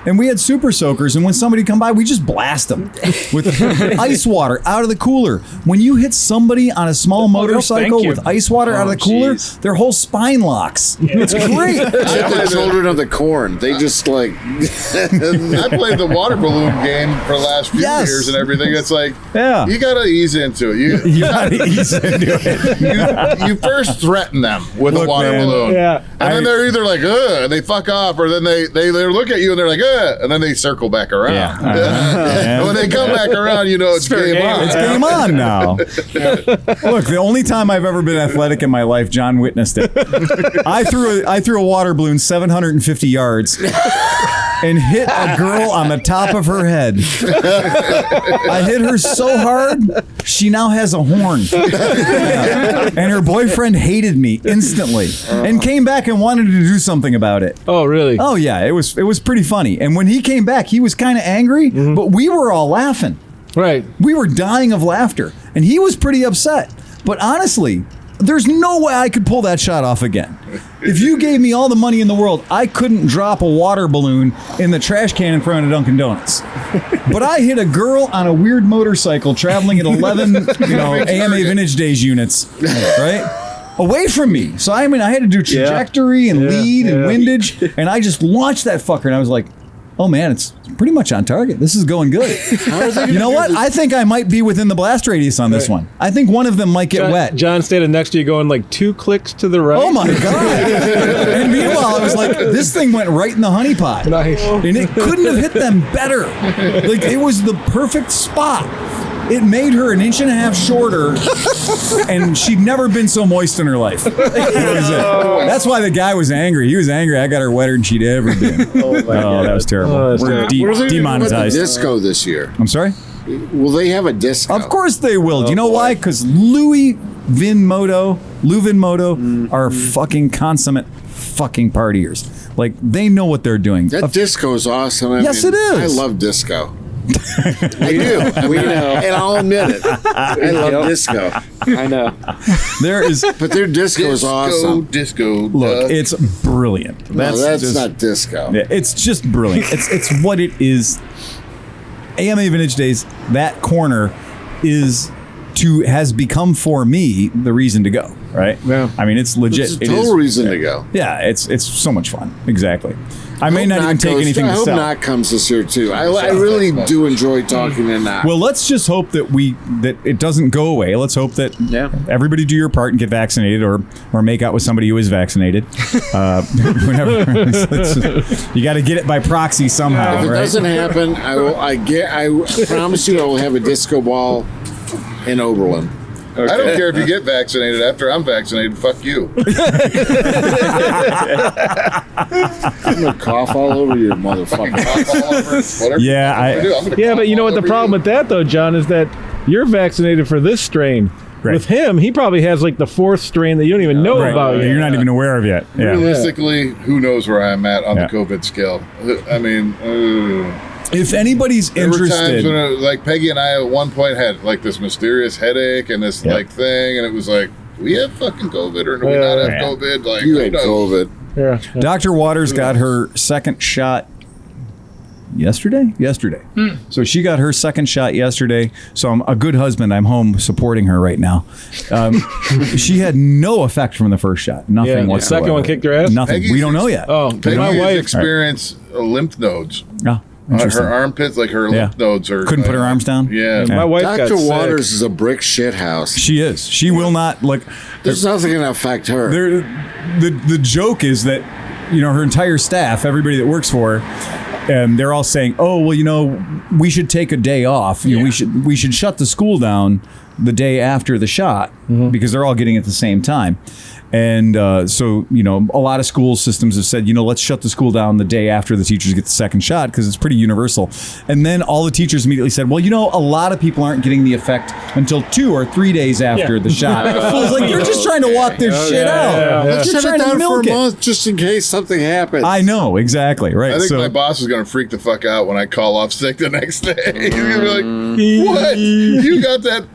And we had super soakers, and when somebody come by, we just blast them with ice water out of the cooler. When you hit somebody on a small motorcycle
you.
with ice water out of the cooler,
geez.
their whole spine locks. It's great.
The children of the corn. They just like.
I played the water balloon game for the last few
Yes.
years and everything. It's like,
Yeah.
you gotta ease into it.
You gotta ease into it.
You first threaten them with
Look,
a water
man.
balloon,
Yeah.
and then they're either like, ugh, and they fuck off, or then they look at you and they're like, ugh, and then they circle back around.
Yeah.
And when they come back around, you know it's game on.
It's game on now. Look, the only time I've ever been athletic in my life, John witnessed it. I threw a water balloon 750 yards and hit a girl on the top of her head. I hit her so hard, she now has a horn. And her boyfriend hated me instantly and came back and wanted to do something about it.
Oh, really?
Oh yeah, it was pretty funny. And when he came back, he was kind of angry, but we were all laughing.
Right.
We were dying of laughter, and he was pretty upset. But honestly, there's no way I could pull that shot off again. If you gave me all the money in the world, I couldn't drop a water balloon in the trash can in front of Dunkin' Donuts. But I hit a girl on a weird motorcycle traveling at 11, AMA Vintage Days units, right? Away from me. So I had to do trajectory and lead and windage, and I just launched that fucker, and I was like, oh man, it's pretty much on target. This is going good. You know what? I think I might be within the blast radius on this one. I think one of them might get wet.
John standing next to you going like 2 clicks to the right.
Oh my God. And meanwhile, I was like, this thing went right in the honey pot.
Nice.
And it couldn't have hit them better. Like, it was the perfect spot. It made her an inch and a half shorter, and she'd never been so moist in her life. That was it. That's why the guy was angry. He was angry. I got her wetter than she'd ever been. Oh, that was terrible.
Oh, that's
We're
terrible.
What are they gonna do about the
demonetized.
disco this year?
I'm sorry?
Will they have a disco?
Of course they will. Do you know why? Because Lou Moto are fucking consummate fucking partiers. Like, they know what they're doing.
That disco is awesome.
Yes, it is.
I love disco. I do.
We know.
And I'll admit it. I love disco.
I know.
There is.
But their disco is awesome.
Disco.
Look, it's brilliant.
No, that's
just,
not disco.
Yeah, it's just brilliant. It's what it is. AMA Vintage Days, that corner has become for me the reason to go. Right?
Yeah.
I mean, it's legit.
It's a
It
total
is-
reason to go.
Yeah, it's so much fun. Exactly. I may
Hope
not even take
goes-
anything
I
to
hope
sell.
not comes this year too. I really do enjoy talking to Knock.
Well, let's just hope that it doesn't go away. Let's hope that everybody do your part and get vaccinated, or make out with somebody who is vaccinated. Whenever you got to get it by proxy somehow.
if it
right?
doesn't happen, I promise you I will have a disco ball in Oberlin.
I don't care if you get vaccinated. After I'm vaccinated, fuck you.
I'm gonna cough all over you, motherfucker.
Whatever.
Yeah,
I'm gonna
Yeah, but you know
cough
what the
all
problem
over
with that though, John, is that you're vaccinated for this strain.
Right.
With him, he probably has like the 4th strain that you don't even know
Right.
about yet.
You're not even aware of yet.
you.
Yeah.
Realistically, who knows where I'm at on
Yeah.
the COVID scale? I mean,
If anybody's
there were times
interested,
when, like, Peggy and I at one point had like this mysterious headache and this like thing, and it was like, do we have fucking COVID or do we not have
Yeah.
COVID? Like,
You
who
had
knows?
COVID.
Yeah.
Dr. Waters got her second shot yesterday. So she got her second shot yesterday. So I'm a good husband. I'm home supporting her right now. She had no effect from the first shot. Nothing
Yeah, the
whatsoever.
second one kicked her ass?
Nothing.
Peggy's
We don't know yet.
Oh,
Peggy
my
has
wife.
experienced lymph nodes.
Oh,
On
interesting.
her armpits, like her
Yeah.
lymph nodes are.
Couldn't put her arms down?
Yeah.
My wife
Dr.
got
Waters
sick.
is a brick shit house.
She is. She will not
There's nothing going to affect her.
the joke is that, her entire staff, everybody that works for her, and they're all saying, "Oh, well, we should take a day off. We should shut the school down the day after the shot because they're all getting it at the same time." And so, a lot of school systems have said, let's shut the school down the day after the teachers get the second shot because it's pretty universal. And then all the teachers immediately said, well, a lot of people aren't getting the effect until 2 or 3 days after the shot. It was like, you're just trying to walk this shit out.
Let's
You're
shut
trying
it
to
down for
milk
a
it.
month just in case something happens.
I know, exactly. Right.
I think
so,
my boss is going to freak the fuck out when I call off sick the next day. He's going to be like, what? You got that?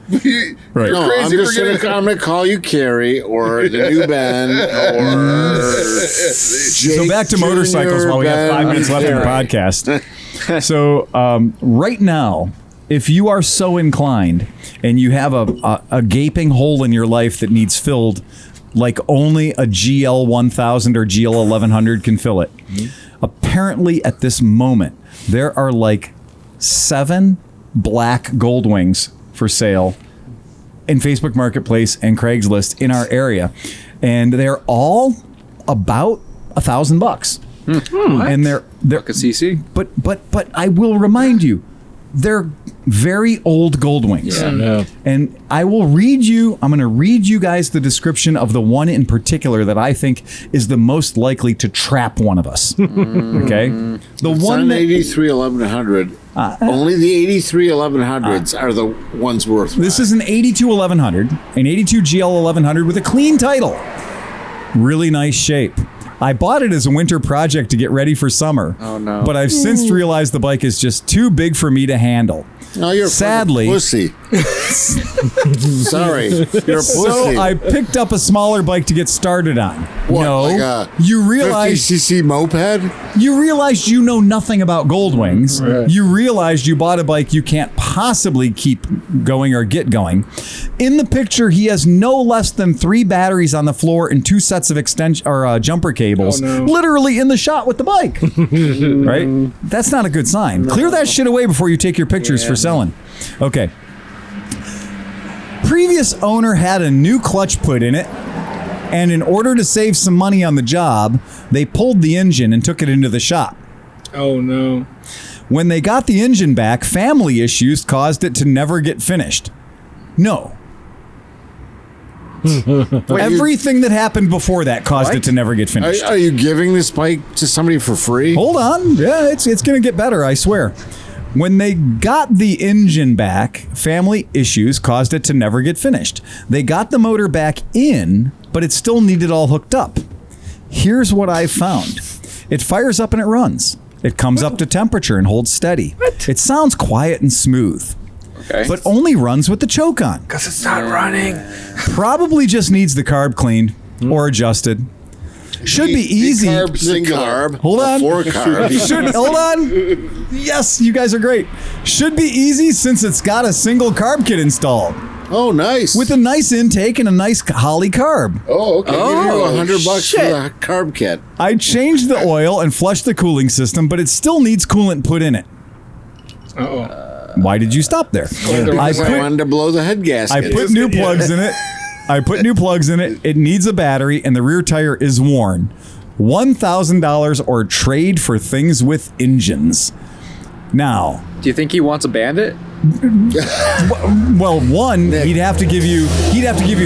Right.
You're
No,
crazy for getting
I'm gonna call you Carrie or the new Ben or
So back to motorcycles while we have 5 minutes left in the podcast. So right now, if you are so inclined and you have a gaping hole in your life that needs filled, like only a GL 1000 or GL 1100 can fill it, apparently at this moment, there are like 7 black Gold Wings for sale in Facebook Marketplace and Craigslist in our area. And they're all about $1,000. And they're
Buck a CC.
but I will remind you, they're very old Gold Wings.
Yeah.
And I'm going to read you guys the description of the one in particular that I think is the most likely to trap one of us. Okay? The
It's
one
an
that
83 1100. Only the 83 1100s are the ones worth.
this is an 82 1100, an 82 GL 1100 with a clean title. Really nice shape. I bought it as a winter project to get ready for summer.
Oh, no.
But I've since realized the bike is just too big for me to handle.
No, you're
Sadly,
a pussy. Sorry, you're a pussy.
so I picked up a smaller bike to get started on.
What,
No,
like a
you realize
50cc moped?
you realized you know nothing about Gold Wings. You realized you bought a bike you can't possibly keep going or get going. In the picture, he has no less than 3 batteries on the floor and 2 sets of extension or jumper cables, literally in the shot with the bike. Right? That's not a good sign. Clear that shit away before you take your pictures for selling. Okay. Previous owner had a new clutch put in it, and in order to save some money on the job, they pulled the engine and took it into the shop.
Oh no.
When they got the engine back, family issues caused it to never get finished. No. Everything that happened before that caused it to never get finished.
Are you giving this bike to somebody for free?
Hold on. Yeah, it's going to get better, I swear. When they got the engine back, family issues caused it to never get finished. They got the motor back in, but it still needed all hooked up. Here's what I found. It fires up and it runs. It comes up to temperature and holds steady. It sounds quiet and smooth, but only runs with the choke on.
Because it's not running.
Probably just needs the carb cleaned or adjusted. Should be easy.
Carb singular.
Carb.
Hold on.
4 carb.
Hold on. Yes, you guys are great. Should be easy since it's got a single carb kit installed
Oh, nice.
with a nice intake and a nice Holly carb.
Oh, okay.
Give you $100 for the carb kit.
I changed the oil and flushed the cooling system, but it still needs coolant put in it. Why did you stop there?
Because I wanted to blow the head gasket.
I put new plugs in it. It needs a battery, and the rear tire is worn. $1,000 or trade for things with engines. Now,
Do you think he wants a Bandit?
well, one, he'd have to give you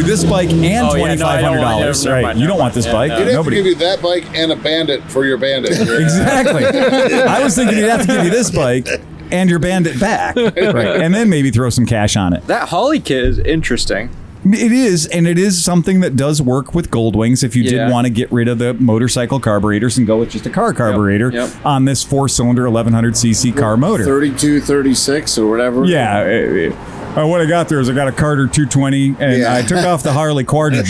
this bike and $2,500. Right? You don't want this bike.
He'd have to
Nobody.
give you that bike and a Bandit for your Bandit.
Exactly. I was thinking he'd have to give you this bike and your Bandit back, right? And then maybe throw some cash on it.
That Holly kit is interesting.
It is, and it is something that does work with Gold Wings if you
Yeah.
did want to get rid of the motorcycle carburetors and go with just a car carburetor
Yep.
on this 4-cylinder 1100cc car motor.
32, 36 or whatever.
Yeah. What I got there is I got a Carter 220, and
Yeah.
I took off the Harley Quadra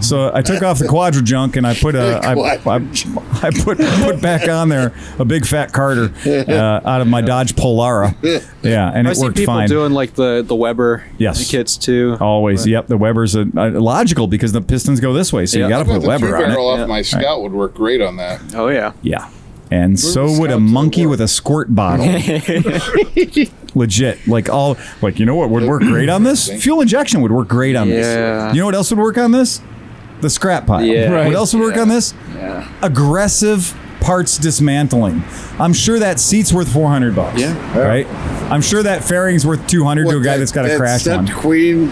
So I took off the Quadra junk and I put I put back on there a big fat Carter out of my Dodge Polara. Yeah, and
I've
it
seen
worked
people
fine.
doing like the Weber kits too.
Always, yep. The Weber's logical because the pistons go this way, so you got to put
the
Weber on it.
two-barrel off my Scout would work great on that.
Oh yeah.
Yeah. And so would a monkey with a squirt bottle. Legit. Like you know what would work great on this? Fuel injection would work great on this. You know what else would work on this? The scrap pile.
Yeah.
What else would work on this? Aggressive parts dismantling. I'm sure that seat's worth $400.
Yeah.
Right. I'm sure that fairing's worth $200 to a guy that's got a crash one.
Queen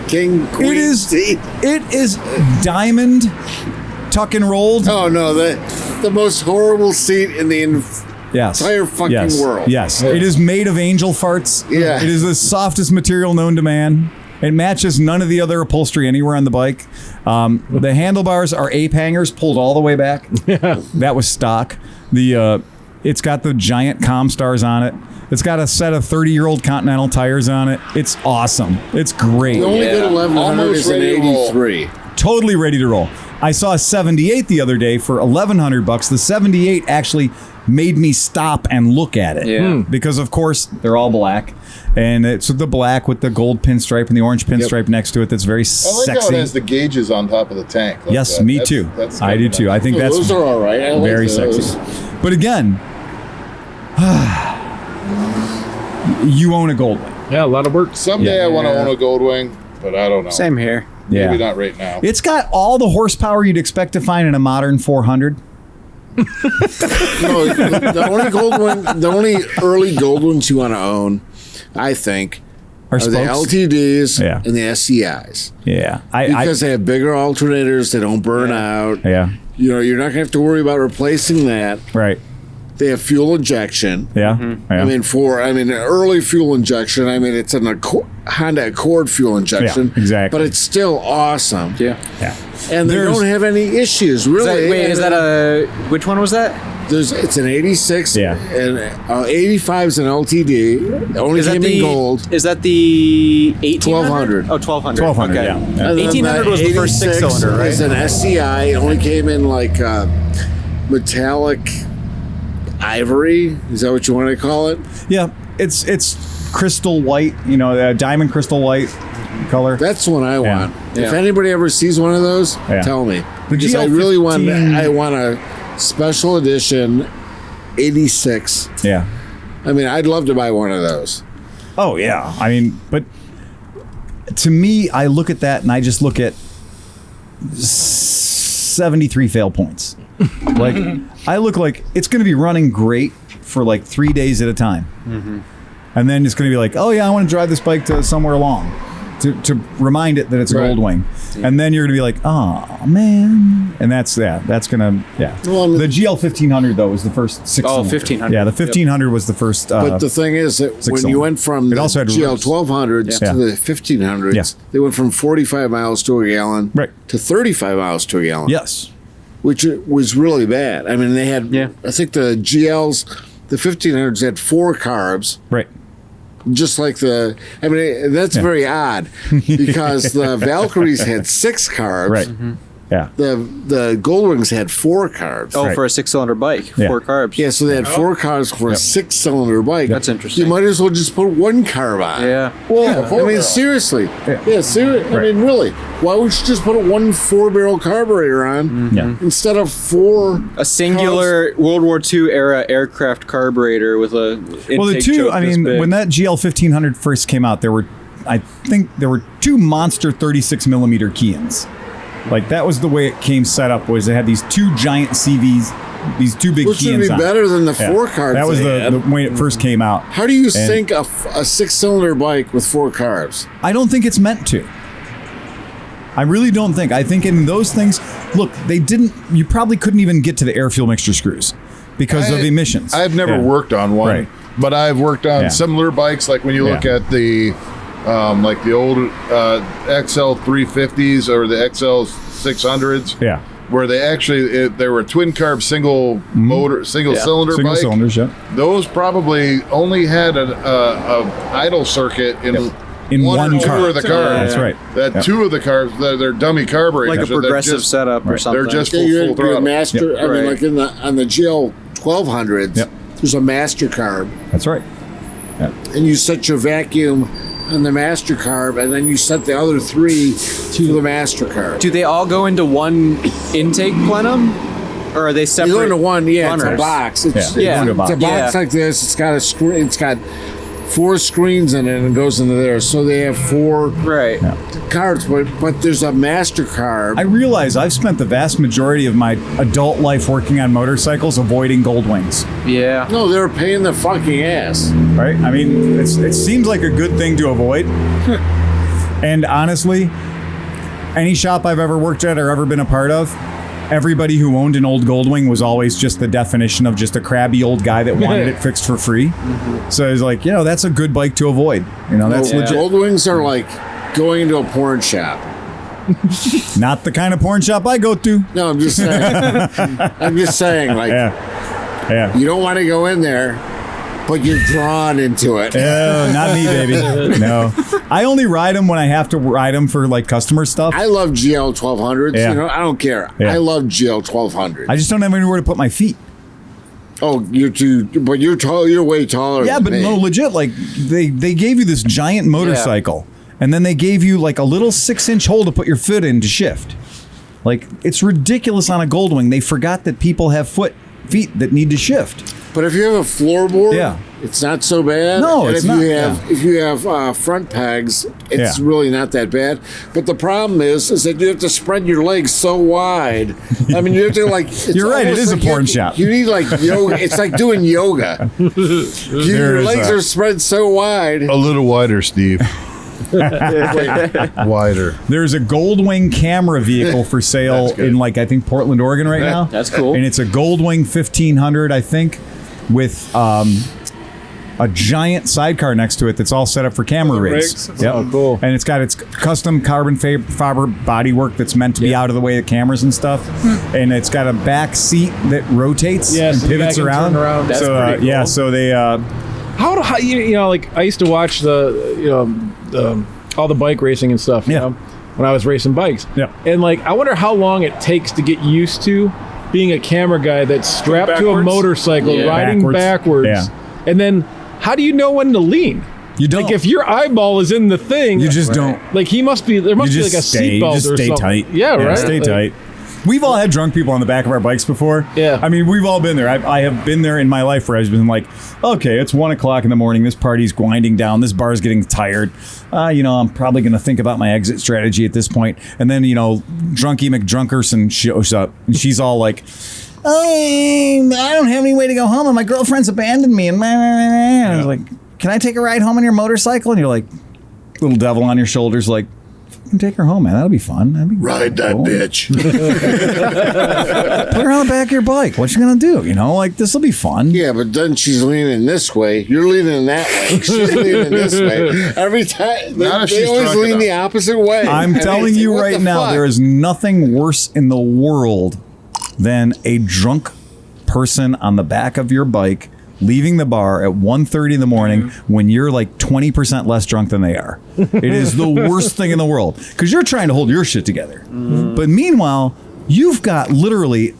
seat.
It is diamond tuck and rolled.
Oh no, the most horrible seat in the entire fucking world.
Yes. It is made of angel farts.
Yeah.
It is the softest material known to man. It matches none of the other upholstery anywhere on the bike. The handlebars are ape hangers pulled all the way back. That was stock. It's got the giant Comstars on it. It's got a set of 30-year-old Continental tires on it. It's awesome. It's great.
The only good 1100 is an 83.
Totally ready to roll. I saw a 78 the other day for $1,100. The 78 actually made me stop and look at it. Because, of course, they're all black. And it's the black with the gold pinstripe and the orange pinstripe next to it. That's very sexy.
I like how it has the gauges on top of the tank. Like
yes,
that.
me too. I do too. I think
those are all right. I
very
like those.
sexy. But again, you own a Goldwing.
Yeah, a lot of work.
Someday I want to own a Goldwing, but I don't know.
Same here.
Maybe not right now.
It's got all the horsepower you'd expect to find in a modern 400.
No, the only early Goldwings you want to own, I think, are the LTDs and the SCIs.
Yeah.
Because they have bigger alternators, they don't burn out.
Yeah.
You know, you're not going to have to worry about replacing that.
Right.
They have fuel injection.
Yeah.
I mean, early fuel injection. I mean, it's an Honda Accord fuel injection.
Yeah, exactly.
But it's still awesome.
Yeah.
And they don't have any issues, really.
Is that which one was that?
It's an 86.
Yeah.
And 85 is an LTD. It only came in gold.
Is that the 1800?
1200.
Oh, 1200.
1200,
okay.
yeah.
1800 was the first 6-cylinder, right?
It's an SCI. It only came in like metallic ivory. Is that what you want to call it?
Yeah. It's crystal white, diamond crystal white color.
That's the one I want.
Yeah.
If anybody ever sees one of those, tell me. Because I really want a special edition 86.
Yeah.
I mean, I'd love to buy one of those.
Oh, yeah. I mean, but to me, I look at that and I just look at 73 fail points. Like, I look like it's going to be running great for like 3 days at a time. Mm-hmm. And then it's going to be like, oh, yeah, I want to drive this bike to somewhere long to remind it that it's a Goldwing. And then you're going to be like, oh, man. And that's going to, Well, the GL 1500, though, was the first 6-cylinder.
Oh, 1500.
Yeah, the 1500 was the first.
But the thing is that when you went from the
also had
GL 1200s to the 1500s, they went from 45 miles to a gallon to 35 miles to a gallon.
Yes.
Which was really bad. I mean, they had, I think the GLs, the 1500s had 4 carbs.
Right.
Just like that's very odd because the Valkyries had 6 carbs.
Right. Mm-hmm. Yeah.
The Goldwings had 4 carbs.
Oh, for a 6-cylinder bike, 4 carbs.
Yeah, so they had 4 carbs for a 6-cylinder bike.
That's interesting.
You might as well just put 1 carb on.
Yeah.
Well, I mean, seriously. Yeah, seriously. I mean, really. Why would you just put a 4-barrel carburetor on instead of 4?
A singular World War II era aircraft carburetor with a intake choke this big.
When that GL 1500 first came out, I think there were 2 monster 36 millimeter Keans. Like, that was the way it came set up, was it had these 2 giant CVs, these 2 big
Which
Keans
would be
on.
better than the 4 carbs.
That was the way it first came out.
How do you sink a 6-cylinder bike with 4 carbs?
I don't think it's meant to. I really don't think. I think in those things, look, you probably couldn't even get to the air fuel mixture screws because of emissions.
I've never worked on one, but I've worked on similar bikes. Like when you look at the like the old XL 350s or the XL 600s, where they actually they were twin carb single motor cylinder
single
bike.
Cylinders,
Those probably only had an idle circuit in one
carb.
Of the carbs.
That's right.
That 2 of the carbs, they're dummy carburetors.
Like a progressive setup or something.
They're just full throttle.
Master. I mean, like on the GL 1200s, there's a master carb.
That's right.
And you set your vacuum on the master carb, and then you set the other 3 to the master carb.
Do they all go into one intake plenum? Or are they separate?
You go into one,
runners?
it's a box. It's
a
a box
box.
like this. It's got a screw. It's got 4 screens in it and goes into there. So they have 4
Right.
cards, but there's a MasterCard.
I realize I've spent the vast majority of my adult life working on motorcycles avoiding gold wings.
Yeah.
No, they're a pain in the fucking ass.
Right? I mean, it seems like a good thing to avoid. And honestly, any shop I've ever worked at or ever been a part of, everybody who owned an old Goldwing was always just the definition of just a crabby old guy that wanted it fixed for free. So it's like, that's a good bike to avoid. That's legit.
Gold wings are like going into a porn shop.
Not the kind of porn shop I go to.
No, I'm just saying. I'm just saying, like,
Yeah.
you don't want to go in there, but you're drawn into it.
Oh, not me, baby. No. I only ride them when I have to ride them for like customer stuff.
I love GL 1200s.
Yeah.
I don't care.
Yeah.
I love GL 1200s.
I just don't have anywhere to put my feet.
Oh, but you're tall. You're way taller.
Yeah,
than
but
me.
no, legit. Like they gave you this giant motorcycle, and then they gave you like a little 6-inch hole to put your foot in to shift. Like it's ridiculous on a Goldwing. They forgot that people have feet that need to shift.
But if you have a floorboard, it's not so bad.
No,
and
it's
if
not.
If you have front pegs, it's
Yeah.
really not that bad. But the problem is that you have to spread your legs so wide. I mean, you have to like. It's
You're right, it
almost
is a
like
porn shop.
You need like yoga. It's like doing yoga. Your legs are spread so wide.
A little wider, Steve. Wider.
There's a Goldwing camera vehicle for sale in like I think Portland, Oregon right now.
That's cool.
And it's a Goldwing 1500, I think, with a giant sidecar next to it that's all set up for camera rigs. Yep.
Oh, cool.
And it's got its custom carbon fiber bodywork that's meant to be out of the way of cameros and stuff. And it's got a back seat that rotates and
so you
pivots
can
around.
turn around.
That's
So
pretty cool.
so they
How like I used to watch all the bike racing and stuff. You know, when I was racing bikes.
Yeah.
And like I wonder how long it takes to get used to being a camera guy that's strapped to a motorcycle riding backwards.
Yeah.
And then how do you know when to lean?
You don't.
Like if your eyeball is in the thing,
You just don't.
Like there must be like a seatbelt
just
or
stay
something.
tight.
Yeah, right.
Stay
Like,
tight. We've all had drunk people on the back of our bikes before.
Yeah.
I mean, we've all been there. I have been there in my life where I've been like, okay, it's 1 o'clock in the morning. This party's winding down. This bar's getting tired. I'm probably going to think about my exit strategy at this point. And then, Drunky McDrunkerson shows up and she's all like, I don't have any way to go home and my girlfriend's abandoned me. And I was like, can I take a ride home on your motorcycle? And you're like, little devil on your shoulders, like, you can take her home, man. That'll be fun. That'd be
Ride that
cool.
bitch.
Put her on the back of your bike. What you gonna do? This will be fun.
Yeah, but then she's leaning this way. You're leaning that way. She's leaning this way. Every time
Not if
they
she's
always
drunk
lean
enough.
the opposite way.
I'm
And
telling
it's
you
like, what
right
the
now,
fuck?
there is nothing worse in the world than a drunk person on the back of your bike leaving the bar at 1:30 in the morning when you're like 20% less drunk than they are. It is the worst thing in the world because you're trying to hold your shit together. But meanwhile, you've got literally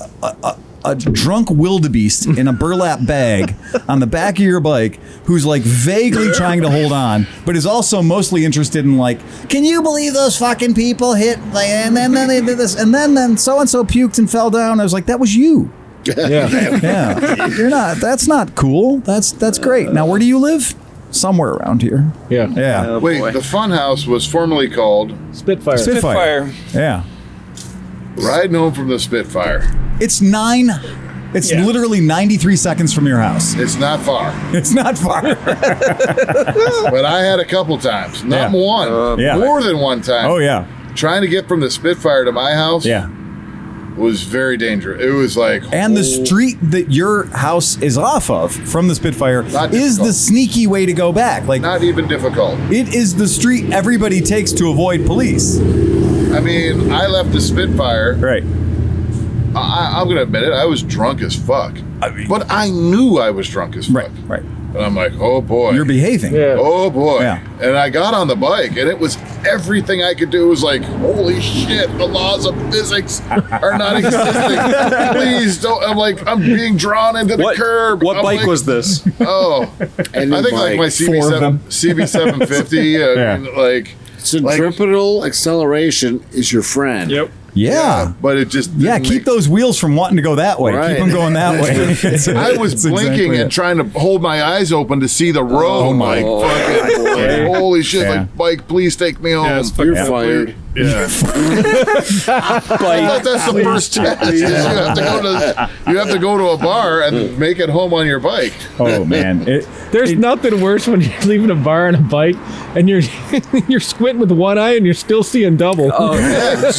a drunk wildebeest in a burlap bag on the back of your bike who's like vaguely trying to hold on, but is also mostly interested in like, can you believe those fucking people hit? Like, and then they did this, and then so and so puked and fell down. I was like, that was you. Yeah, you're not. That's not cool. That's great. Now, where do you live? Somewhere around here.
Yeah.
Wait, the Funhouse was formerly called
Spitfire.
Yeah.
Riding Home from the Spitfire.
It's literally 93 seconds from your house.
It's not far,
It's not far.
but I had a couple times, not
Yeah.
one,
Yeah.
more than one time.
Oh yeah.
Trying to get from the Spitfire to my house was very dangerous. It was like,
And the street that your house is off of from the Spitfire
Not
is
difficult.
the sneaky way to go back. Like
not even difficult.
it is the street everybody takes to avoid police.
I mean, I left the Spitfire.
Right.
I'm going to admit it. I was drunk as fuck. But I knew I was drunk as fuck.
Right.
And I'm like, oh boy.
You're behaving.
Yeah.
Oh boy.
Yeah.
And I got on the bike and it was everything I could do was like, holy shit, the laws of physics are not existing. Please don't. I'm like, I'm being drawn into the curb.
What
I'm
bike
like,
was this?
Oh,
Any
I think like my
bike.
Four of them.
CB750.
Yeah.
Like,
Centripetal acceleration is your friend.
Yep.
Yeah.
But it just
Yeah, keep those wheels from wanting to go that way.
Right.
Keep them going that way.
I was blinking and trying to hold my eyes open to see the road.
Oh, my
fucking, like, holy shit!
Yeah.
Like, bike, please take me home.
You're fired.
Yeah. I thought that's the first test. You have to go to a bar and make it home on your bike.
Oh man,
There's nothing worse when you're leaving a bar on a bike and you're squinting with one eye and you're still seeing double.
Oh,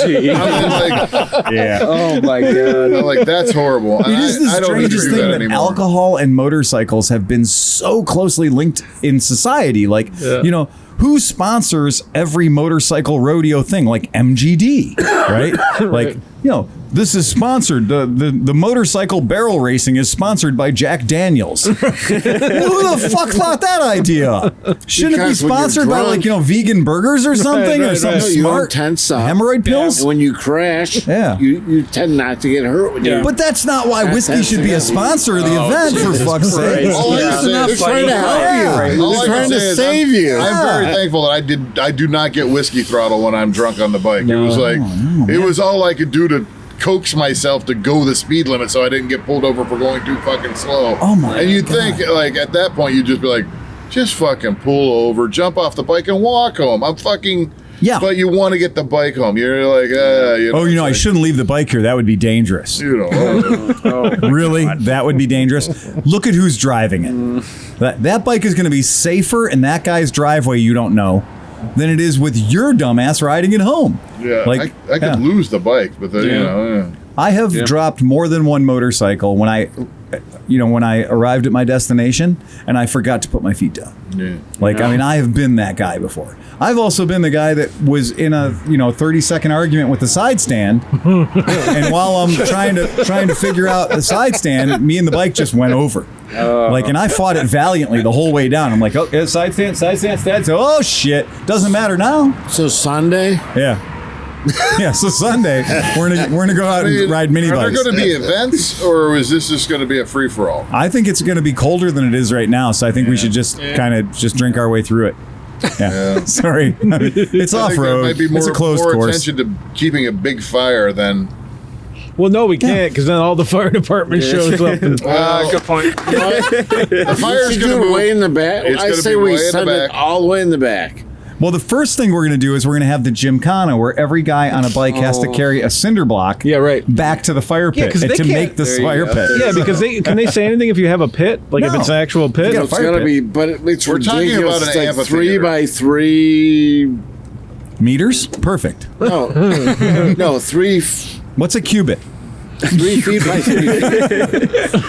gee.
yeah.
Oh my god.
I'm like, that's horrible.
It is the
I don't need to
strangest
do
thing
that
that
anymore.
alcohol and motorcycles have been so closely linked in society. Like, you know, who sponsors every motorcycle rodeo thing? Like MGD, right? Like, you know, this is sponsored. The motorcycle barrel racing is sponsored by Jack Daniels. Who the fuck thought that idea? Shouldn't it be
Because when you're
sponsored by,
drunk-
like, you know, vegan burgers or something, or something
You don't
smart?
tense up.
Hemorrhoid pills?
And when you crash,
Yeah.
you tend not to get hurt when you.
But that's not why whiskey should be a sponsor of the event, for fuck's sake.
All I can say
They're
is-
trying to help you.
All I
They're
can
trying
say
to
is
save you.
I'm very thankful that I do not get whiskey throttle when I'm drunk on the bike. It was like it was all I could do to coax myself to go the speed limit so I didn't get pulled over for going too fucking slow.
Oh my
And you'd
God.
think like at that point you'd just be like, just fucking pull over, jump off the bike and walk home. I'm fucking
Yeah.
But you want to get the bike home. You're like, you know,
Oh, you know, I
it's
shouldn't leave the bike here. That would be dangerous.
like, you know.
Really? That would be dangerous. Look at who's driving it. That bike is going to be safer in that guy's driveway you don't know than it is with your dumbass riding it home.
Yeah,
Like,
I could lose the bike, but then, you know.
I have dropped more than one motorcycle when I arrived at my destination and I forgot to put my feet down.
Yeah.
Like, I mean, I have been that guy before. I've also been the guy that was in a 30-second argument with the side stand, and while I'm trying to figure out the side stand, me and the bike just went over. And I fought it valiantly the whole way down. I'm like, oh, yeah, side stand. So, oh shit, doesn't matter now.
So Sunday,
Yeah. Yeah, so Sunday we're gonna go out and ride mini
Are there
bikes.
going to be events, or is this just going to be a free for all?
I think it's going to be colder than it is right now, so I think we should just kind of just drink our way through it. Yeah. Sorry, it's
I
off
think there
road.
might be
It's a closed
more
course.
attention to keeping a big fire than.
Well, no, we can't because then all the fire department shows up. And,
Good point.
The fire's
should
going
do
to
it way in the back.
It's
I
gonna
say
be
we
way in the
send it
back.
all the way in the back.
Well, the first thing we're going to do is we're going to have the gymkhana where every guy on a bike has to carry a cinder block
Yeah, right.
back to the fire
Yeah,
pit
'cause they
to
can't-
make the
There you
fire
go.
pit.
yeah, because can they say anything if you have a pit? Like if
No.
it's an actual pit?
You got a
It's
fire
gonna
pit.
be, but it's
We're talking
ridiculous.
about an
It's like
amphitheater.
3 by 3.
Meters? Perfect.
No, no, 3
What's a cubit?
3 feet by 3 feet.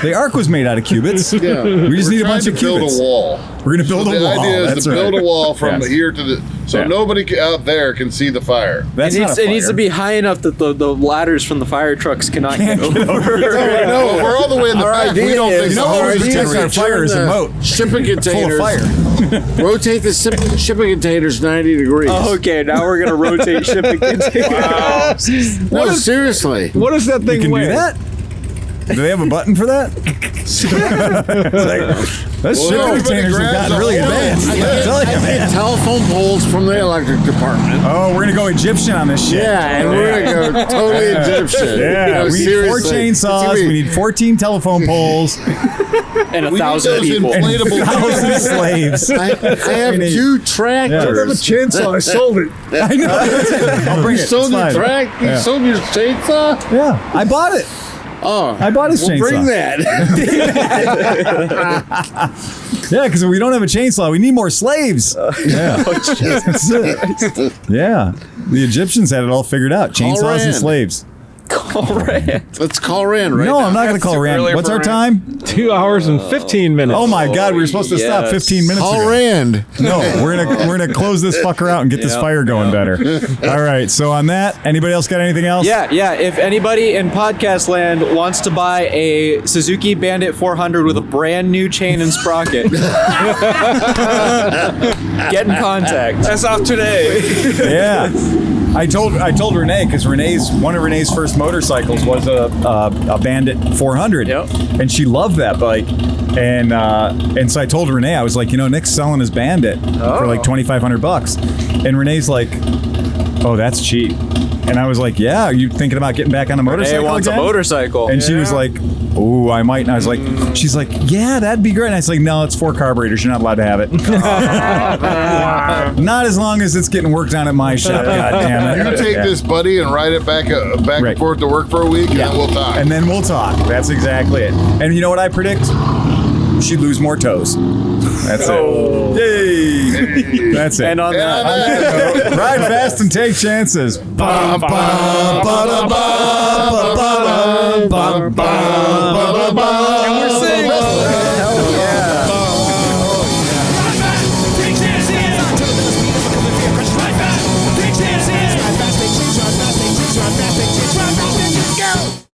The ark was made out of cubits.
Yeah.
We just need a
trying
bunch
to
of
build
cubits.
a wall.
We're going to build
The
a wall.
idea is
That's
to build
right.
a wall from
Yes.
here to the so
Yeah.
nobody out there can see the fire.
That's
It
not
needs,
a
it needs
fire.
to be high enough that the ladders from the fire trucks cannot get over.
No, we're all the way in the
Our
back. We
idea
don't think
is-
You know
the
what
our
would
fire
idea
protect
is
our
to
fire
turn
is a
the
moat
shipping
full of
containers.
fire.
Rotate the shipping containers 90 degrees.
Oh, okay, now we're gonna rotate shipping containers.
No, seriously.
What does that thing
You can
weigh?
do that? Do they have a button for that? It's like, those shipping
everybody
containers have
grabs
gotten
a
really
hold.
advanced.
I
I'm telling you,
get
man.
telephone poles from the electric department.
Oh, we're gonna go Egyptian on this shit.
Yeah, and we're gonna go totally Egyptian.
Yeah,
No,
we need 4
seriously. It's
chainsaws.
gonna be-
We need 14 telephone poles.
And
We need
1,000
those
people.
inflatable
1,000 slaves.
I have
We need-
2
I don't have a
tractors.
chainsaw. I sold it.
I know. I'll bring
You
it.
sold
It's
your
fine.
You sold your chainsaw?
Yeah, I bought it.
Oh,
I bought his
well,
chainsaw.
bring that.
Yeah, because we don't have a chainsaw. We need more slaves. Yeah. That's it. Yeah. The Egyptians had it all figured out. Chainsaws and
Rand.
slaves.
Let's call Rand right
No,
now.
I'm not going to call Rand.
earlier
What's
for
our
Rand.
time?
2 hours and 15 minutes.
Oh my God, we were supposed to stop
yes.
15 minutes
Call
ago.
Rand.
No, we're gonna close this fucker out and get this fire going better. All right. So on that, anybody else got anything else?
Yeah. If anybody in podcast land wants to buy a Suzuki Bandit 400 with a brand new chain and sprocket, get in contact.
That's off today.
Yeah. I told Renee because one of Renee's first motorcycles was a Bandit 400.
Yep.
And she loved that bike. And so I told Renee, I was like, Nick's selling his Bandit for like $2,500. And Renee's like, "Oh, that's cheap." And I was like, "Yeah, are you thinking about getting back on a motorcycle?"
Renee wants
again?
a motorcycle.
And she was like, "Oh, I might." And I was like, "She's like, yeah, that'd be great." And I was like, "No, it's 4 carburetors. You're not allowed to have it. Not as long as it's getting worked on at my shop. God damn it."
You take this, buddy, and ride it back
Right.
and forth to work for a week, and then we'll talk.
And then we'll talk. That's exactly it. And you know what I predict? She'd lose more toes. That's it. Yay! That's it.
And on that,
Ride fast and take chances. Bum, bum.